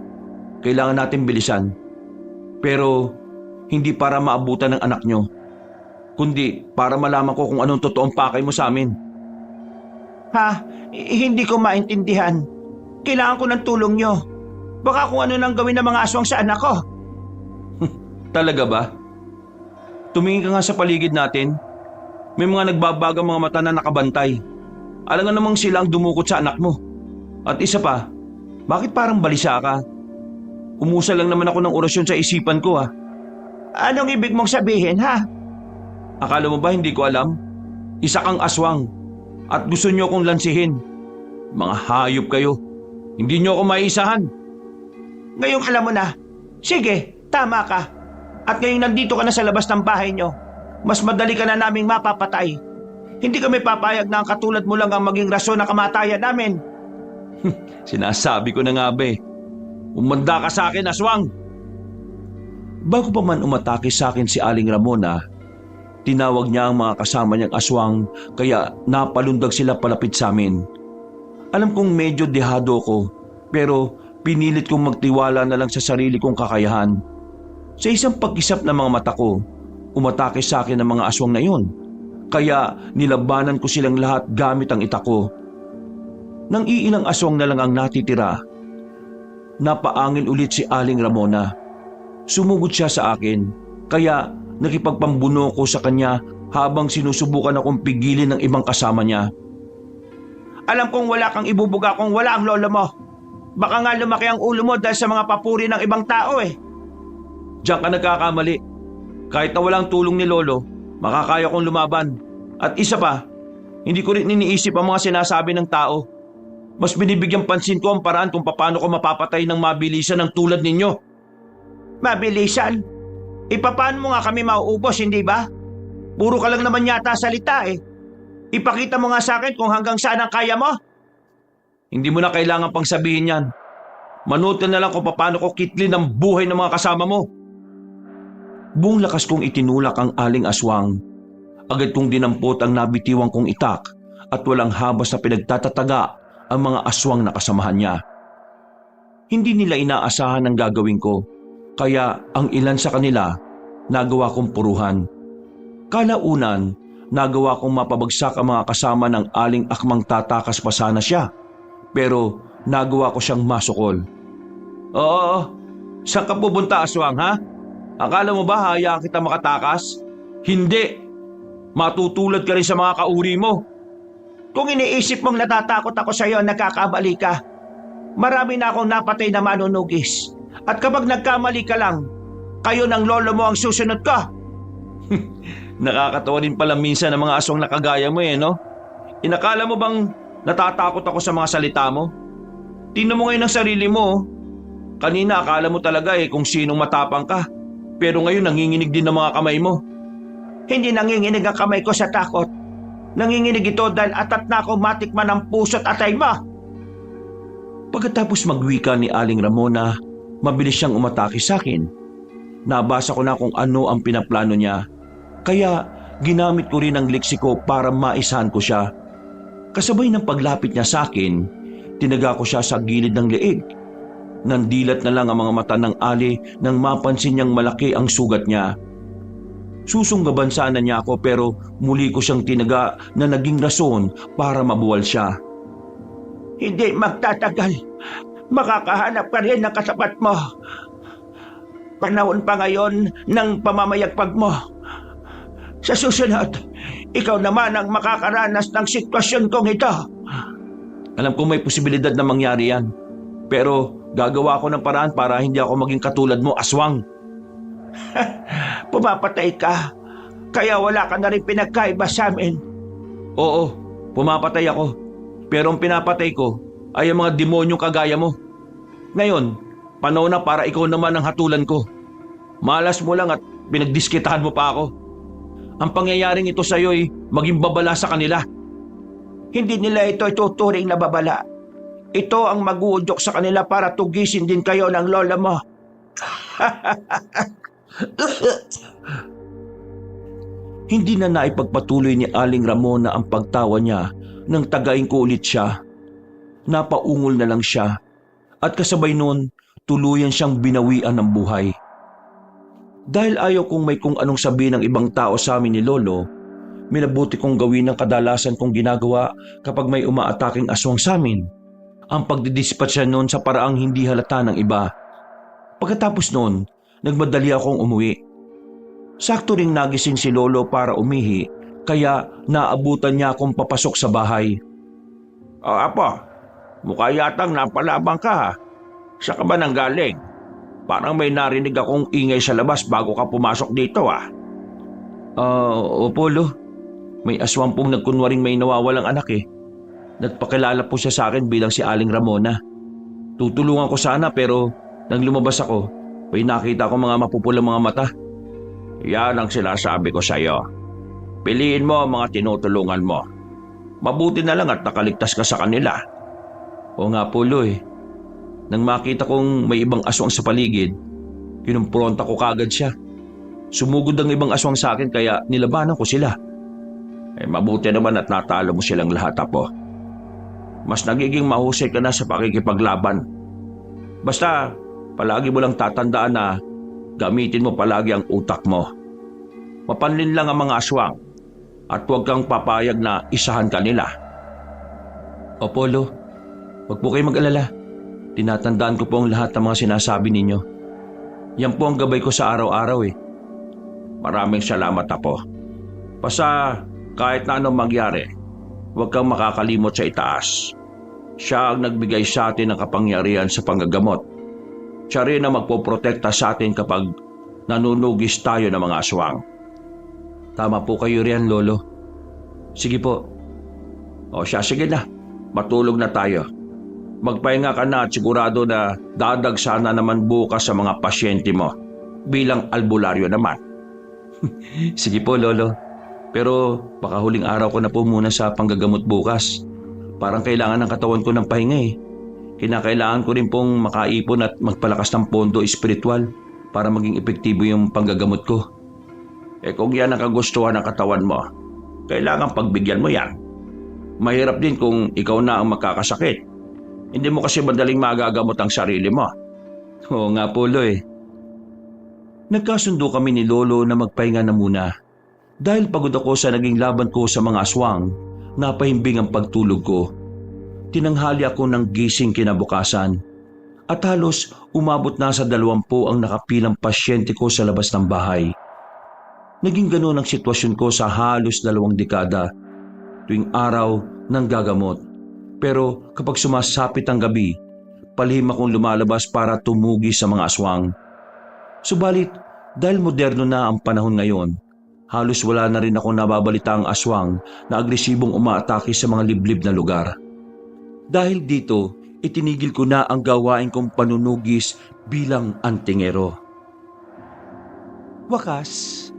kailangan natin bilisan. Pero hindi para maabutan ng anak nyo, kundi para malaman ko kung anong totoong pakay mo sa amin. Hindi ko maintindihan. Kailangan ko ng tulong nyo. Baka kung ano nang gawin ng mga aswang sa anak ko. Talaga ba? Tumingin ka nga sa paligid natin. May mga nagbabagang mga mata na nakabantay. Alam nga namang sila ang dumukot sa anak mo. At isa pa, bakit parang balisa ka? Umusa lang naman ako ng orasyon sa isipan ko, ha? Anong ibig mong sabihin, ha? Akala mo ba hindi ko alam? Isa kang aswang at gusto niyo akong lansihin. Mga hayop kayo. Hindi niyo ako maisahan. Ngayong alam mo na. Sige, tama ka. At ngayong nandito ka na sa labas ng bahay nyo, mas madali ka na naming mapapatay. Hindi kami papayag na ang katulad mo lang ang maging rason ng kamatayan namin. Sinasabi ko na nga ba eh. Umanda ka sa akin, aswang! Bago pa man umatake sa akin si Aling Ramona, tinawag niya ang mga kasama niyang aswang kaya napalundag sila palapit sa amin. Alam kong medyo dehado ko pero pinilit kong magtiwala na lang sa sarili kong kakayahan. Sa isang pag-isap ng mga mata ko, umatake sa akin ang mga aswang na yun. Kaya nilabanan ko silang lahat gamit ang itak ko. Nang iilang aswang na lang ang natitira, napaangil ulit si Aling Ramona. Sumugod siya sa akin, kaya nakipagpambuno ko sa kanya habang sinusubukan akong pigilin ng ibang kasama niya. Alam kong wala kang ibubuga kung wala ang lolo mo. Baka nga lumaki ang ulo mo dahil sa mga papuri ng ibang tao eh. Diyan ka nagkakamali. Kahit na walang tulong ni Lolo, makakaya kong lumaban. At isa pa, hindi ko rin iniisip ang mga sinasabi ng tao. Mas binibigyan pansin ko ang paraan kung paano ko mapapatay ng mabilisan ng tulad ninyo. Mabilisan? Paano mo nga kami mauubos, hindi ba? Puro ka lang naman yata salita eh. Ipakita mo nga sa akin kung hanggang saan ang kaya mo. Hindi mo na kailangan pang sabihin yan. Manood ka na lang kung paano ko kitlin ang buhay ng mga kasama mo. Buong lakas kong itinulak ang aling aswang. Agad kong dinampot ang nabitiwang kong itak at walang habas na pinagtatataga ang mga aswang na kasamahan niya. Hindi nila inaasahan ang gagawin ko, kaya ang ilan sa kanila nagawa kong puruhan. Kalaunan, nagawa kong mapabagsak ang mga kasama ng aling akmang tatakas pa sana siya, pero nagawa ko siyang masukol. Oo, saan ka pupunta, aswang, ha? Akala mo ba hayaan kita makatakas? Hindi! Matutulad ka rin sa mga kauri mo. Kung iniisip mong natatakot ako sa iyo, nagkakamali ka. Marami na akong napatay na manunugis. At kapag nagkamali ka lang, kayo ng lolo mo ang susunod ka. Nakakatawa din pala minsan ng mga aswang na kagaya mo no? Inakala mo bang natatakot ako sa mga salita mo? Tingnan mo ngayon ang sarili mo. Kanina akala mo talaga kung sinong matapang ka. Pero ngayon nanginginig din ang mga kamay mo. Hindi nanginginig ang kamay ko sa takot. Nanginginig ito dahil atat na ako matikman ang puso't atay mo. Pagkatapos magwika ni Aling Ramona, mabilis siyang umatake sa akin. Nabasa ko na kung ano ang pinaplano niya. Kaya ginamit ko rin ang leksiko para maisahan ko siya. Kasabay ng paglapit niya sa akin, tinaga ko siya sa gilid ng leeg. Nandilat na lang ang mga mata ng Ali nang mapansin niyang malaki ang sugat niya. Susunggaban sana niya ako pero muli ko siyang tinaga na naging rason para mabuwal siya. Hindi magtatagal. Makakahanap ka rin ng katapat mo. Panahon pa ngayon ng pamamayagpag mo. Sa susunod, ikaw naman ang makakaranas ng sitwasyon kong ito. Alam kong may posibilidad na mangyari yan. Pero gagawa ko ng paraan para hindi ako maging katulad mo, aswang. Pumapatay ka, kaya wala ka na rin pinagkaiba sa amin. Oo, pumapatay ako. Pero ang pinapatay ko ay ang mga demonyong kagaya mo. Ngayon, panahon na para ikaw naman ang hatulan ko. Malas mo lang at pinagdiskitahan mo pa ako. Ang pangyayaring ito sa iyo ay maging babala sa kanila. Hindi nila ito ituturing na babala. Ito ang mag-uudyok sa kanila para tugisin din kayo ng lola mo. Hindi na naipagpatuloy ni Aling Ramona ang pagtawa niya nang tagain ko ulit siya. Napaungol na lang siya at kasabay noon tuluyan siyang binawian ng buhay. Dahil ayaw kong may kung anong sabihin ng ibang tao sa amin ni Lolo, minabuti kong gawin ang kadalasan kong ginagawa kapag may umaataking aswang sa amin. Ang pagdidispatcha noon sa paraang hindi halata ng iba. Pagkatapos noon, nagmadali akong umuwi. Sakto ring nagising si Lolo para umihi, kaya naabutan niya akong papasok sa bahay. O apo, mukha yatang napalabang ka ha. Saan ka ba nanggaling? Parang may narinig akong ingay sa labas bago ka pumasok dito ah. Opo, Lo. May aswang pong nagkunwaring may nawawalang anak eh. Nagpakilala po siya sa akin bilang si Aling Ramona. Tutulungan ko sana pero nang lumabas ako, may nakita ko mga mapupulang mga mata. Yan ang sinasabi ko sa iyo. Piliin mo ang mga tinutulungan mo. Mabuti na lang at nakaligtas ka sa kanila. Oo nga po, Lo eh. Nang makita kong may ibang aswang sa paligid, kinumpronta ko kagad siya. Sumugod ang ibang aswang sa akin kaya nilabanan ko sila. Mabuti naman at natalo mo silang lahat, apo. Mas nagiging mahusay ka na sa pakikipaglaban. Basta, palagi mo lang tatandaan na gamitin mo palagi ang utak mo. Mapanlin lang ang mga aswang at huwag kang papayag na isahan ka nila. Opo, Lo. Huwag po kayo mag-alala. Tinatandaan ko po ang lahat ng mga sinasabi ninyo. Yan po ang gabay ko sa araw-araw eh. Maraming salamat, apo. Basta kahit na anong mangyari, huwag kang makakalimot sa itaas. Siya ang nagbigay sa atin ng kapangyarihan sa panggagamot. Siya rin ang magpoprotekta sa atin kapag nanunugis tayo ng mga aswang. Tama po kayo riyan, Lolo. Sige po. O siya, sige na. Matulog na tayo. Magpahinga ka na at sigurado na dadagsa na naman bukas sa mga pasyente mo bilang albularyo naman. Sige po, Lolo. Pero baka huling araw ko na po muna sa panggagamot bukas. Parang kailangan ng katawan ko ng pahinga eh. Kinakailangan ko rin pong makaipon at magpalakas ng pondo espiritual para maging epektibo yung panggagamot ko. Kung yan ang kagustuhan ng katawan mo, kailangan pagbigyan mo yan. Mahirap din kung ikaw na ang makakasakit. Hindi mo kasi madaling magagamot ang sarili mo. Oo nga po, Lo eh. Nagkasundo kami ni Lolo na magpahinga na muna. Dahil pagod ako sa naging laban ko sa mga aswang, napahimbing ang pagtulog ko. Tinanghali ako ng gising kinabukasan. At halos umabot na sa 20 ang nakapilang pasyente ko sa labas ng bahay. Naging ganoon ang sitwasyon ko sa halos 2 dekada. Tuwing araw ng gagamot. Pero kapag sumasapit ang gabi, palihim akong lumalabas para tumugi sa mga aswang. Subalit, dahil moderno na ang panahon ngayon, halos wala na rin akong nababalita ang aswang na agresibong umaatake sa mga liblib na lugar. Dahil dito, itinigil ko na ang gawain kong panunugis bilang antingero. Wakas,